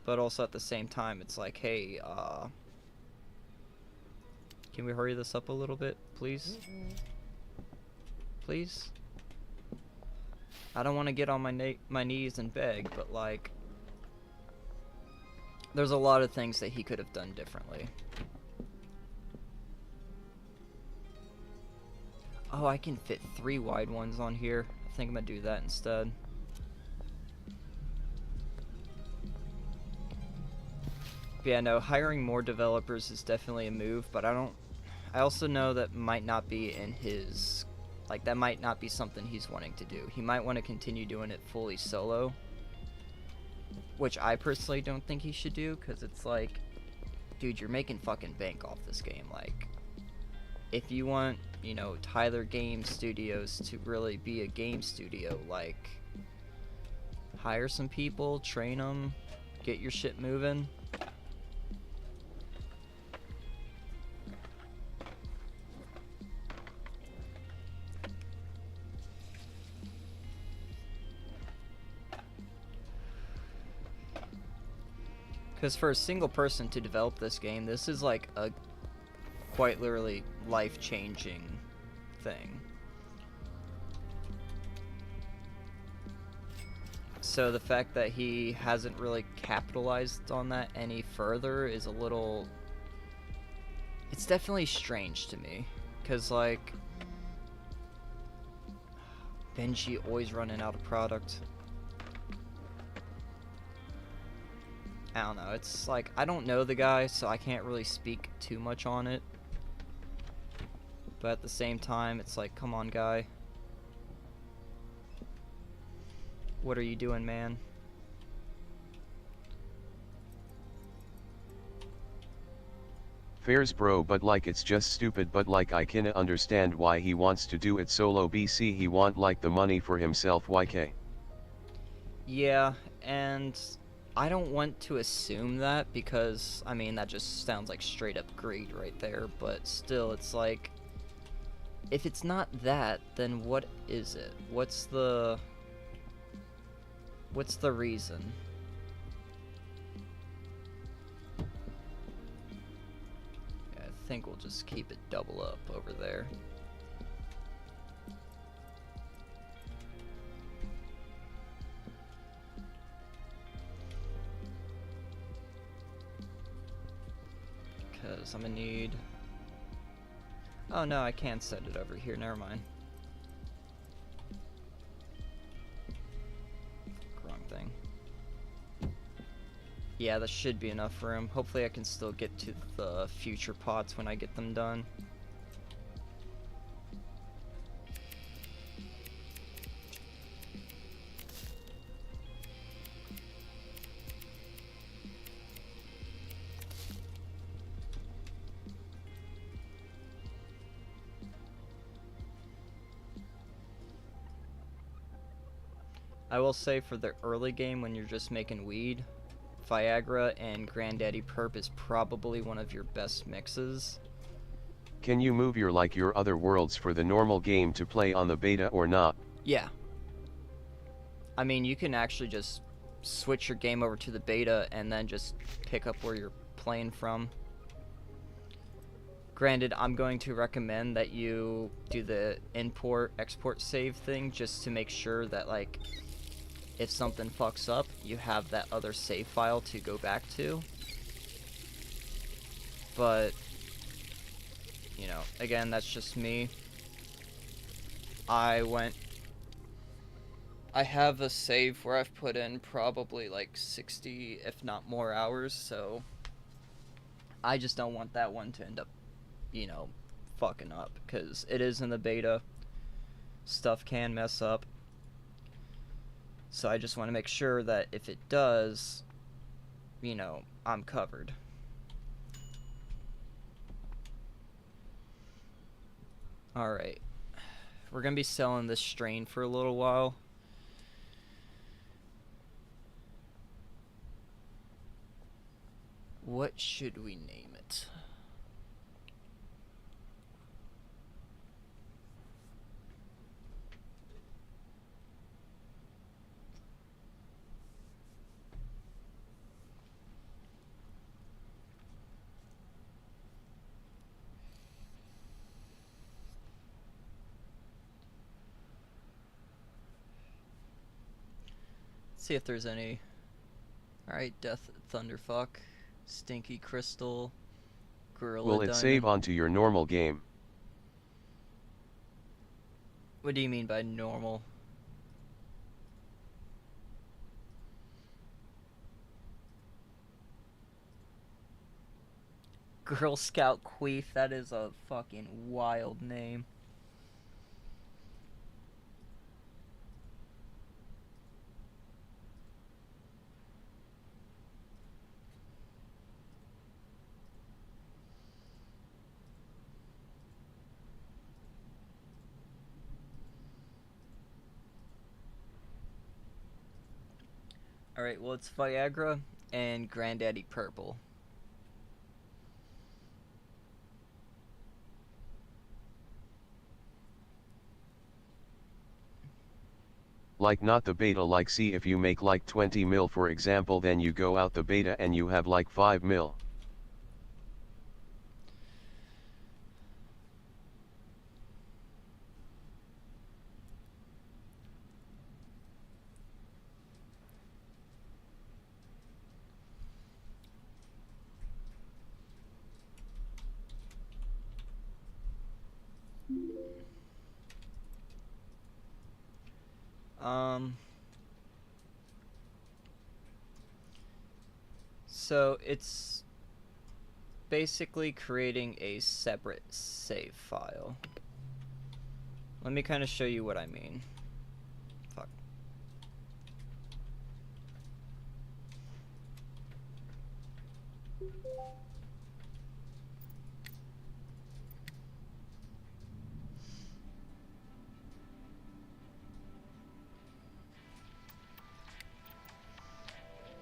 But also at the same time, it's like, hey, can we hurry this up a little bit, please? Please? I don't want to get on my knees and beg, but, like, there's a lot of things that he could have done differently. Oh, I can fit 3 wide ones on here. I think I'm gonna do that instead. But yeah, no, hiring more developers is definitely a move, but I also know that might not be in his, like, that might not be something he's wanting to do. He might want to continue doing it fully solo, which I personally don't think he should do, because it's like, dude, you're making fucking bank off this game. Like, if you want, you know, Tyler Game Studios to really be a game studio, like, hire some people, train them, get your shit moving. Because for a single person to develop this game, this is like a quite literally life-changing thing. So the fact that he hasn't really capitalized on that any further is a little... It's definitely strange to me. Because, like, Benji always running out of product. I don't know, it's like, I don't know the guy, so I can't really speak too much on it. But at the same time, it's like, come on, guy. What are you doing, man? Fairs bro, but like it's just stupid, but like I kinda understand why he wants to do it solo. BC he want like the money for himself. YK. Yeah, and I don't want to assume that because, I mean, that just sounds like straight up greed right there, but still, it's like, if it's not that, then what is it? What's the reason? Yeah, I think we'll just keep it double up over there. Because I'm gonna need... Oh no, I can't set it over here, never mind. Wrong thing. Yeah, that should be enough room. Hopefully I can still get to the future pots when I get them done. I will say for the early game when you're just making weed, Viagra and Granddaddy Perp is probably one of your best mixes. Can you move your other worlds for the normal game to play on the beta or not? Yeah. I mean, you can actually just switch your game over to the beta and then just pick up where you're playing from. Granted, I'm going to recommend that you do the import-export save thing just to make sure that, like, if something fucks up, you have that other save file to go back to. But, you know, again, that's just me. I have a save where I've put in probably like 60, if not more hours, so I just don't want that one to end up, you know, fucking up, because it is in the beta. Stuff can mess up. So I just want to make sure that if it does, you know, I'm covered. Alright. We're going to be selling this strain for a little while. What should we name it? See if there's any. Alright, Death Thunderfuck, Stinky Crystal, Gorilla Will it Diamond. save onto your normal game? What do you mean by normal? Girl Scout Queef, that is a fucking wild name. Alright, well, it's Viagra and Granddaddy Purple. Like not the beta, like see if you make like 20 mil for example, then you go out the beta and you have like 5 mil. So it's basically creating a separate save file. Let me kind of show you what I mean. Fuck.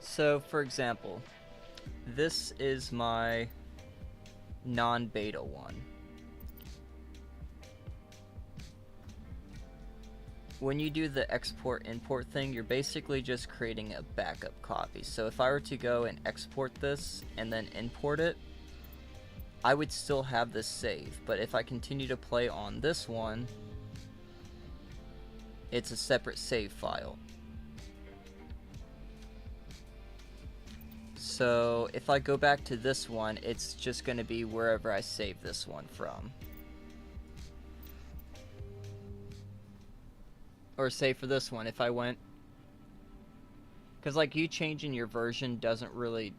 So, for example, this is my non-beta one. When you do the export-import thing, you're basically just creating a backup copy. So if I were to go and export this and then import it, I would still have this save. But if I continue to play on this one, it's a separate save file. So if I go back to this one, it's just going to be wherever I saved this one from. Or say for this one, if I went... Because like you changing your version doesn't really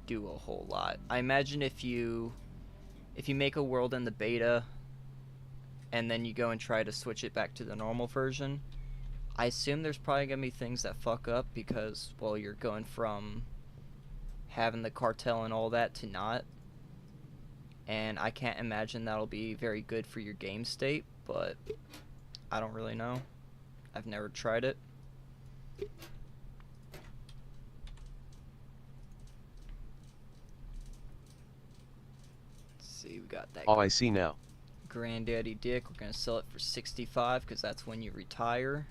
do a whole lot. I imagine if you make a world in the beta and then you go and try to switch it back to the normal version, I assume there's probably going to be things that fuck up because, well, you're going from having the cartel and all that to not. And I can't imagine that'll be very good for your game state, but I don't really know. I've never tried it. Let's see, we got that. Oh, I see now. Granddaddy Dick. We're gonna sell it for 65 because that's when you retire.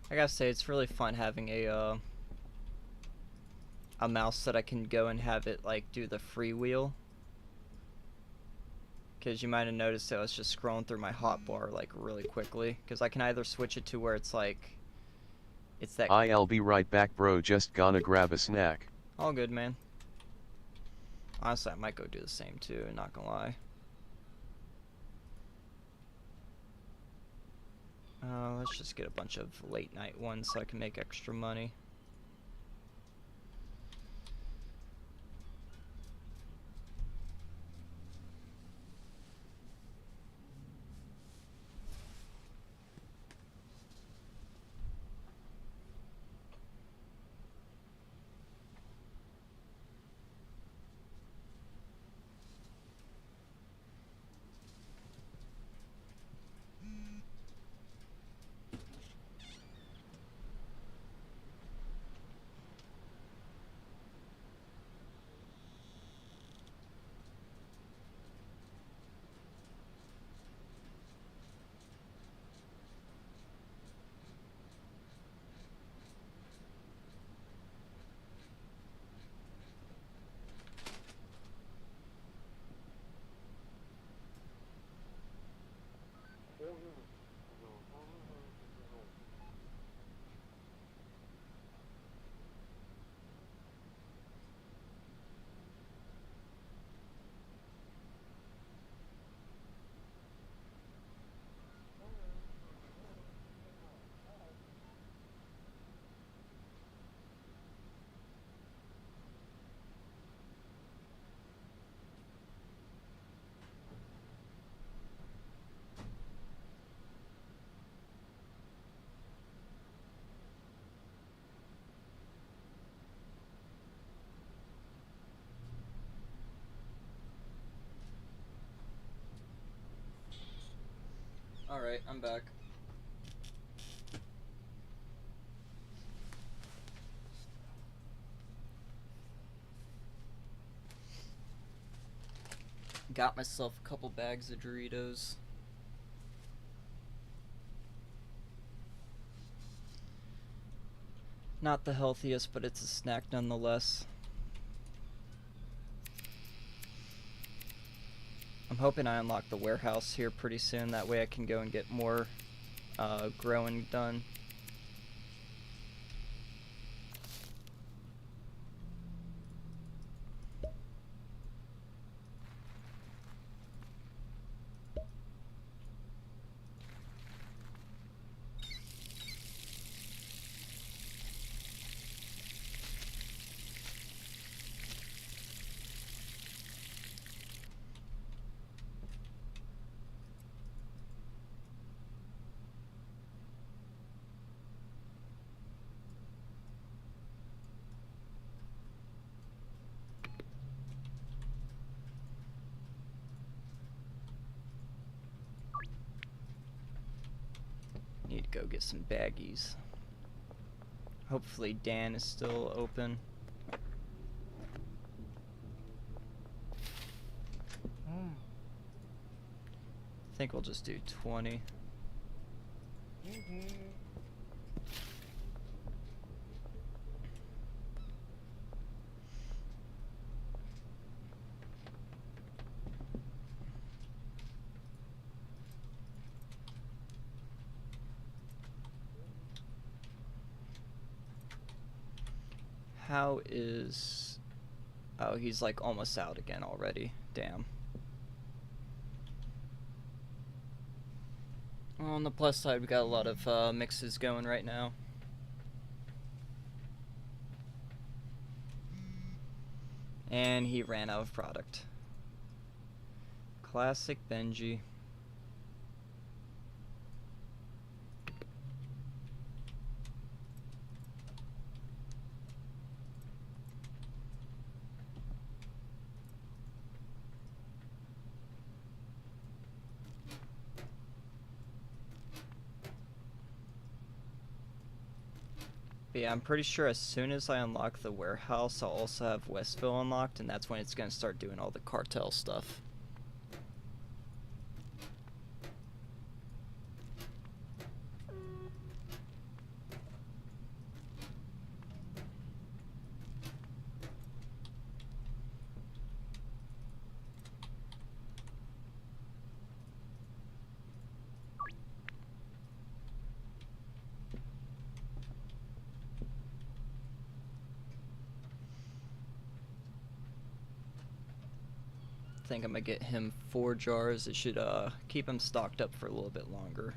I gotta say, it's really fun having a mouse that I can go and have it like do the freewheel. Because you might have noticed that I was just scrolling through my hotbar like really quickly. Because I can either switch it to where it's like, it's that. I'll be right back, bro. Just gonna grab a snack. All good, man. Honestly, I might go do the same too. Not gonna lie. Let's just get a bunch of late night ones so I can make extra money. Alright, I'm back. Got myself a couple bags of Doritos. Not the healthiest, but it's a snack nonetheless. I'm hoping I unlock the warehouse here pretty soon. That way I can go and get more growing done. Need to go get some baggies. Hopefully Dan is still open. I think we'll just do 20. How is... Oh, he's like almost out again already. Damn. Well, on the plus side, we got a lot of mixes going right now. And he ran out of product. Classic Benji. But yeah, I'm pretty sure as soon as I unlock the warehouse, I'll also have Westville unlocked, and that's when it's going to start doing all the cartel stuff. I think I'm gonna get him 4 jars. It should keep him stocked up for a little bit longer.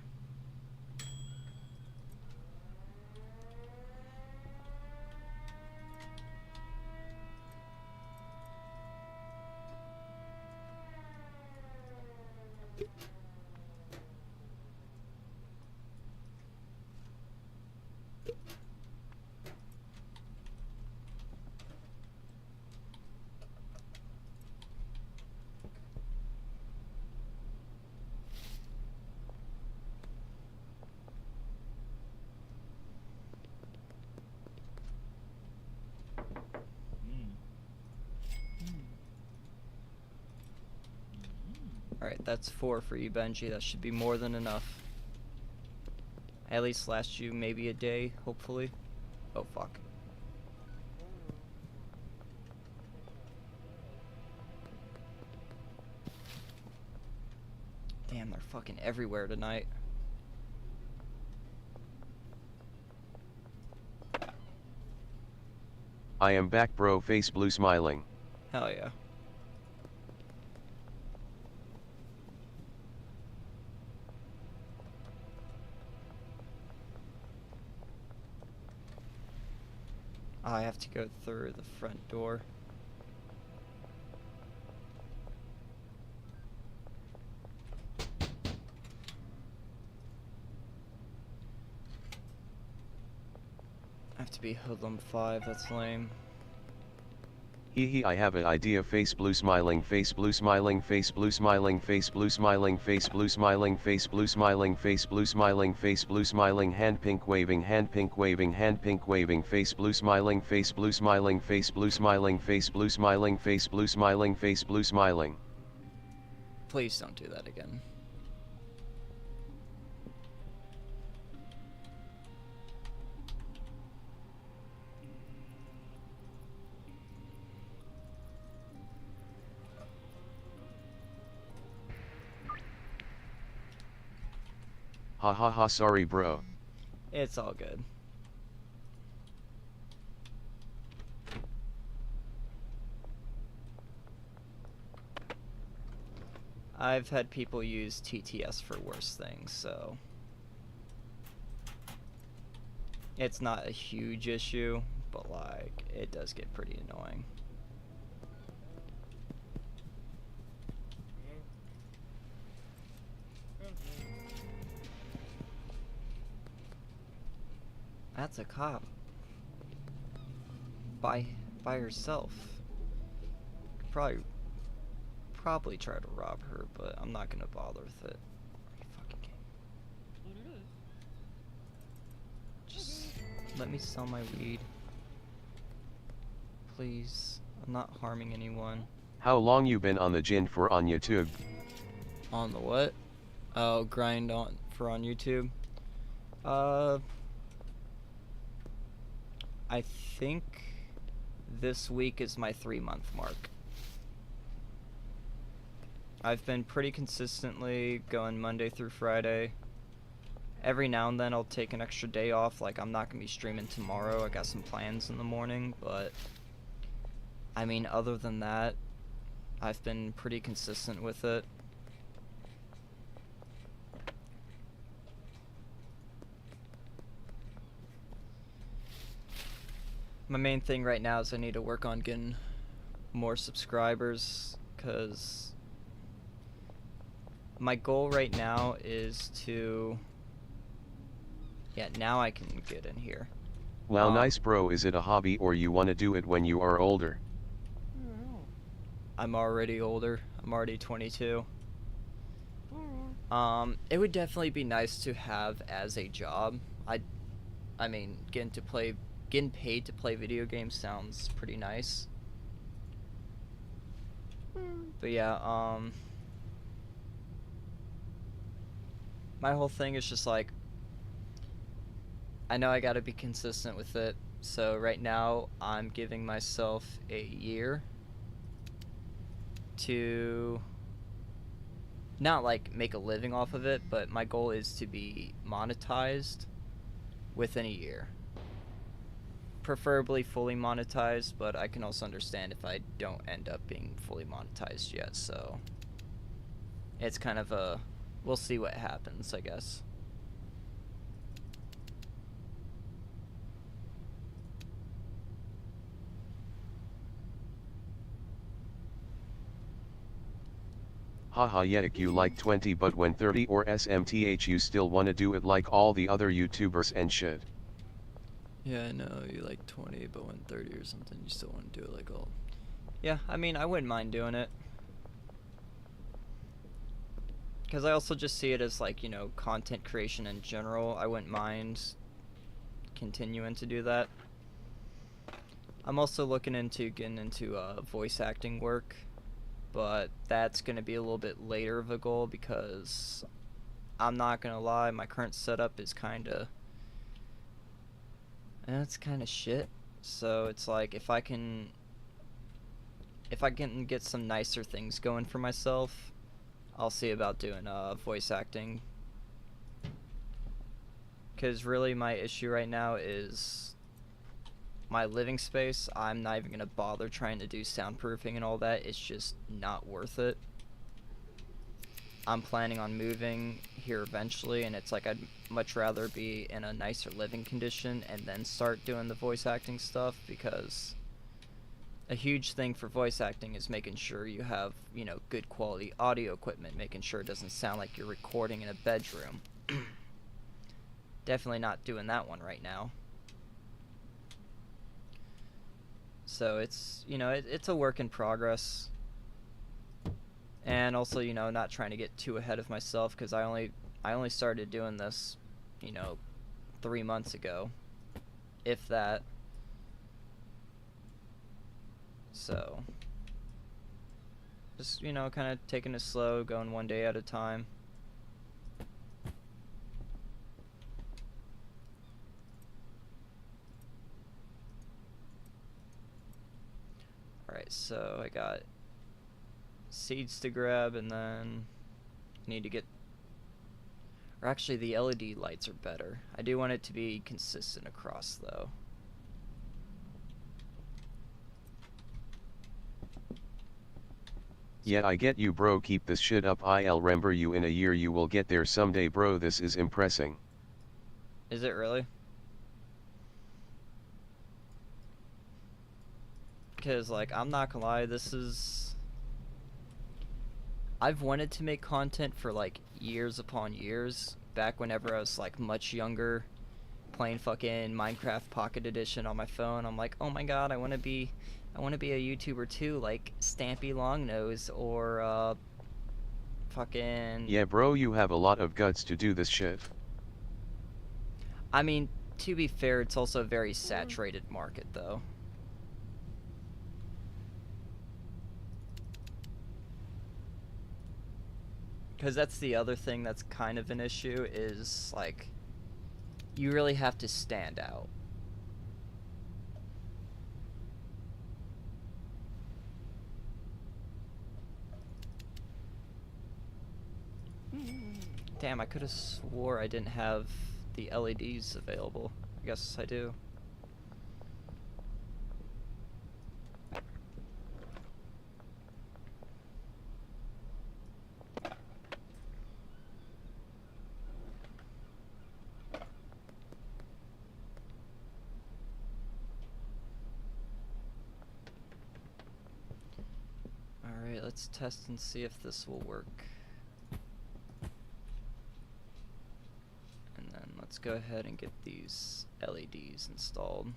Alright, that's 4 for you, Benji. That should be more than enough. At least last you maybe a day, hopefully. Oh, fuck. Damn, they're fucking everywhere tonight. I am back, bro. Face blue smiling. Hell yeah. I have to go through the front door. I have to be Hoodlum 5, that's lame. Hee, I have an idea. Face blue smiling, face blue smiling, face blue smiling, face blue smiling, face blue smiling, face blue smiling, face blue smiling, face blue smiling, hand pink waving, hand pink waving, hand pink waving, face blue smiling, face blue smiling, face blue smiling, face blue smiling, face blue smiling, face blue smiling. Please don't do that again. Ha ha ha, sorry bro. It's all good. I've had people use TTS for worse things, so it's not a huge issue, but like it does get pretty annoying. That's a cop. By herself. Could probably try to rob her, but I'm not gonna bother with it. Are you fucking kidding me? Just let me sell my weed. Please. I'm not harming anyone. How long you been on the gin for on YouTube? On the what? Oh, grind on YouTube. I think this week is my 3-month mark. I've been pretty consistently going Monday through Friday. Every now and then I'll take an extra day off, like I'm not gonna be streaming tomorrow. I got some plans in the morning, but I mean, other than that, I've been pretty consistent with it. My main thing right now is I need to work on getting more subscribers, because my goal right now is to... Yeah, now I can get in here. Wow, nice bro. Is it a hobby or you wanna do it when you are older? I'm already older. I'm already 22. It would definitely be nice to have as a job. I mean, getting paid to play video games sounds pretty nice. But yeah, my whole thing is just like, I know I gotta be consistent with it. So right now, I'm giving myself a year to not like make a living off of it, but my goal is to be monetized within a year. Preferably fully monetized, but I can also understand if I don't end up being fully monetized yet, so it's kind of a, we'll see what happens, I guess. Haha Yetic, you like 20 but when 30 or SMTH you still wanna do it like all the other YouTubers and shit. Yeah, I know, you like 20, but when 30 or something, you still want to do it like all... Yeah, I mean, I wouldn't mind doing it. Because I also just see it as, like, you know, content creation in general. I wouldn't mind continuing to do that. I'm also looking into getting into voice acting work, but that's going to be a little bit later of a goal because I'm not going to lie, my current setup is kind of... It's kind of shit. So it's like if I can get some nicer things going for myself, I'll see about doing voice acting. Cause really my issue right now is my living space. I'm not even gonna bother trying to do soundproofing and all that. It's just not worth it. I'm planning on moving here eventually, and it's like I'd much rather be in a nicer living condition and then start doing the voice acting stuff, because a huge thing for voice acting is making sure you have, you know, good quality audio equipment, making sure it doesn't sound like you're recording in a bedroom. Definitely not doing that one right now. So it's, you know, it's a work in progress. And also, you know, not trying to get too ahead of myself, because I only started doing this, you know, 3 months ago, if that. So Just, you know, kind of taking it slow, going one day at a time. Alright, so I got seeds to grab, and then need to get... Or actually, the LED lights are better. I do want it to be consistent across, though. Yeah, I get you, bro. Keep this shit up. I'll remember you in a year. You will get there someday, bro. This is impressing. Is it really? Because, like, I'm not gonna lie, this is... I've wanted to make content for, like, years upon years. Back whenever I was, like, much younger, playing fucking Minecraft Pocket Edition on my phone. I'm like, oh my god, I want to be a YouTuber too, like Stampy Longnose or, fucking... Yeah, bro, you have a lot of guts to do this shit. I mean, to be fair, it's also a very saturated market, though. Because that's the other thing that's kind of an issue, is, like, you really have to stand out. Damn, I could have swore I didn't have the LEDs available. I guess I do. Alright, let's test and see if this will work. And then let's go ahead and get these LEDs installed.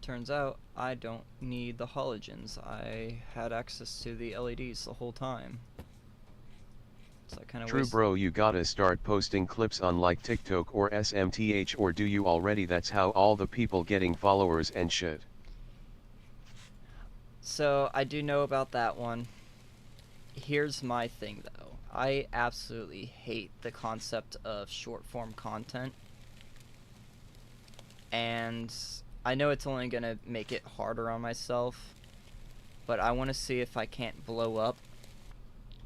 Turns out I don't need the halogens. I had access to the LEDs the whole time. So I kind of True, bro, you gotta start posting clips on like TikTok or SMTH, or do you already? That's how all the people getting followers and shit. So I do know about that one. Here's my thing though. I absolutely hate the concept of short form content. And I know it's only gonna make it harder on myself, but I want to see if I can't blow up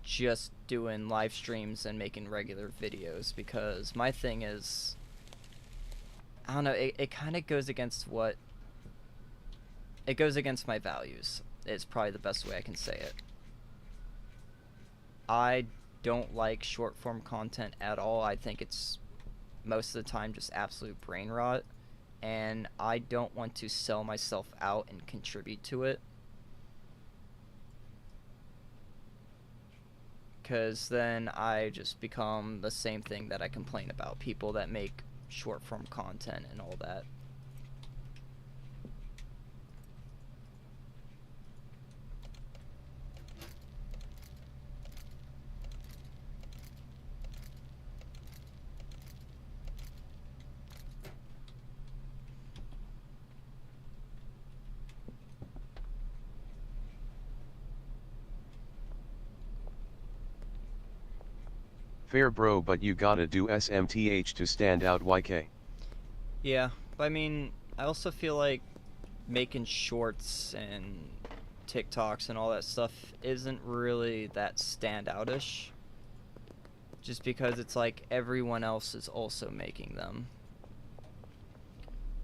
just doing live streams and making regular videos, because my thing is, I don't know, it kind of goes against what, it goes against my values. It's probably the best way I can say it. I don't like short form content at all. I think it's most of the time just absolute brain rot, and I don't want to sell myself out and contribute to it, because then I just become the same thing that I complain about, people that make short form content and all that. Fair, bro, but you gotta do SMTH to stand out, YK. Yeah, but I mean, I also feel like making shorts and TikToks and all that stuff isn't really that standoutish, just because it's like everyone else is also making them.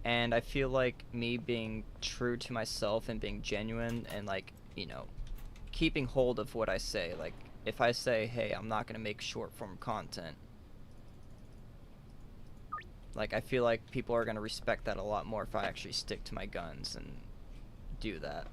And I feel like me being true to myself and being genuine and, like, you know, keeping hold of what I say, like, if I say, hey, I'm not gonna make short form content, like, I feel like people are gonna respect that a lot more if I actually stick to my guns and do that.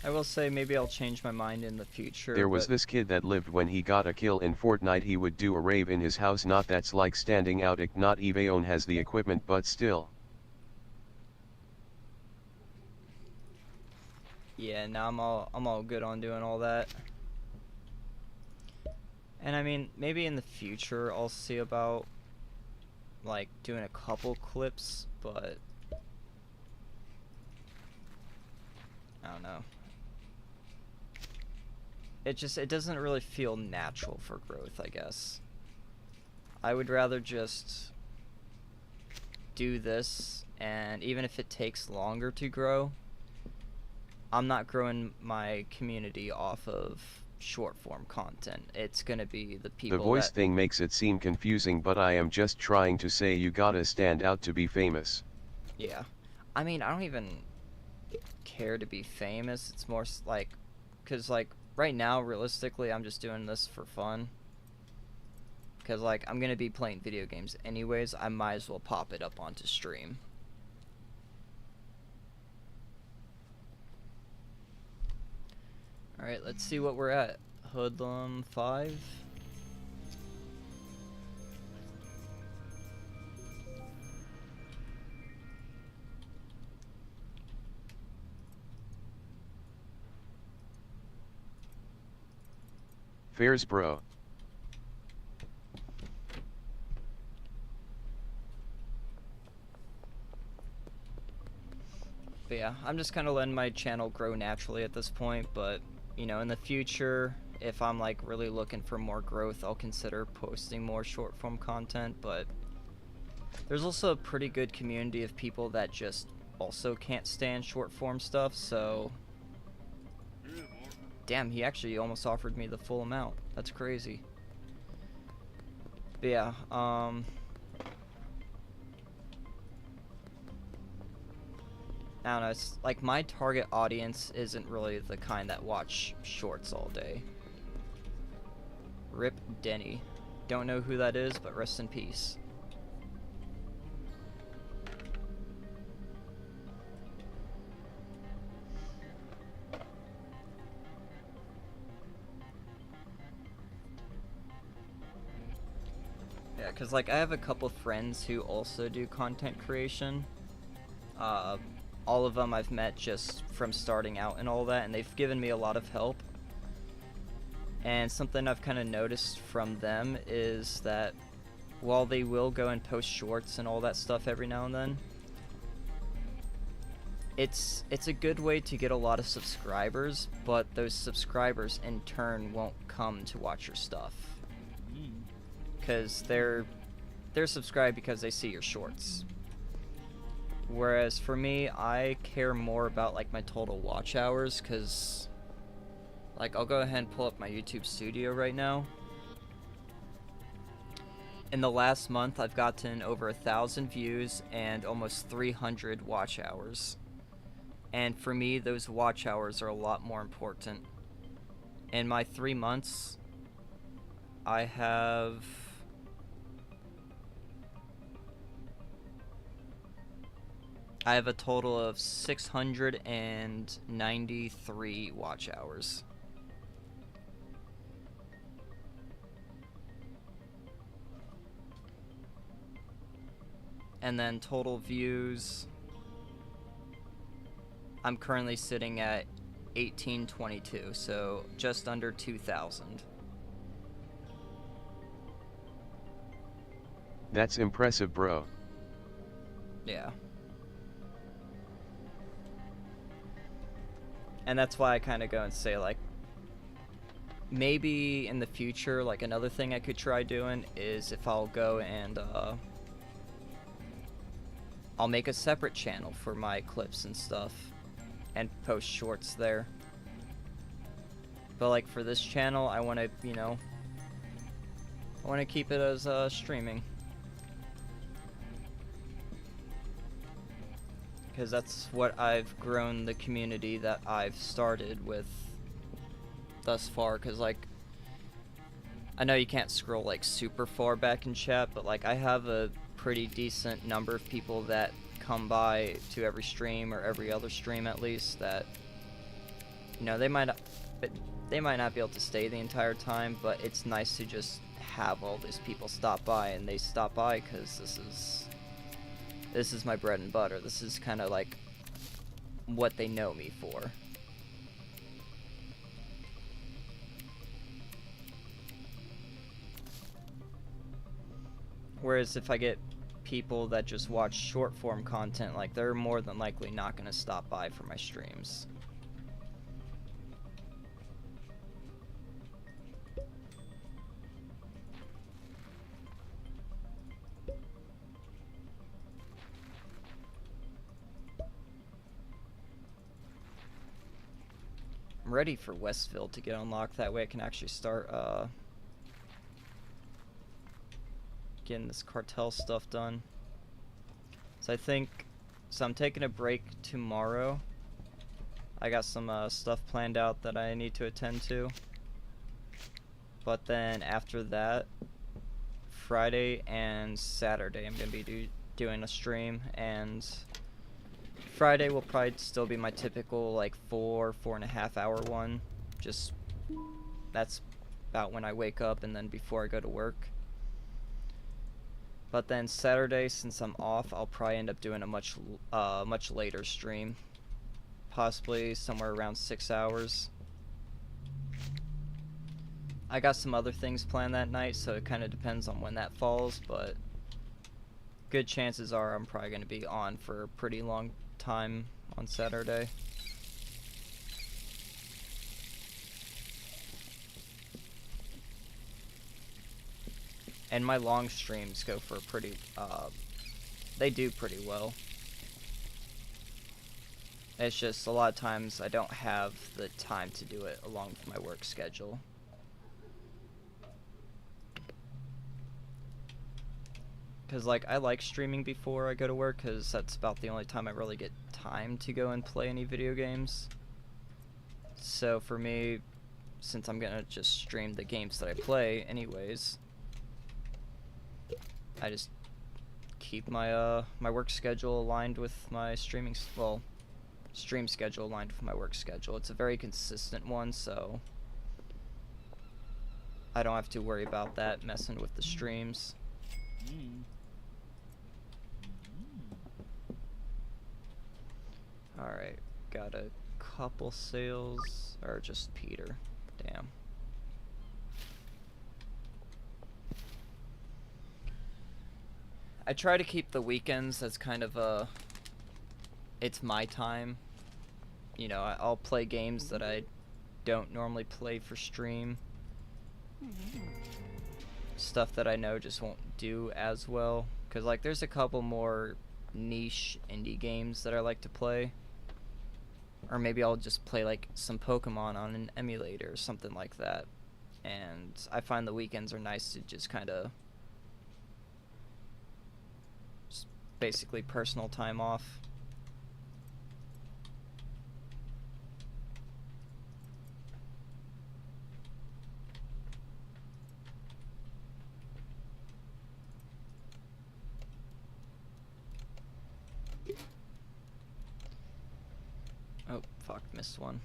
I will say maybe I'll change my mind in the future. There was but this kid that lived when he got a kill in Fortnite he would do a rave in his house, not that's like standing out, not Evaon has the equipment but still. Yeah, now I'm all good on doing all that. And I mean, maybe in the future I'll see about like doing a couple clips, but I don't know. It doesn't really feel natural for growth, I guess. I would rather just do this, and even if it takes longer to grow, I'm not growing my community off of short form content. It's gonna be the people The voice that... thing makes it seem confusing, but I am just trying to say you gotta stand out to be famous. Yeah. I mean, I don't even care to be famous. It's more like, cause like right now, realistically, I'm just doing this for fun. Cause like I'm gonna be playing video games anyways. I might as well pop it up onto stream. Alright, let's see what we're at. Hoodlum 5. Fairs bro. But yeah, I'm just kind of letting my channel grow naturally at this point, but you know, in the future, if I'm like really looking for more growth, I'll consider posting more short form content. But there's also a pretty good community of people that just also can't stand short form stuff, so damn, he actually almost offered me the full amount. That's crazy. But yeah, I don't know, it's like my target audience isn't really the kind that watch shorts all day. Rip Denny. Don't know who that is, but rest in peace. Yeah, cause like I have a couple friends who also do content creation. All of them I've met just from starting out and all that, and they've given me a lot of help. And something I've kind of noticed from them is that while they will go and post shorts and all that stuff every now and then, it's a good way to get a lot of subscribers, but those subscribers in turn won't come to watch your stuff. Because they're subscribed because they see your shorts. Whereas for me, I care more about like my total watch hours, because like I'll go ahead and pull up my YouTube studio right now. In the last month, I've gotten over 1,000 views and almost 300 watch hours. And for me, those watch hours are a lot more important. In my 3 months, I have... a total of 693 watch hours. And then total views, I'm currently sitting at 1822, so just under 2,000. That's impressive, bro. Yeah. And that's why I kind of go and say, like, maybe in the future, like, another thing I could try doing is if I'll go and, I'll make a separate channel for my clips and stuff and post shorts there. But, like, for this channel, I want to, you know, I want to keep it as, streaming. Because that's what I've grown the community that I've started with thus far. Because, like, I know you can't scroll, like, super far back in chat, but, like, I have a pretty decent number of people that come by to every stream, or every other stream at least, that You know, they might not be able to stay the entire time, but it's nice to just have all these people stop by, and they stop by because this is my bread and butter. This is kind of like what they know me for. Whereas if I get people that just watch short form content, like, they're more than likely not going to stop by for my streams. I'm ready for Westville to get unlocked. That way I can actually start getting this cartel stuff done. So I'm taking a break tomorrow. I got some stuff planned out that I need to attend to. But then after that, Friday and Saturday I'm going to be doing a stream, and Friday will probably still be my typical like 4.5 hour one. Just, that's about when I wake up and then before I go to work. But then Saturday, since I'm off, I'll probably end up doing a much later stream, possibly somewhere around 6 hours. I got some other things planned that night, so it kind of depends on when that falls, but good chances are I'm probably going to be on for a pretty long time on Saturday. And my long streams go for they do pretty well. It's just a lot of times I don't have the time to do it along with my work schedule. Because, like, I like streaming before I go to work, because that's about the only time I really get time to go and play any video games. So for me, since I'm gonna just stream the games that I play anyways, I just keep my my work schedule aligned with my stream schedule aligned with my work schedule. It's a very consistent one, so I don't have to worry about that messing with the streams. Alright, got a couple sales, or just Peter, damn. I try to keep the weekends as kind of it's my time. You know, I'll play games that I don't normally play for stream. Stuff that I know just won't do as well. Because, like, there's a couple more niche indie games that I like to play. Or maybe I'll just play, like, some Pokemon on an emulator or something like that. And I find the weekends are nice to just kind of basically personal time off. Oh, fuck, missed one.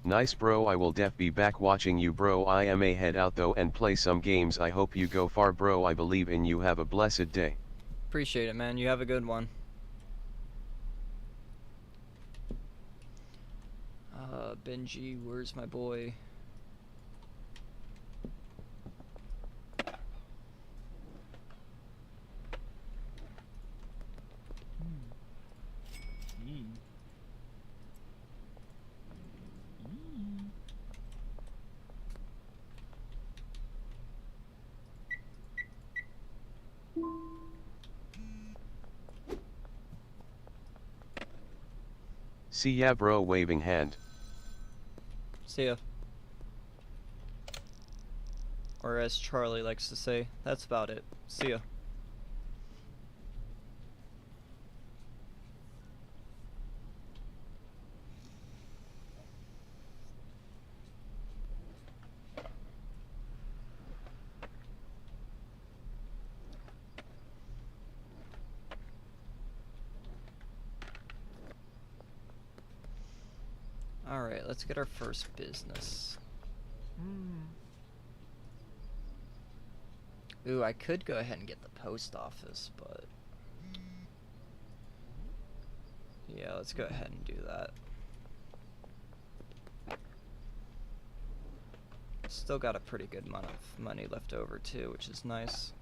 Nice bro, I will def be back watching you bro. I am a head out though and play some games. I hope you go far bro. I believe in you. Have a blessed day. Appreciate it, man. You have a good one. Benji, where's my boy? See ya bro, waving hand. See ya. Or as Charlie likes to say, that's about it. See ya. Alright, let's get our first business. Ooh, I could go ahead and get the post office, but... yeah, let's go ahead and do that. Still got a pretty good amount of money left over too, which is nice.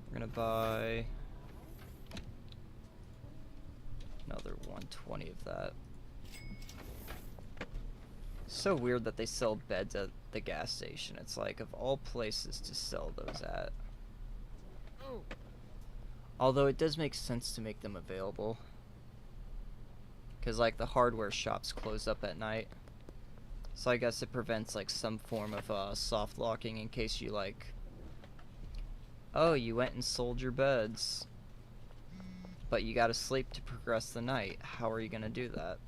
We're gonna buy another 120 of that. So weird that they sell beds at the gas station. It's like, of all places to sell those at. Although it does make sense to make them available. Because like the hardware shops close up at night. So I guess it prevents like some form of soft locking in case you like, oh, you went and sold your beds, but you gotta sleep to progress the night. How are you gonna do that?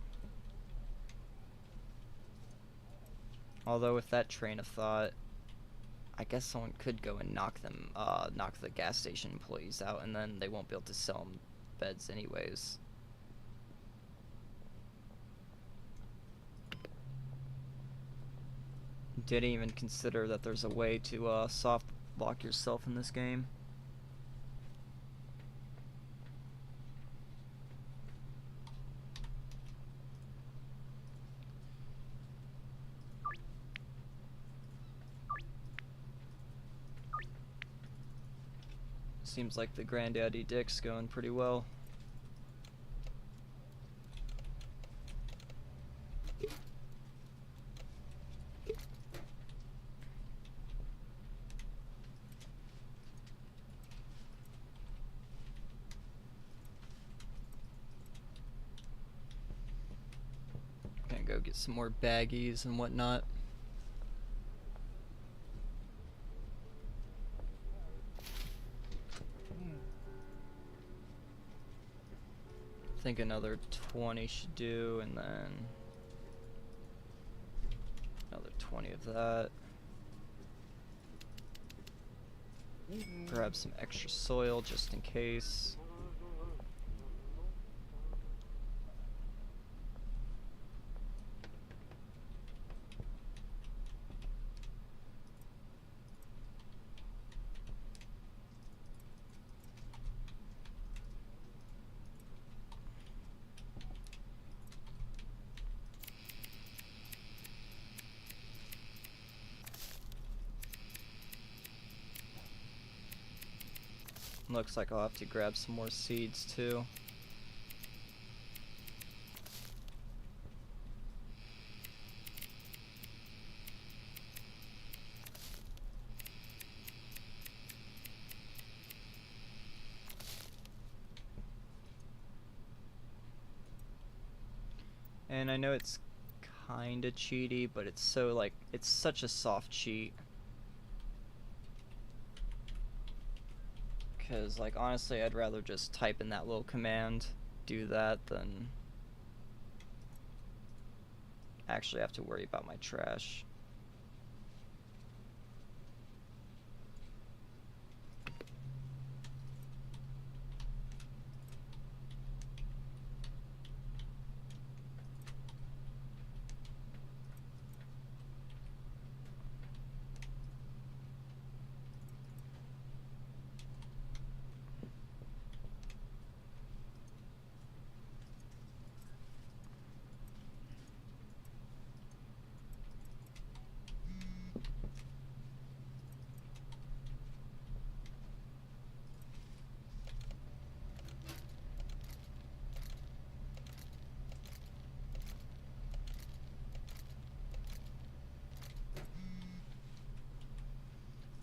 Although with that train of thought, I guess someone could go and knock the gas station employees out, and then they won't be able to sell them beds anyways. Didn't even consider that there's a way to soft lock yourself in this game. Seems like the Granddaddy Dick's going pretty well. Gonna go get some more baggies and whatnot. I think another 20 should do, and then another 20 of that. Grab some extra soil just in case. Looks like I'll have to grab some more seeds too. And I know it's kinda cheaty, but it's so like, it's such a soft cheat. Because, like, honestly, I'd rather just type in that little command, do that, than actually have to worry about my trash.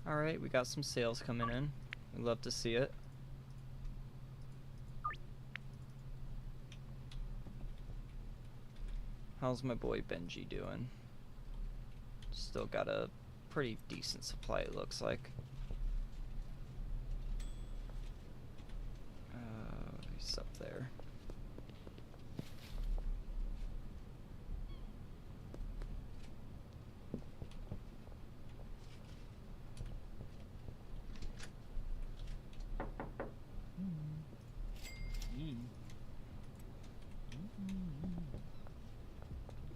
Alright, we got some sales coming in. We'd love to see it. How's my boy Benji doing? Still got a pretty decent supply, it looks like. He's up there.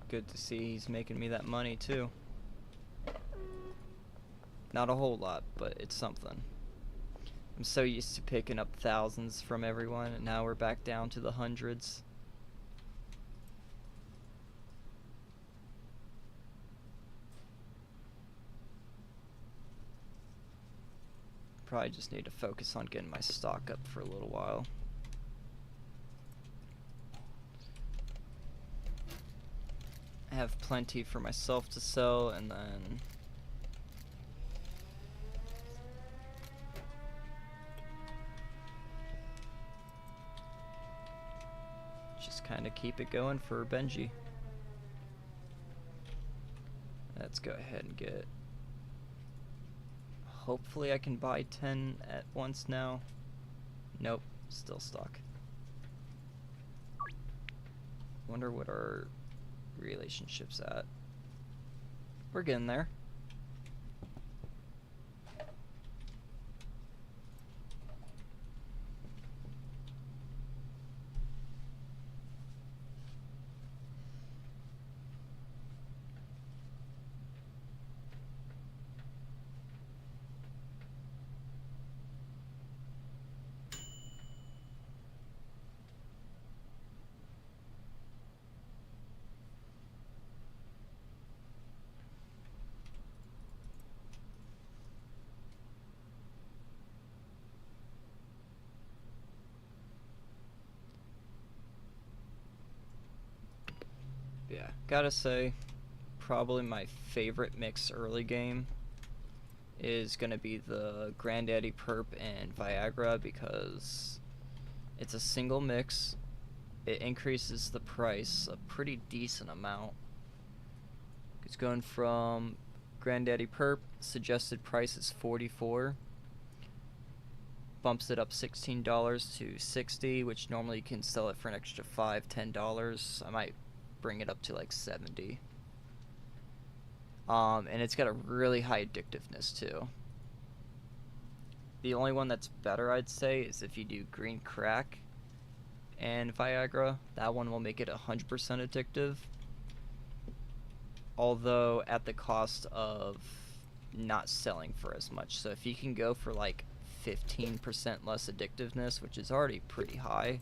good to see he's making me that money too. Not a whole lot, but it's something. I'm so used to picking up thousands from everyone, and now we're back down to the hundreds. Probably just need to focus on getting my stock up for a little while. I have plenty for myself to sell, and then just kind of keep it going for Benji. Let's go ahead and get... Hopefully I can buy 10 at once now. Nope, still stuck. Wonder what our relationship's at. We're getting there. Yeah, gotta say, probably my favorite mix early game is gonna be the Granddaddy Perp and Viagra, because it's a single mix. It increases the price a pretty decent amount. It's going from Granddaddy Perp, suggested price is $44. Bumps it up $16 to $60, which normally you can sell it for an extra $5, $10. I might bring it up to like $70. And it's got a really high addictiveness too. The only one that's better, I'd say, is if you do green crack and Viagra. That one will make it 100% addictive, although at the cost of not selling for as much. So if you can go for like 15% less addictiveness, which is already pretty high,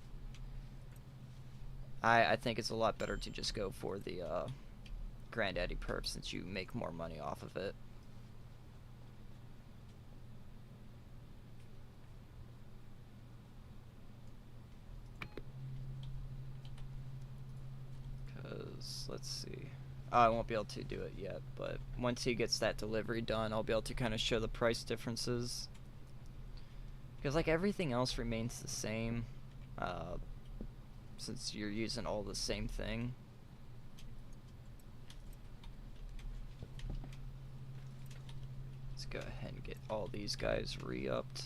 I think it's a lot better to just go for the Granddaddy Perp, since you make more money off of it. Because, let's see. I won't be able to do it yet, but once he gets that delivery done, I'll be able to kind of show the price differences. Because, like, everything else remains the same, since you're using all the same thing. Let's go ahead and get all these guys re-upped.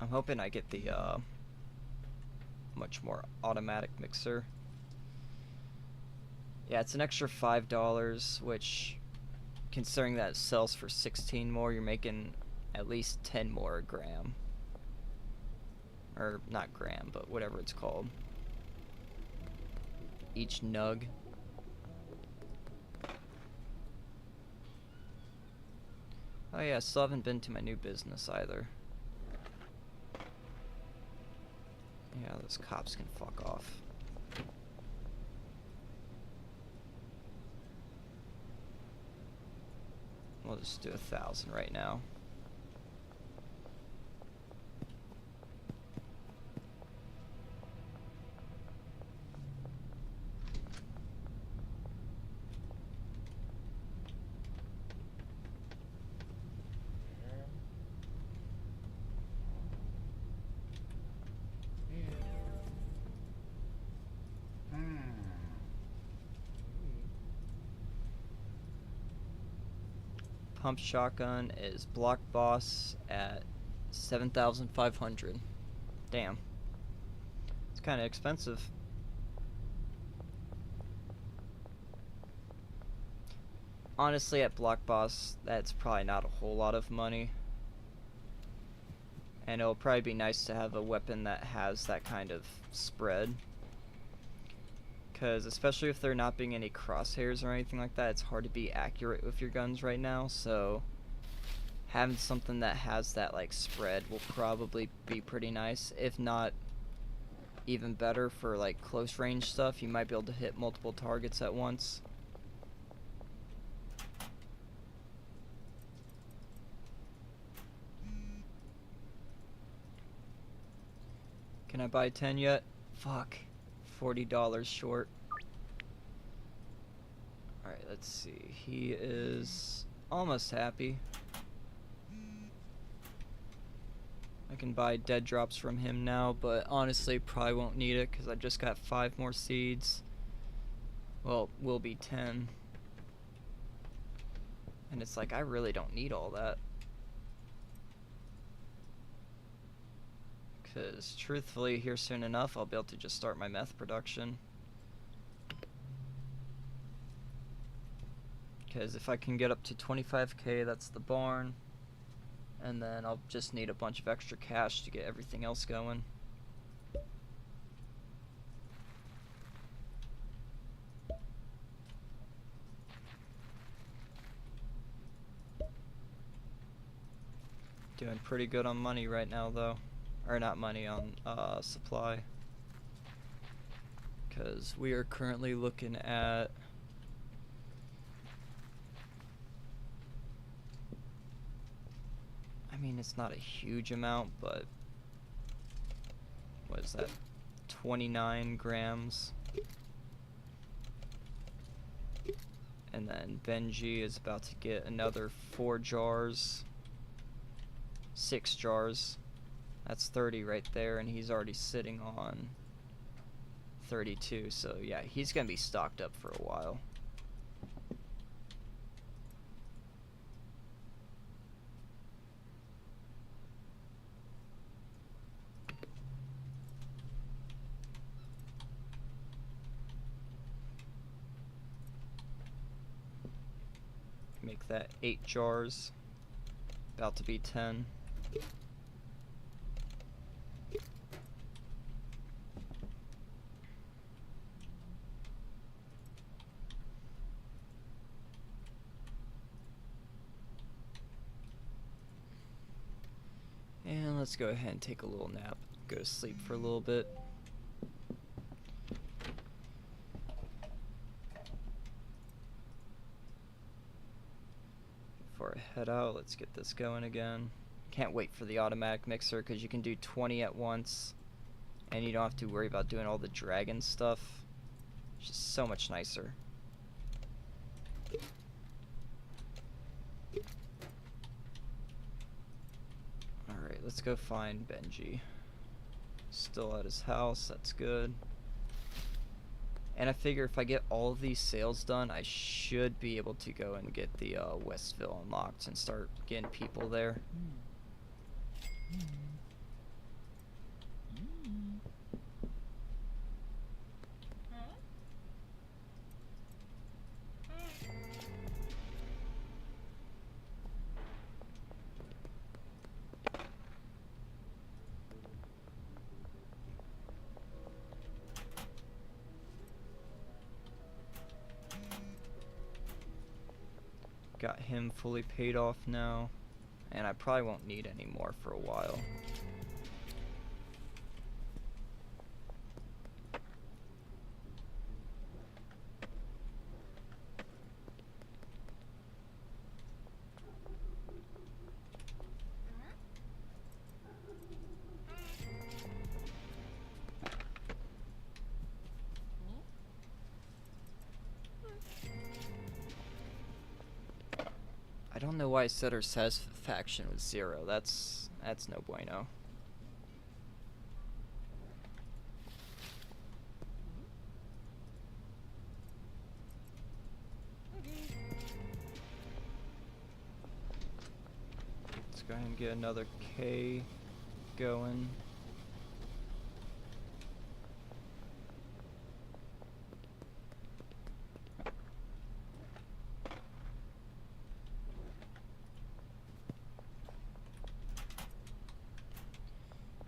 I'm hoping I get the much more automatic mixer. Yeah, it's an extra $5, which, considering that it sells for 16 more, you're making at least 10 more a gram. Or, not gram, but whatever it's called. Each nug. Oh yeah, I still haven't been to my new business either. Yeah, those cops can fuck off. We'll just do 1,000 right now. Pump shotgun is Block Boss at 7,500. Damn. It's kind of expensive. Honestly, at Block Boss, that's probably not a whole lot of money. And it'll probably be nice to have a weapon that has that kind of spread. Because especially if there not being any crosshairs or anything like that, it's hard to be accurate with your guns right now. So having something that has that like spread will probably be pretty nice. If not, even better for like close range stuff. You might be able to hit multiple targets at once. Can I buy 10 yet? Fuck. $40 short. Alright, let's see. He is almost happy. I can buy dead drops from him now, but honestly probably won't need it because I just got 5 more seeds. Well, will be 10. And it's like, I really don't need all that. Because truthfully, here soon enough, I'll be able to just start my meth production. Because if I can get up to 25k, that's the barn. And then I'll just need a bunch of extra cash to get everything else going. Doing pretty good on money right now, though. Or not money, on supply. Because we are currently looking at... I mean, it's not a huge amount, but... What is that? 29 grams. And then Benji is about to get another 4 jars. 6 jars. That's 30 right there, and he's already sitting on 32, so yeah, he's gonna be stocked up for a while. Make that 8 jars. About to be 10. And let's go ahead and take a little nap. Go to sleep for a little bit. Before I head out, let's get this going again. Can't wait for the automatic mixer because you can do 20 at once. And you don't have to worry about doing all the dragon stuff. It's just so much nicer. Alright, let's go find Benji. Still at his house, that's good. And I figure if I get all of these sales done, I should be able to go and get the Westville unlocked and start getting people there. Got him fully paid off now, and I probably won't need any more for a while. I don't know why I said her satisfaction was 0. That's no bueno. Let's go ahead and get another K going.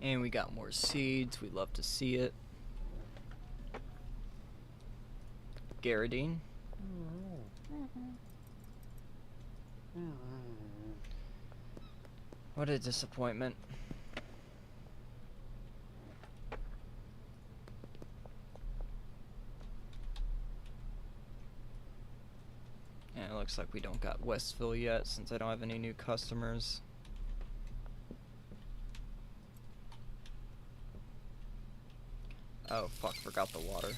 And we got more seeds. We'd love to see it. Garradine. What a disappointment. And it looks like we don't got Westville yet since I don't have any new customers. Oh fuck, forgot the water.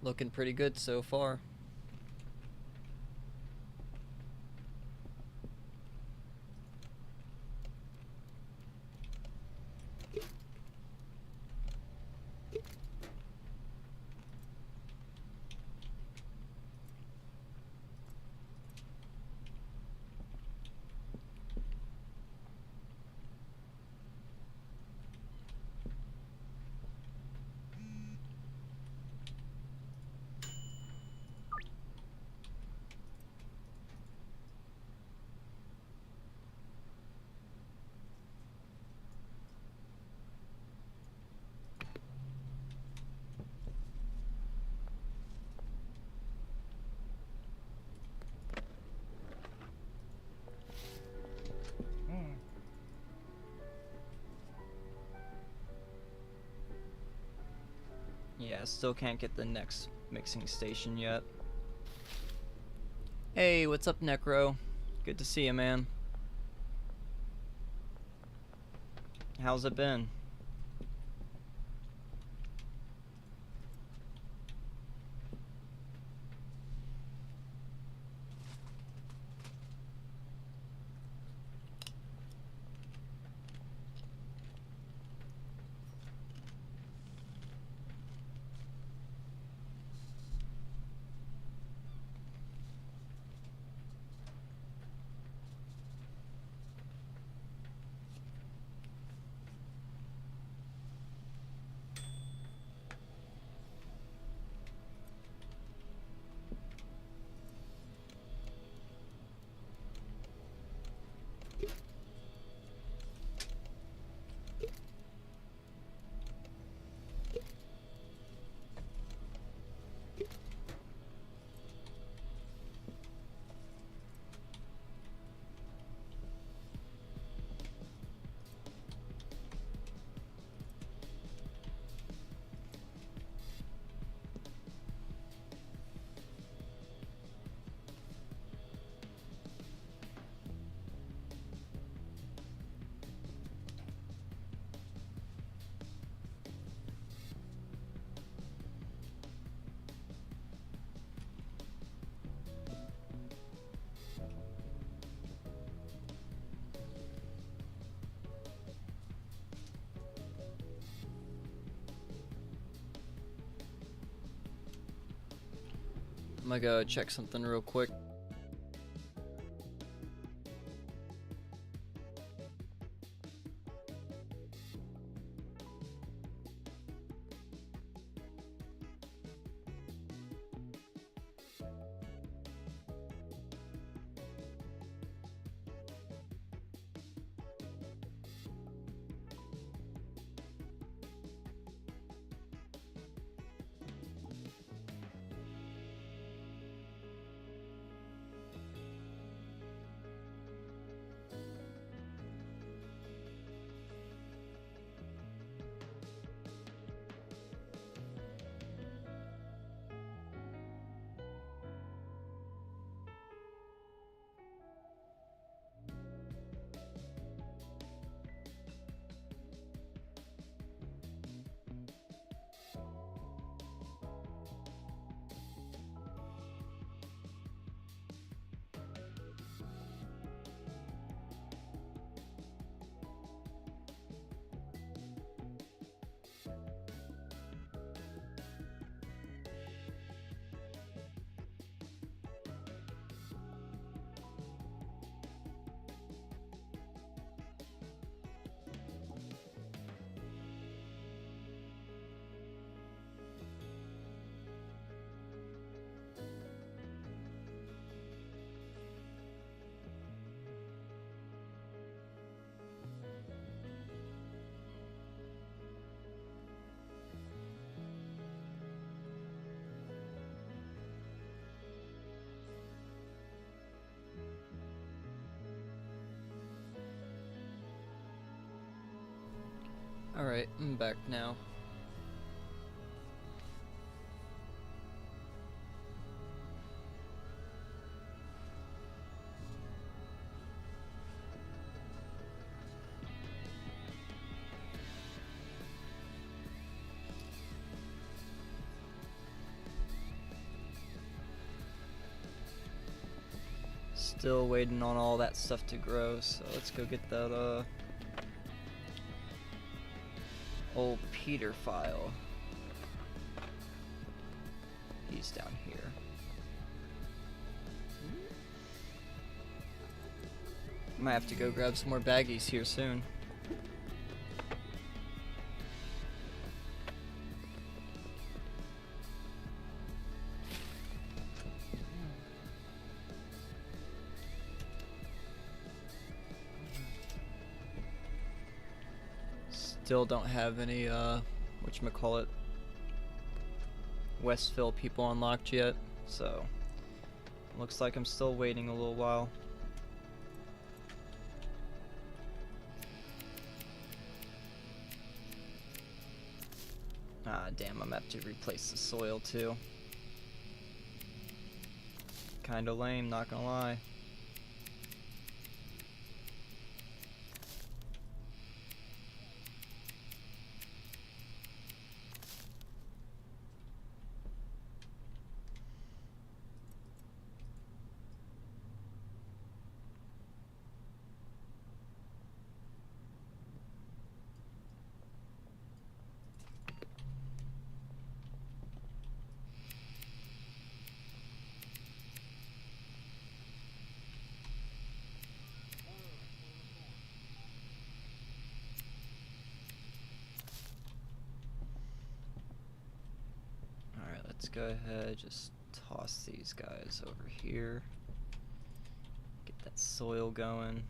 Looking pretty good so far. Yeah, still can't get the next mixing station yet. Hey, what's up, Necro? Good to see you, man. How's it been? I'm gonna go check something real quick. Alright, I'm back now. Still waiting on all that stuff to grow, so let's go get that old Peter file. He's down here. Might have to go grab some more baggies here soon. Still don't have any, whatchamacallit, Westville people unlocked yet, so looks like I'm still waiting a little while. Ah, damn, I'm gonna have to replace the soil too. Kinda lame, not gonna lie. Let's go ahead, just toss these guys over here. Get that soil going.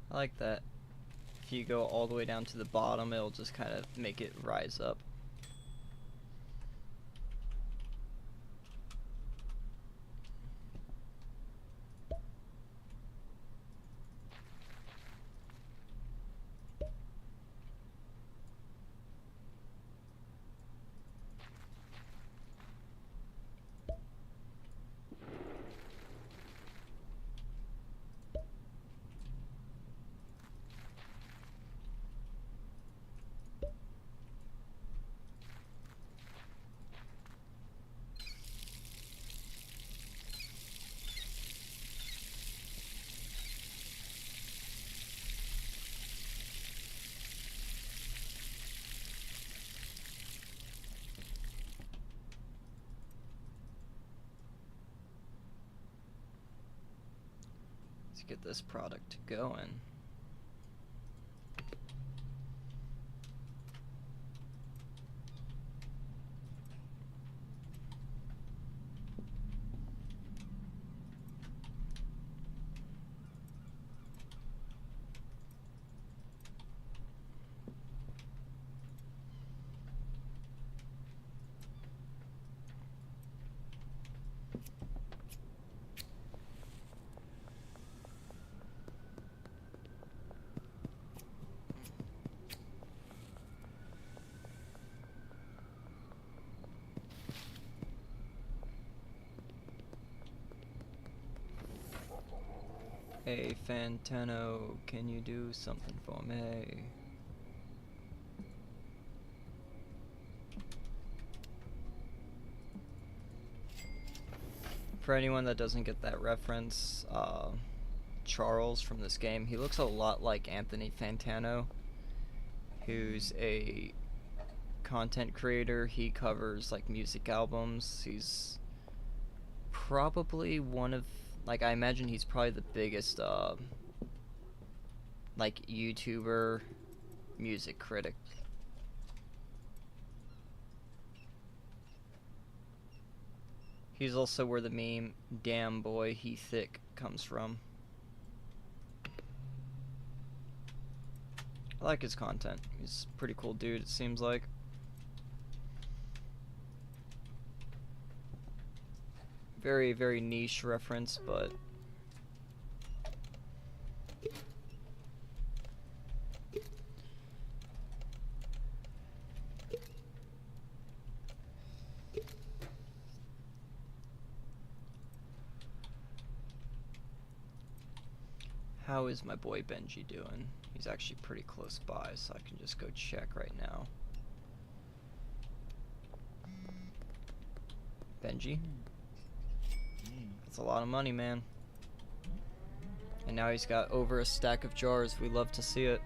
I like that. If you go all the way down to the bottom, it'll just kind of make it rise up. Let's get this product going. Hey Fantano, can you do something for me? For anyone that doesn't get that reference, Charles from this game, he looks a lot like Anthony Fantano, who's a content creator. He covers like music albums. He's probably one of, like, I imagine he's probably the biggest like YouTuber music critic He's also where the meme, "Damn boy, he thick," comes from. I like his content. He's a pretty cool dude, it seems like. Very, very niche reference, but... How is my boy Benji doing? He's actually pretty close by, so I can just go check right now. Benji? That's a lot of money, man. And now he's got over a stack of jars. We love to see it.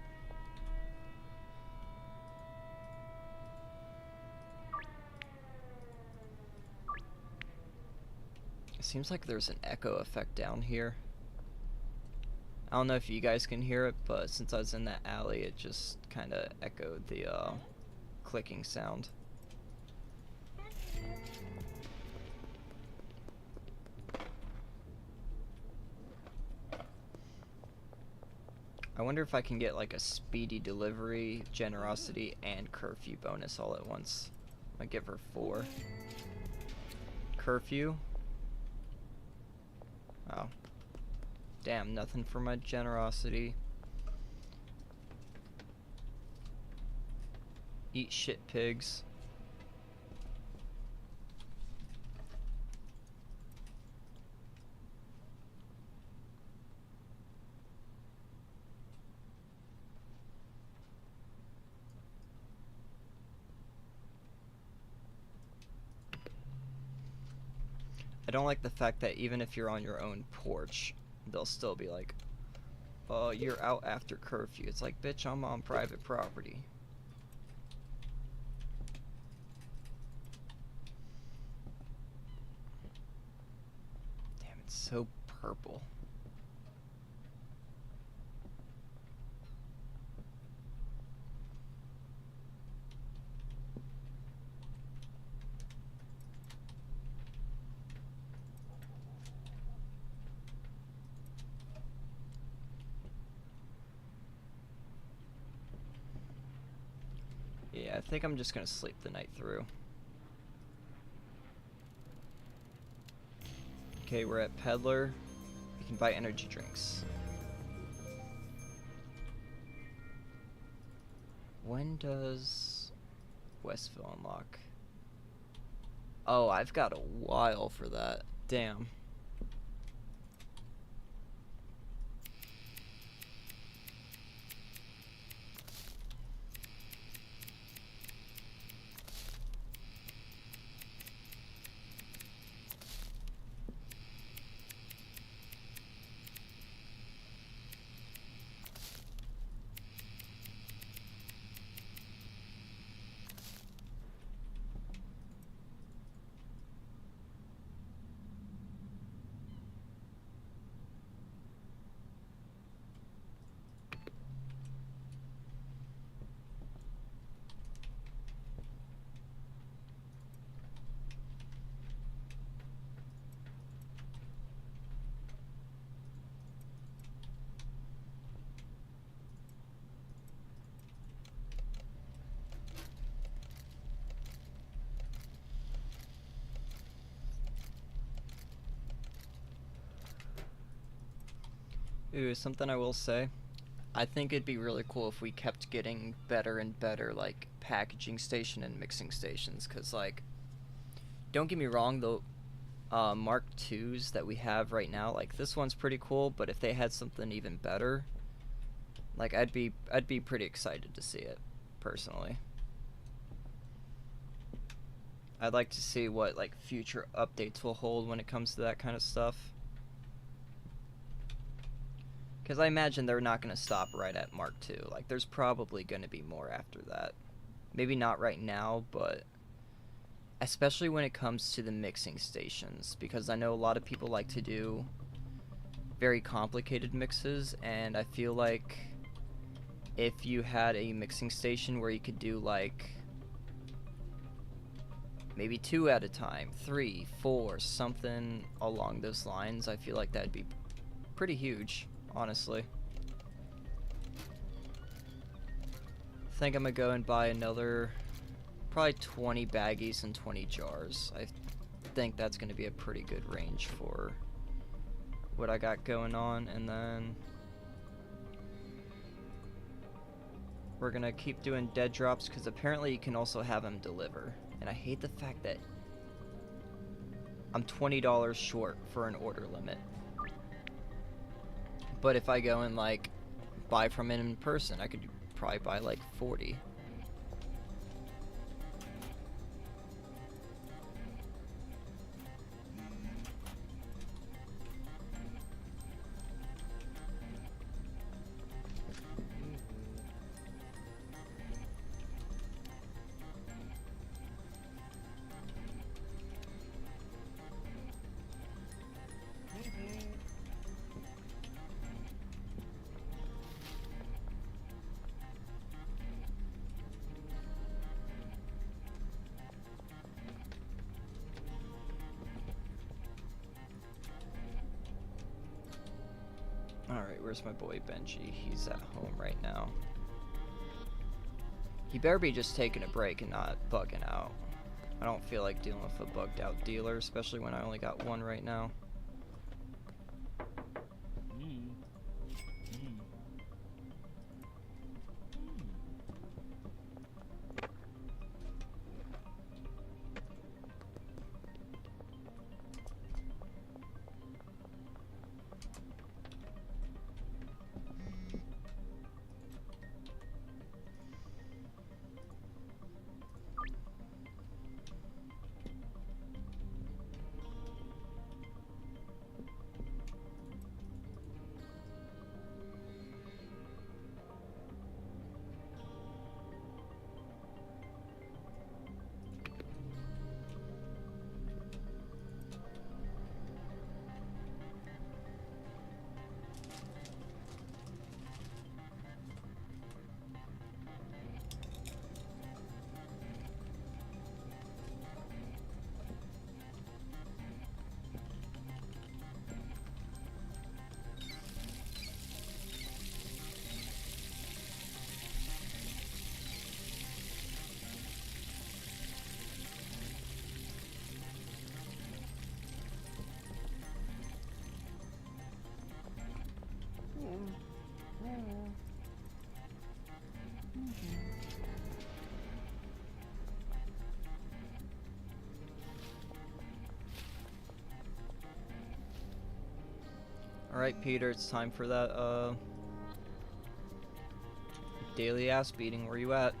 It seems like there's an echo effect down here. I don't know if you guys can hear it, but since I was in that alley, it just kind of echoed the clicking sound. I wonder if I can get like a speedy delivery, generosity, and curfew bonus all at once. I give her 4. Curfew. Oh. Damn, nothing for my generosity. Eat shit, pigs. I don't like the fact that even if you're on your own porch, they'll still be like, "Oh, you're out after curfew." It's like, bitch, I'm on private property. Damn, it's so purple. Yeah, I think I'm just gonna sleep the night through. Okay, we're at Peddler. We can buy energy drinks. When does Westville unlock? Oh, I've got a while for that. Damn. Ooh, something I will say. I think it'd be really cool if we kept getting better and better, like, packaging station and mixing stations, because, like, don't get me wrong, the Mark IIs that we have right now, like, this one's pretty cool, but if they had something even better, like, I'd be pretty excited to see it, personally. I'd like to see what, like, future updates will hold when it comes to that kind of stuff. Because I imagine they're not going to stop right at Mark II. Like, there's probably going to be more after that. Maybe not right now, but especially when it comes to the mixing stations. Because I know a lot of people like to do very complicated mixes, and I feel like if you had a mixing station where you could do, like, maybe 2 at a time, 3, 4, something along those lines. I feel like that'd be pretty huge, honestly. I think I'm gonna go and buy another, probably 20 baggies and 20 jars. I think that's gonna be a pretty good range for what I got going on, and then we're gonna keep doing dead drops because apparently you can also have them deliver. And I hate the fact that I'm $20 short for an order limit. But if I go and like buy from him in person, I could probably buy like 40. Alright, where's my boy Benji? He's at home right now. He better be just taking a break and not bugging out. I don't feel like dealing with a bugged out dealer, especially when I only got one right now. Alright, Peter, it's time for that, daily ass beating. Where you at?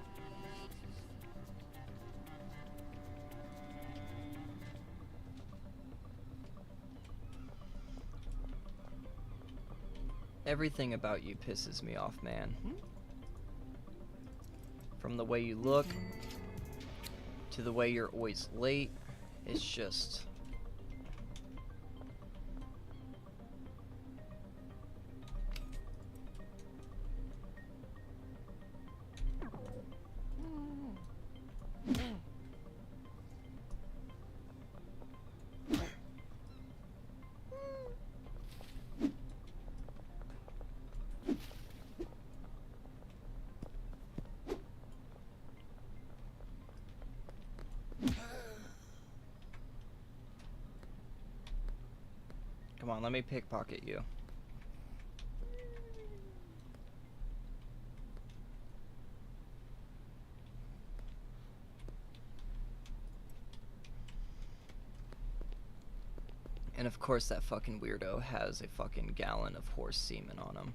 Everything about you pisses me off, man. From the way you look, to the way you're always late, it's just... Come on, let me pickpocket you. And of course that fucking weirdo has a fucking gallon of horse semen on him.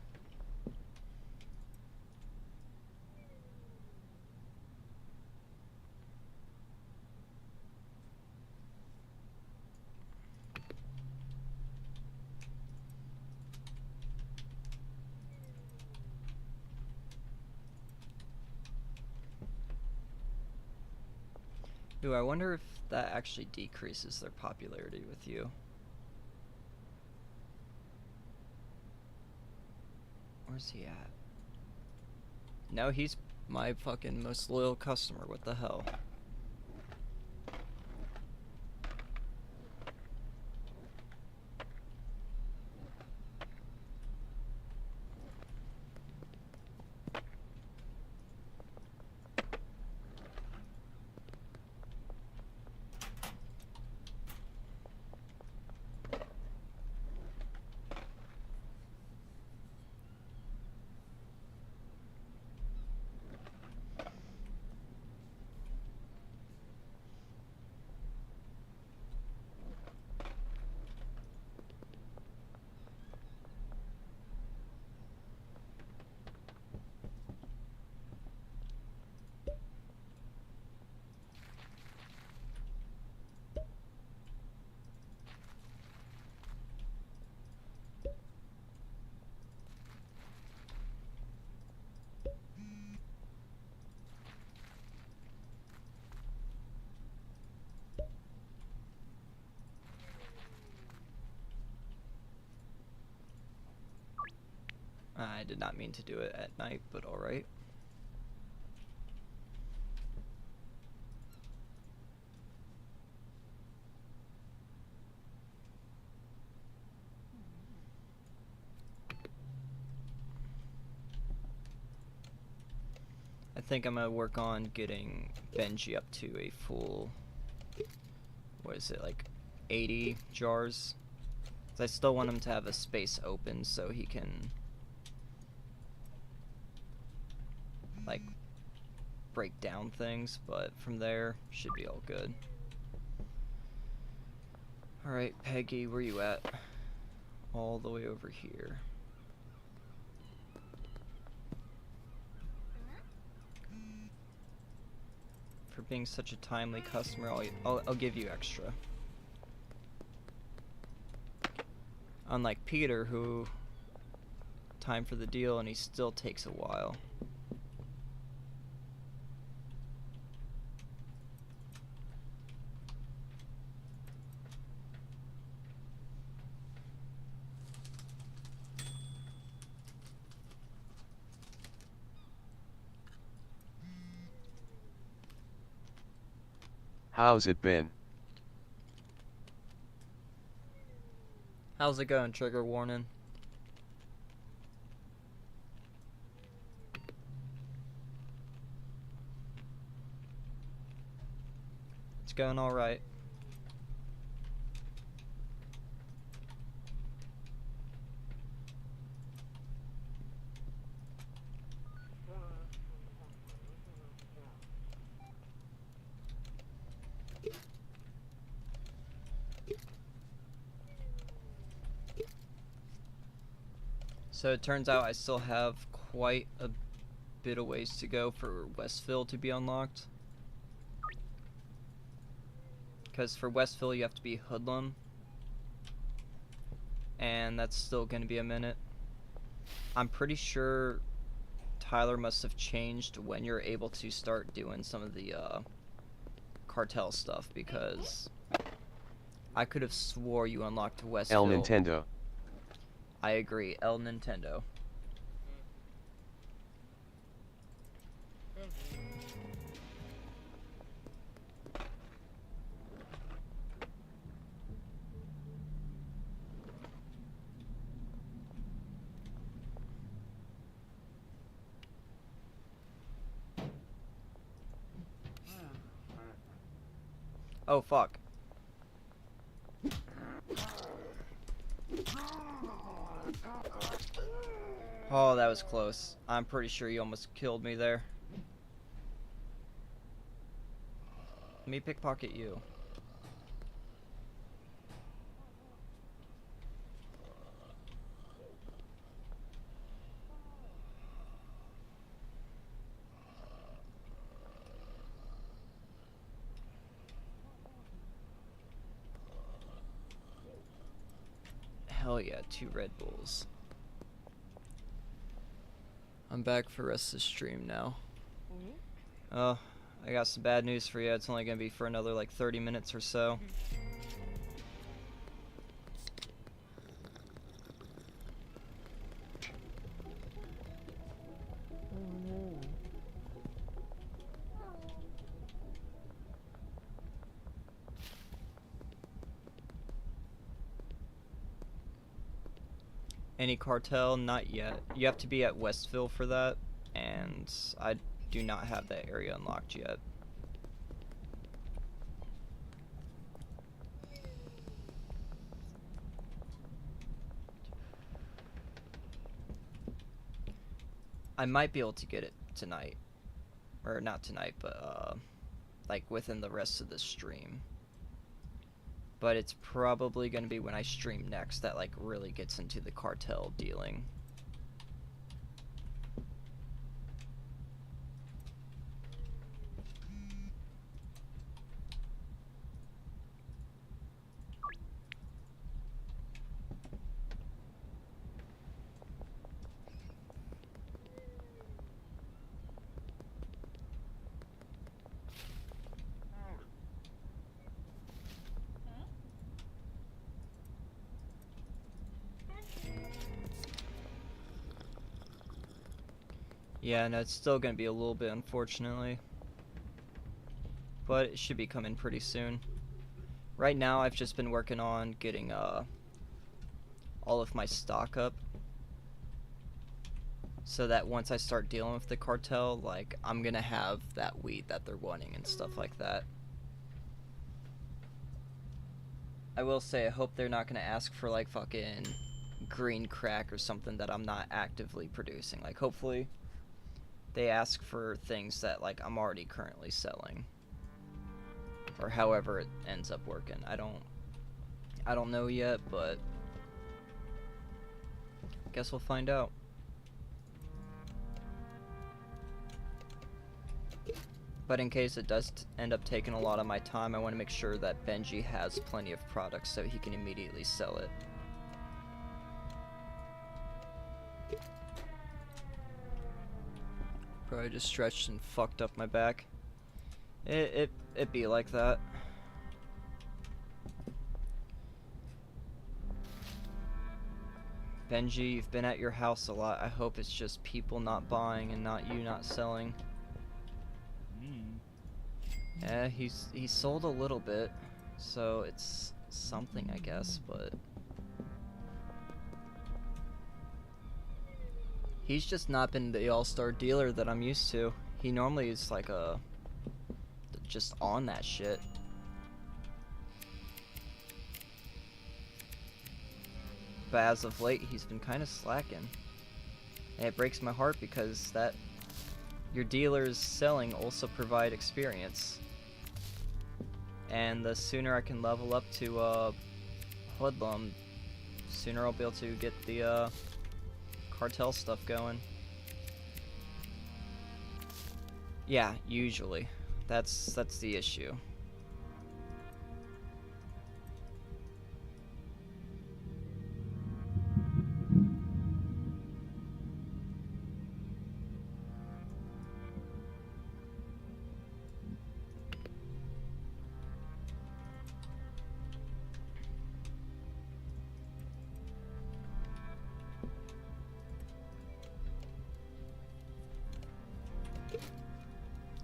Ooh, I wonder if that actually decreases their popularity with you. Where's he at? No, he's my fucking most loyal customer. What the hell? I did not mean to do it at night, but alright. I think I'm gonna work on getting Benji up to a full, what is it, like 80 jars? 'Cause I still want him to have a space open so he can, like, break down things, but from there, should be all good. Alright, Peggy, where you at? All the way over here. For being such a timely customer, I'll give you extra. Unlike Peter, who time for the deal and he still takes a while. How's it been? How's it going, trigger warning? It's going alright. So it turns out I still have quite a bit of ways to go for Westville to be unlocked. Because for Westville you have to be Hoodlum. And that's still going to be a minute. I'm pretty sure Tyler must have changed when you're able to start doing some of the Cartel stuff, because I could have swore you unlocked Westville. El Nintendo. I agree, El Nintendo. Oh, fuck. Oh, that was close. I'm pretty sure you almost killed me there. Let me pickpocket you. Hell yeah, 2 Red Bulls. I'm back for the rest of the stream now. Oh, I got some bad news for you. It's only gonna be for another like 30 minutes or so. Any Cartel? Not yet. You have to be at Westville for that, and I do not have that area unlocked yet. I might be able to get it tonight. Or not tonight, but like within the rest of the stream. But it's probably going to be when I stream next that like really gets into the Cartel dealing. Yeah, no, it's still gonna be a little bit, unfortunately. But it should be coming pretty soon. Right now, I've just been working on getting all of my stock up, so that once I start dealing with the cartel, like, I'm gonna have that weed that they're wanting and stuff like that. I will say, I hope they're not gonna ask for, like, fucking green crack or something that I'm not actively producing. Like, hopefully they ask for things that, like, I'm already currently selling, or however it ends up working. I don't know yet, but guess we'll find out. But in case it does end up taking a lot of my time, I want to make sure that Benji has plenty of products so he can immediately sell it. Probably just stretched and fucked up my back. It be like that. Benji, you've been at your house a lot. I hope it's just people not buying and not you not selling. Yeah, he sold a little bit, so it's something, I guess, but he's just not been the all-star dealer that I'm used to. He normally is like just on that shit. But as of late, he's been kind of slacking. And it breaks my heart because your dealers selling also provide experience. And the sooner I can level up to Hoodlum, sooner I'll be able to get the cartel stuff going. Yeah, usually. That's the issue.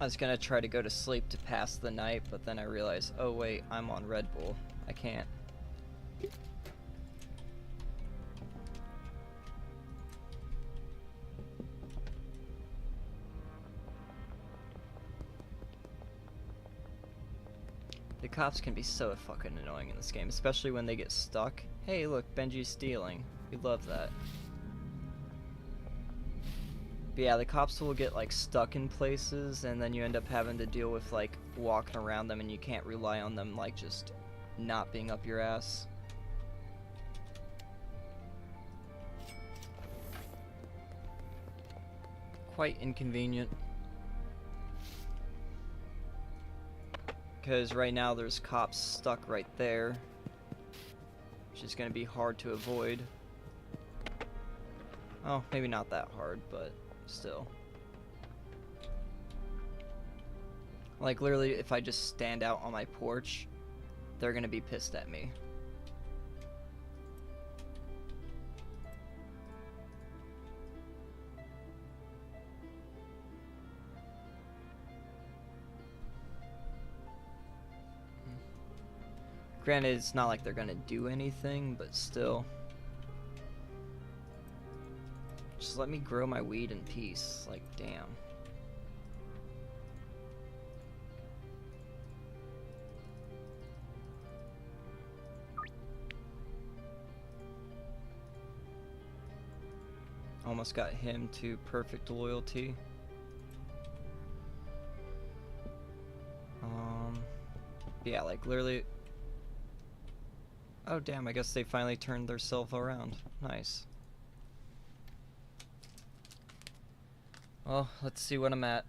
I was gonna try to go to sleep to pass the night, but then I realized, oh wait, I'm on Red Bull. I can't. The cops can be so fucking annoying in this game, especially when they get stuck. Hey look, Benji's stealing. We love that. But yeah, the cops will get like stuck in places, and then you end up having to deal with like walking around them, and you can't rely on them like just not being up your ass. Quite inconvenient. Because right now there's cops stuck right there, which is going to be hard to avoid. Oh, maybe not that hard, but still. Like, literally, if I just stand out on my porch, they're gonna be pissed at me. Granted, it's not like they're gonna do anything, but still. Just let me grow my weed in peace. Like, damn. Almost got him to perfect loyalty. Yeah, like, literally... Oh, damn, I guess they finally turned themselves around. Nice. Well, let's see what I'm at.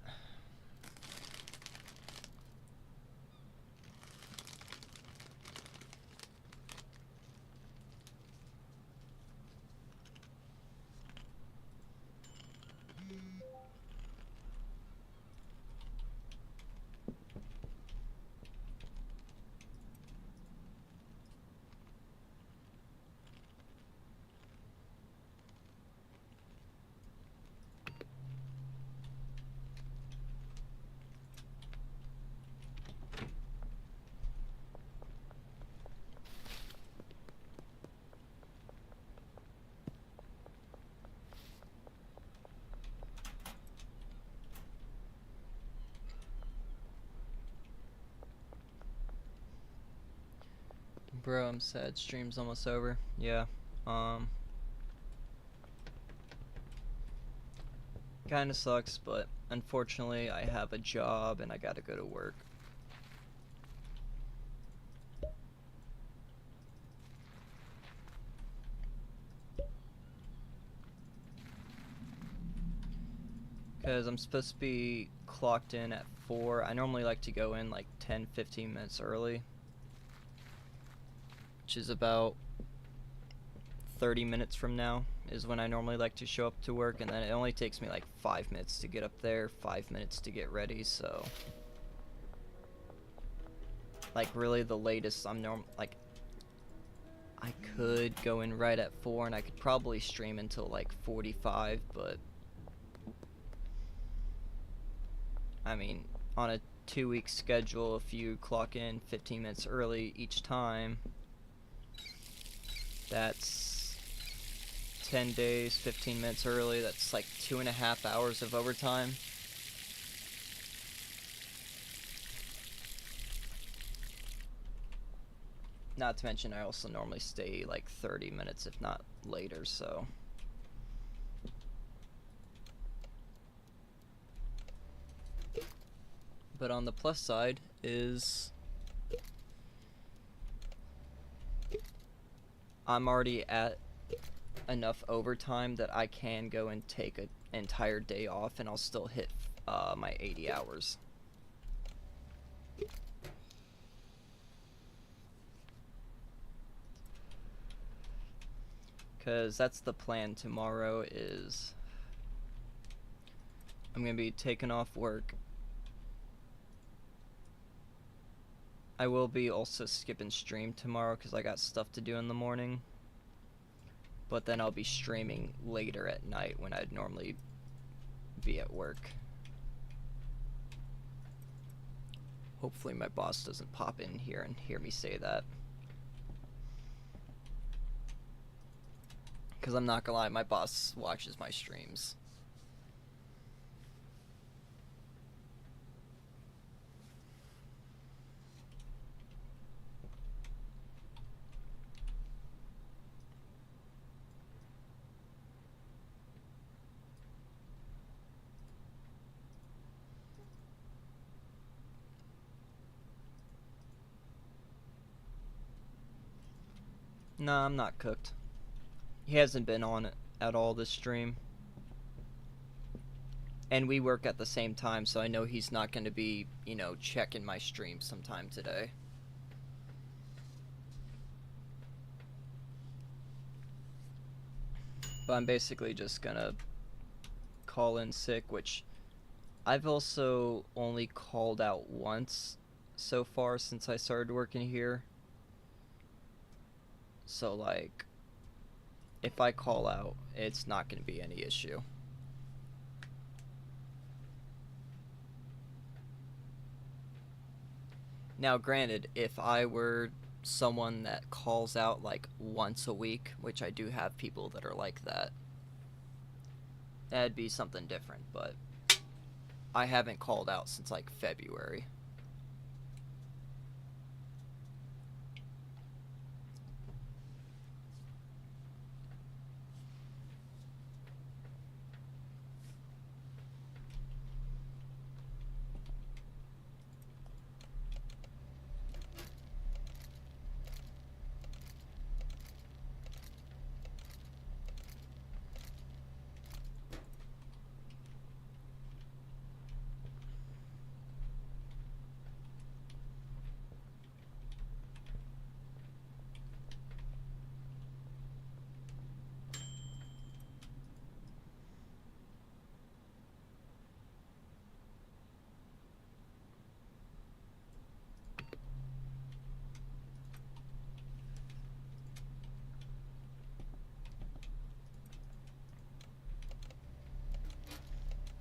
Bro, I'm sad. Stream's almost over. Yeah. Kinda sucks, but unfortunately I have a job and I gotta go to work. Because I'm supposed to be clocked in at 4. I normally like to go in like 10-15 minutes early, which is about 30 minutes from now is when I normally like to show up to work, and then it only takes me like 5 minutes to get up there, 5 minutes to get ready, so like really the latest I'm like I could go in right at 4 and I could probably stream until like 45, but I mean, on a 2-week schedule, if you clock in 15 minutes early each time, that's 10 days, 15 minutes early. That's like 2.5 hours of overtime. Not to mention, I also normally stay like 30 minutes, if not later, so. But on the plus side is I'm already at enough overtime that I can go and take an entire day off and I'll still hit my 80 hours. Because that's the plan tomorrow is I'm going to be taking off work. I will be also skipping stream tomorrow because I got stuff to do in the morning. But then I'll be streaming later at night when I'd normally be at work. Hopefully my boss doesn't pop in here and hear me say that. Because I'm not gonna lie, my boss watches my streams. Nah, I'm not cooked. He hasn't been on it at all this stream. And we work at the same time, so I know he's not going to be, you know, checking my stream sometime today. But I'm basically just gonna call in sick, which I've also only called out once so far since I started working here. So, like, if I call out, it's not going to be any issue. Now, granted, if I were someone that calls out, like, once a week, which I do have people that are like that, that'd be something different, but I haven't called out since, like, February.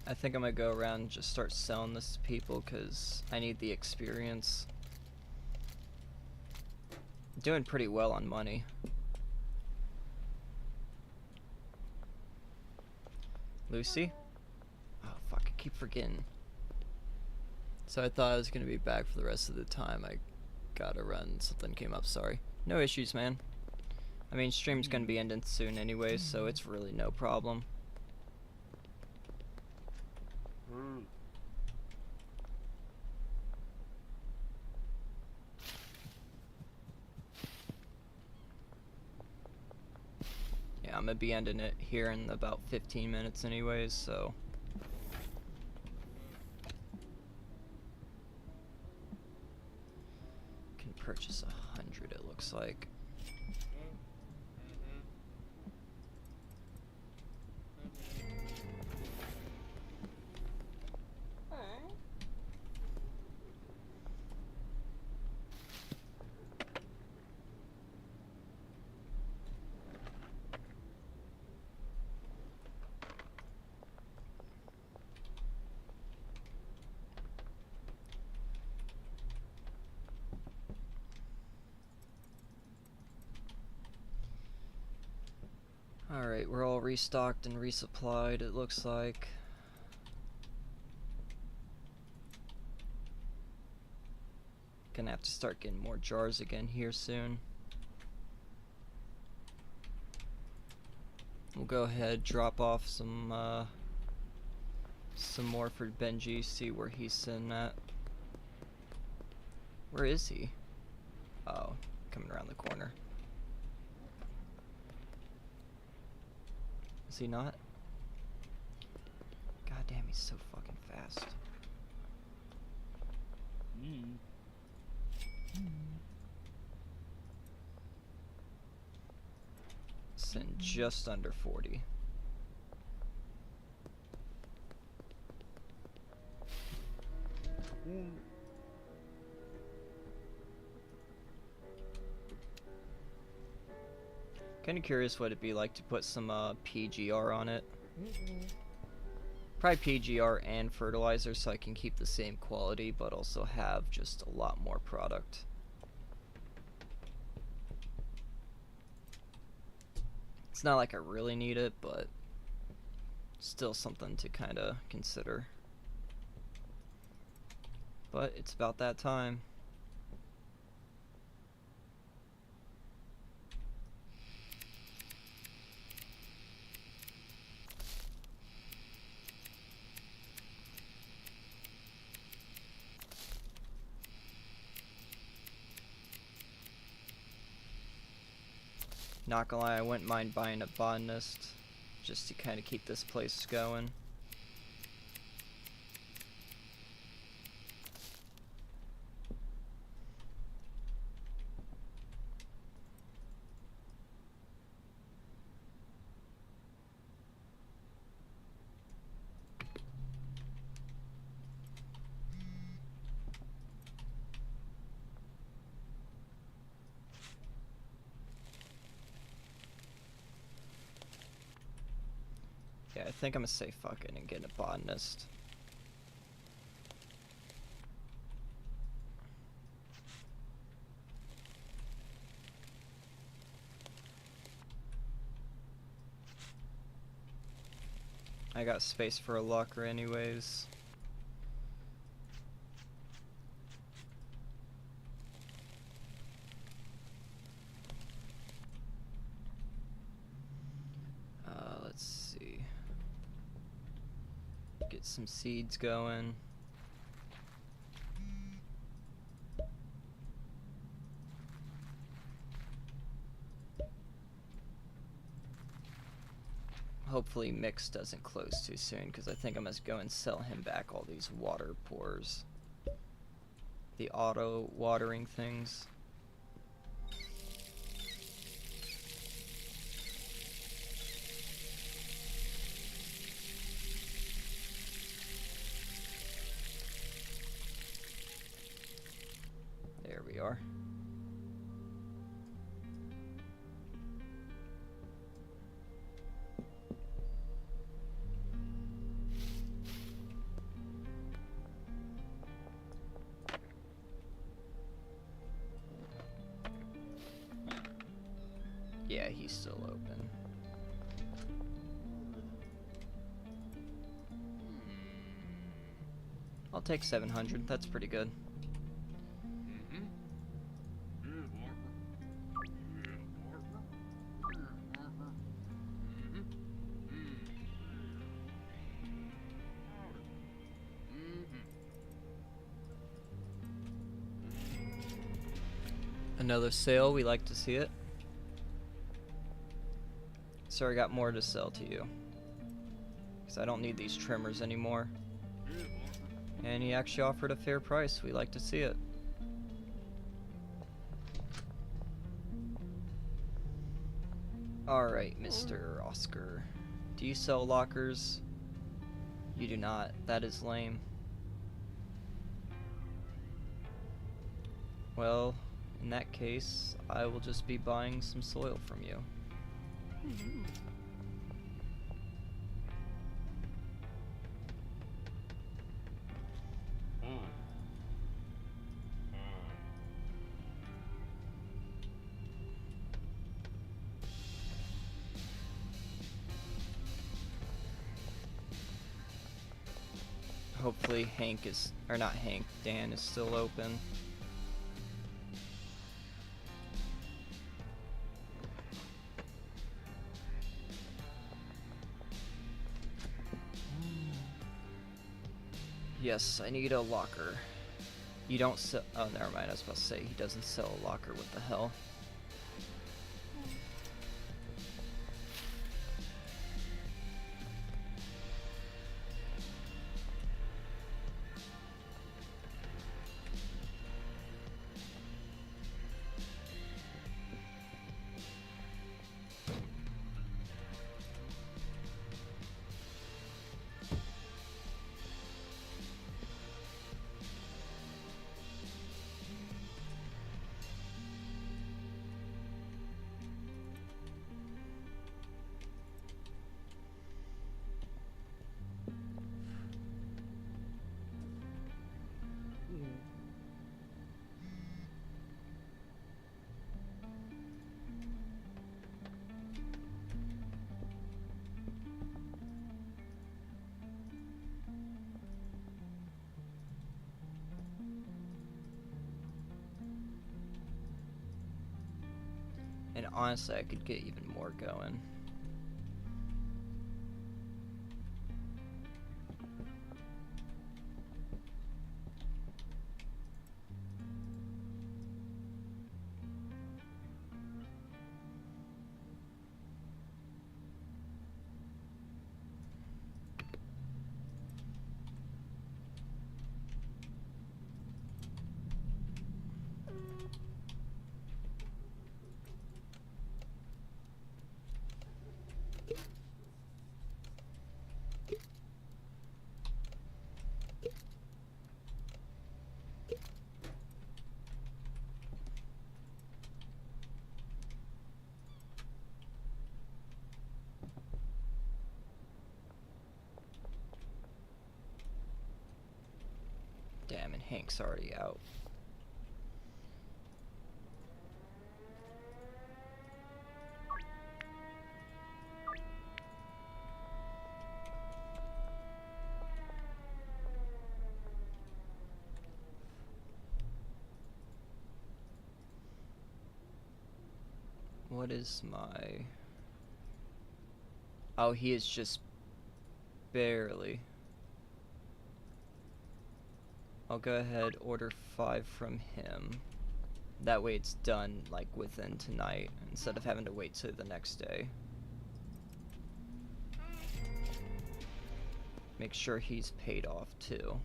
I think I'm gonna go around and just start selling this to people because I need the experience. Doing pretty well on money. Lucy? Oh fuck, I keep forgetting. So I thought I was gonna be back for the rest of the time. I gotta run. Something came up, sorry. No issues, man. I mean, stream's gonna be ending soon anyway, so it's really no problem. Yeah, I'm gonna be ending it here in about 15 minutes anyways, so... Can purchase 100, it looks like. Alright, we're all restocked and resupplied, it looks like. Gonna have to start getting more jars again here soon. We'll go ahead, drop off some more for Benji, see where he's sitting at. Where is he? Oh, coming around the corner. Is he not? God damn, he's so fucking fast. Sitting just under 40. Kinda curious what it'd be like to put some PGR on it. Probably PGR and fertilizer so I can keep the same quality but also have just a lot more product. It's not like I really need it, but still something to kinda consider. But it's about that time. Not gonna lie, I wouldn't mind buying a botanist just to kind of keep this place going. Yeah, I think I'm gonna say fuck it and get a botanist. I got space for a locker anyways. Let's see. Get some seeds going. Hopefully Mix doesn't close too soon, because I think I must go and sell him back all these water pours. The auto watering things. There we are. Yeah, he's still open. I'll take 700. That's pretty good. Another sale, we like to see it. Sir, I got more to sell to you. Because I don't need these trimmers anymore. And he actually offered a fair price, we like to see it. Alright, Mr. Oscar. Do you sell lockers? You do not. That is lame. Well, in that case, I will just be buying some soil from you. Hopefully Hank is, or not Hank, Dan is still open. Yes, I need a locker. You don't sell, oh never mind, I was about to say he doesn't sell a locker, what the hell. And honestly, I could get even more going. Damn, and Hank's already out. What is my... Oh, he is just barely. I'll go ahead, order 5 from him. That way it's done, like, within tonight, instead of having to wait till the next day. Make sure he's paid off, too.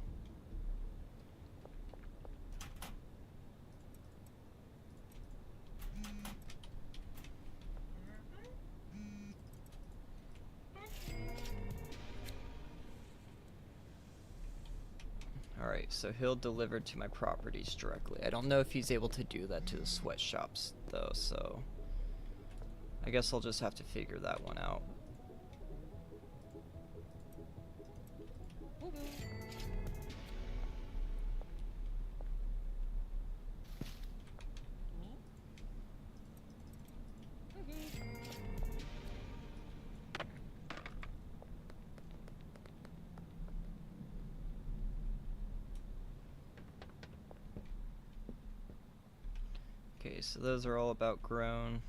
Alright, so he'll deliver to my properties directly. I don't know if he's able to do that to the sweatshops, though, so... I guess I'll just have to figure that one out. Okay, so those are all about grown.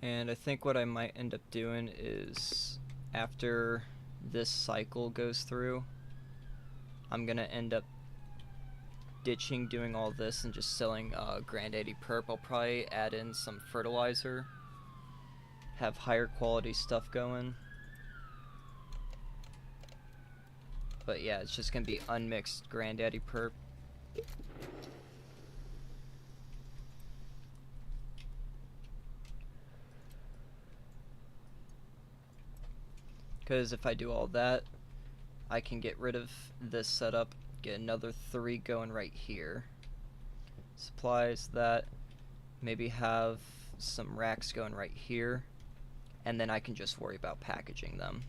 And I think what I might end up doing is, after this cycle goes through, I'm gonna end up ditching doing all this and just selling Granddaddy Perp. I'll probably add in some fertilizer, have higher quality stuff going. But yeah, it's just gonna be unmixed Granddaddy Perp. Because if I do all that, I can get rid of this setup, get another 3 going right here. Supplies that, maybe have some racks going right here, and then I can just worry about packaging them.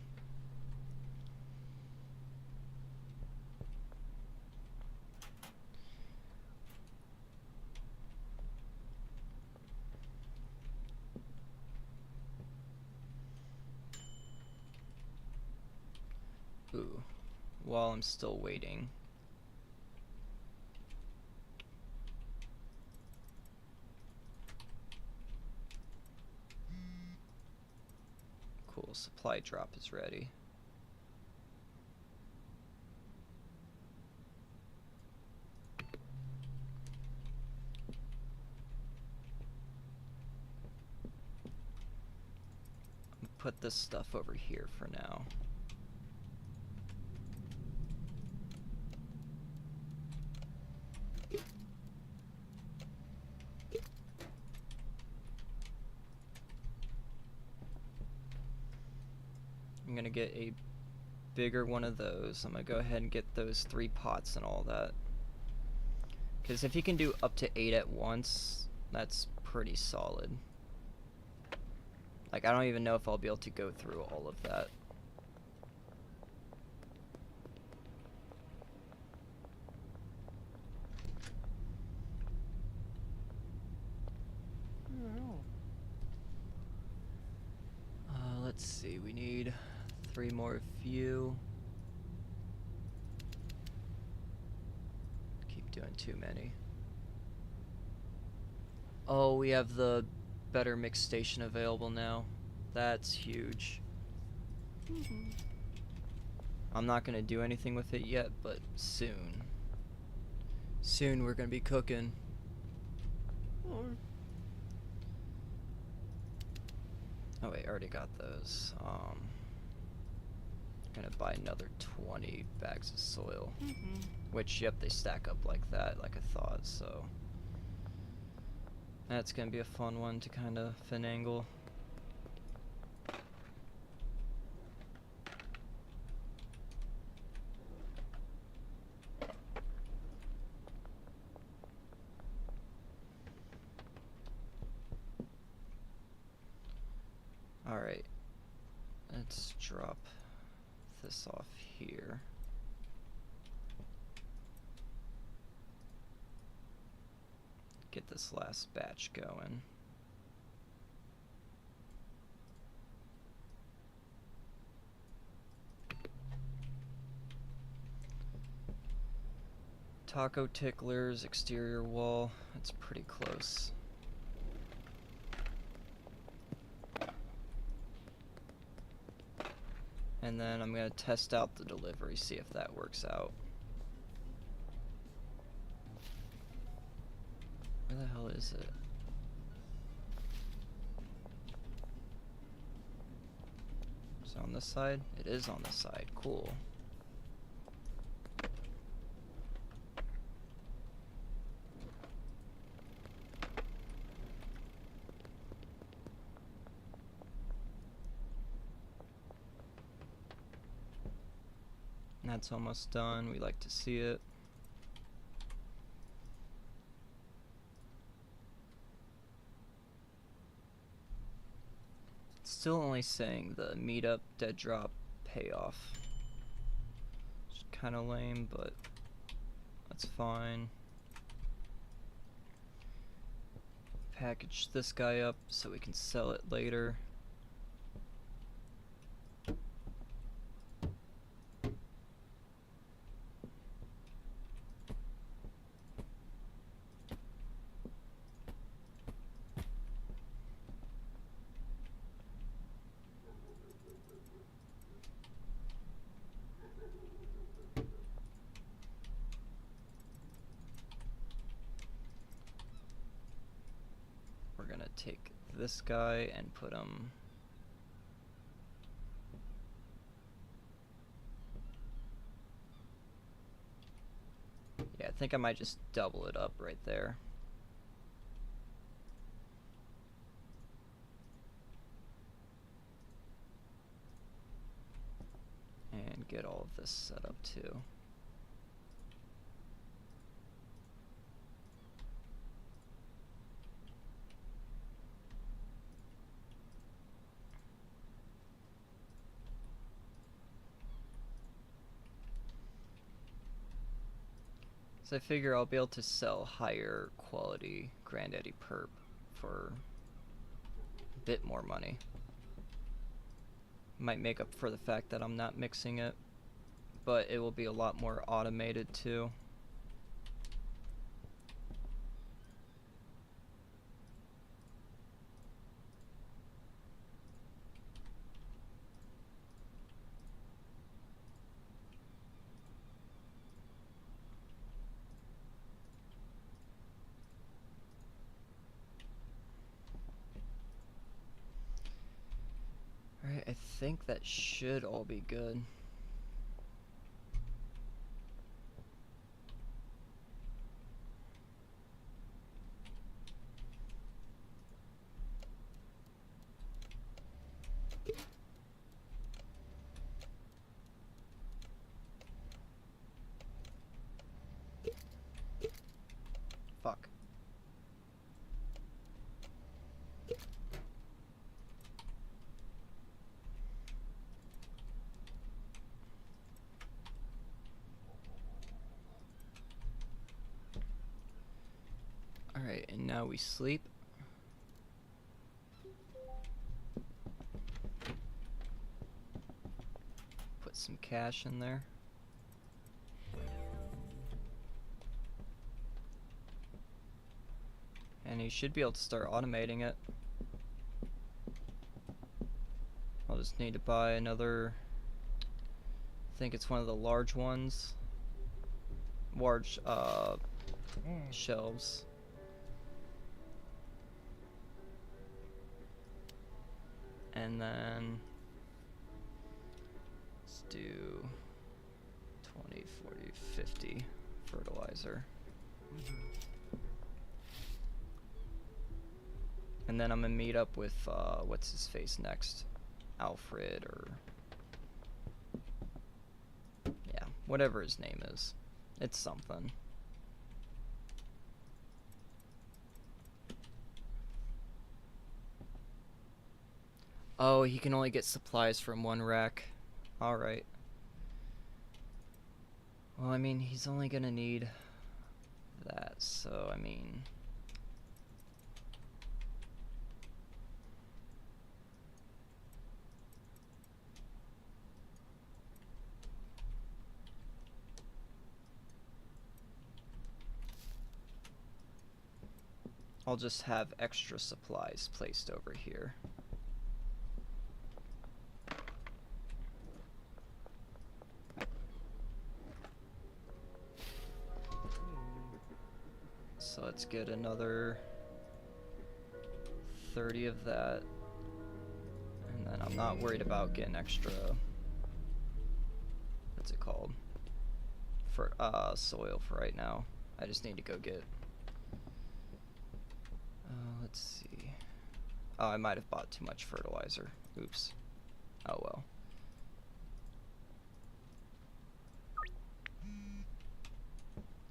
Ooh, while I'm still waiting. Cool, supply drop is ready. Put this stuff over here for now. I'm gonna get a bigger one of those. I'm gonna go ahead and get those 3 pots and all that. Because if you can do up to 8 at once, that's pretty solid. Like, I don't even know if I'll be able to go through all of that. Let's see, we need 3 more of you. Keep doing too many. Oh, we have the better mix station available now. That's huge. I'm not gonna do anything with it yet, but soon. Soon we're gonna be cooking. Oh wait, I already got those. Gonna buy another 20 bags of soil. Which, yep, they stack up like that, like I thought, so. That's gonna be a fun one to kind of finagle. Alright, let's drop this off here. Get this last batch going. Taco ticklers, exterior wall, that's pretty close. And then I'm gonna test out the delivery, see if that works out. Where the hell is it? Is it on this side? It is on this side. Cool. That's almost done. We like to see it. Still only saying the meetup dead drop payoff. It's kind of lame, but that's fine. Package this guy up so we can sell it later. take this guy and put him... Yeah, I think I might just double it up right there. And get all of this set up too. So I figure I'll be able to sell higher quality Granddaddy Perp for a bit more money. Might make up for the fact that I'm not mixing it, but it will be a lot more automated too. Alright, I think that should all be good. Fuck. Alright, and now we sleep. Put some cash in there. And you should be able to start automating it. I'll just need to buy another, I think it's one of the large ones. Large shelves. And then let's do 20, 40, 50 fertilizer. And then I'm gonna meet up with what's his face next, Alfred, or yeah, whatever his name is. It's something. Oh, he can only get supplies from one rack. Alright. Well, I mean, he's only gonna need that, so, I mean... I'll just have extra supplies placed over here. So let's get another 30 of that. And then I'm not worried about getting extra, what's it called? For soil for right now. I just need to go get, let's see. Oh, I might have bought too much fertilizer. Oops. Oh well.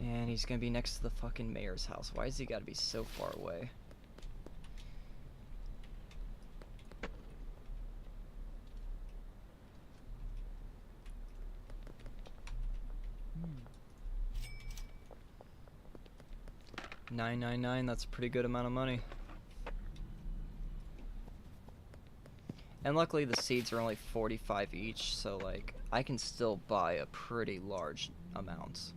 And he's gonna be next to the fucking mayor's house. Why has he gotta be so far away? $9.99, that's a pretty good amount of money. And luckily the seeds are only 45 each, so like, I can still buy a pretty large amount.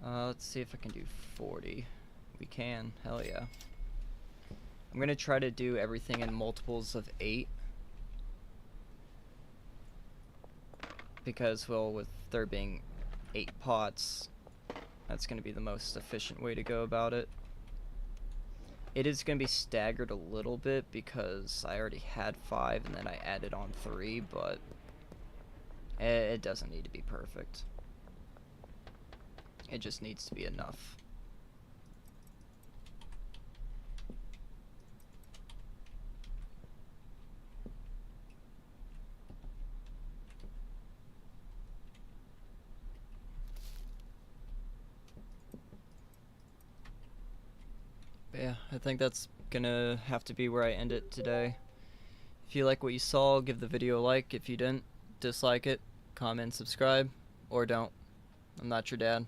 Let's see if I can do 40. We can, hell yeah. I'm gonna try to do everything in multiples of 8. Because, well, with there being 8 pots, That's going to be the most efficient way to go about it. It is going to be staggered a little bit because I already had 5 and then I added on 3, but it doesn't need to be perfect. It just needs to be enough. But yeah, I think that's gonna have to be where I end it today. If you like what you saw, give the video a like. If you didn't, dislike it, comment, subscribe, or don't. I'm not your dad.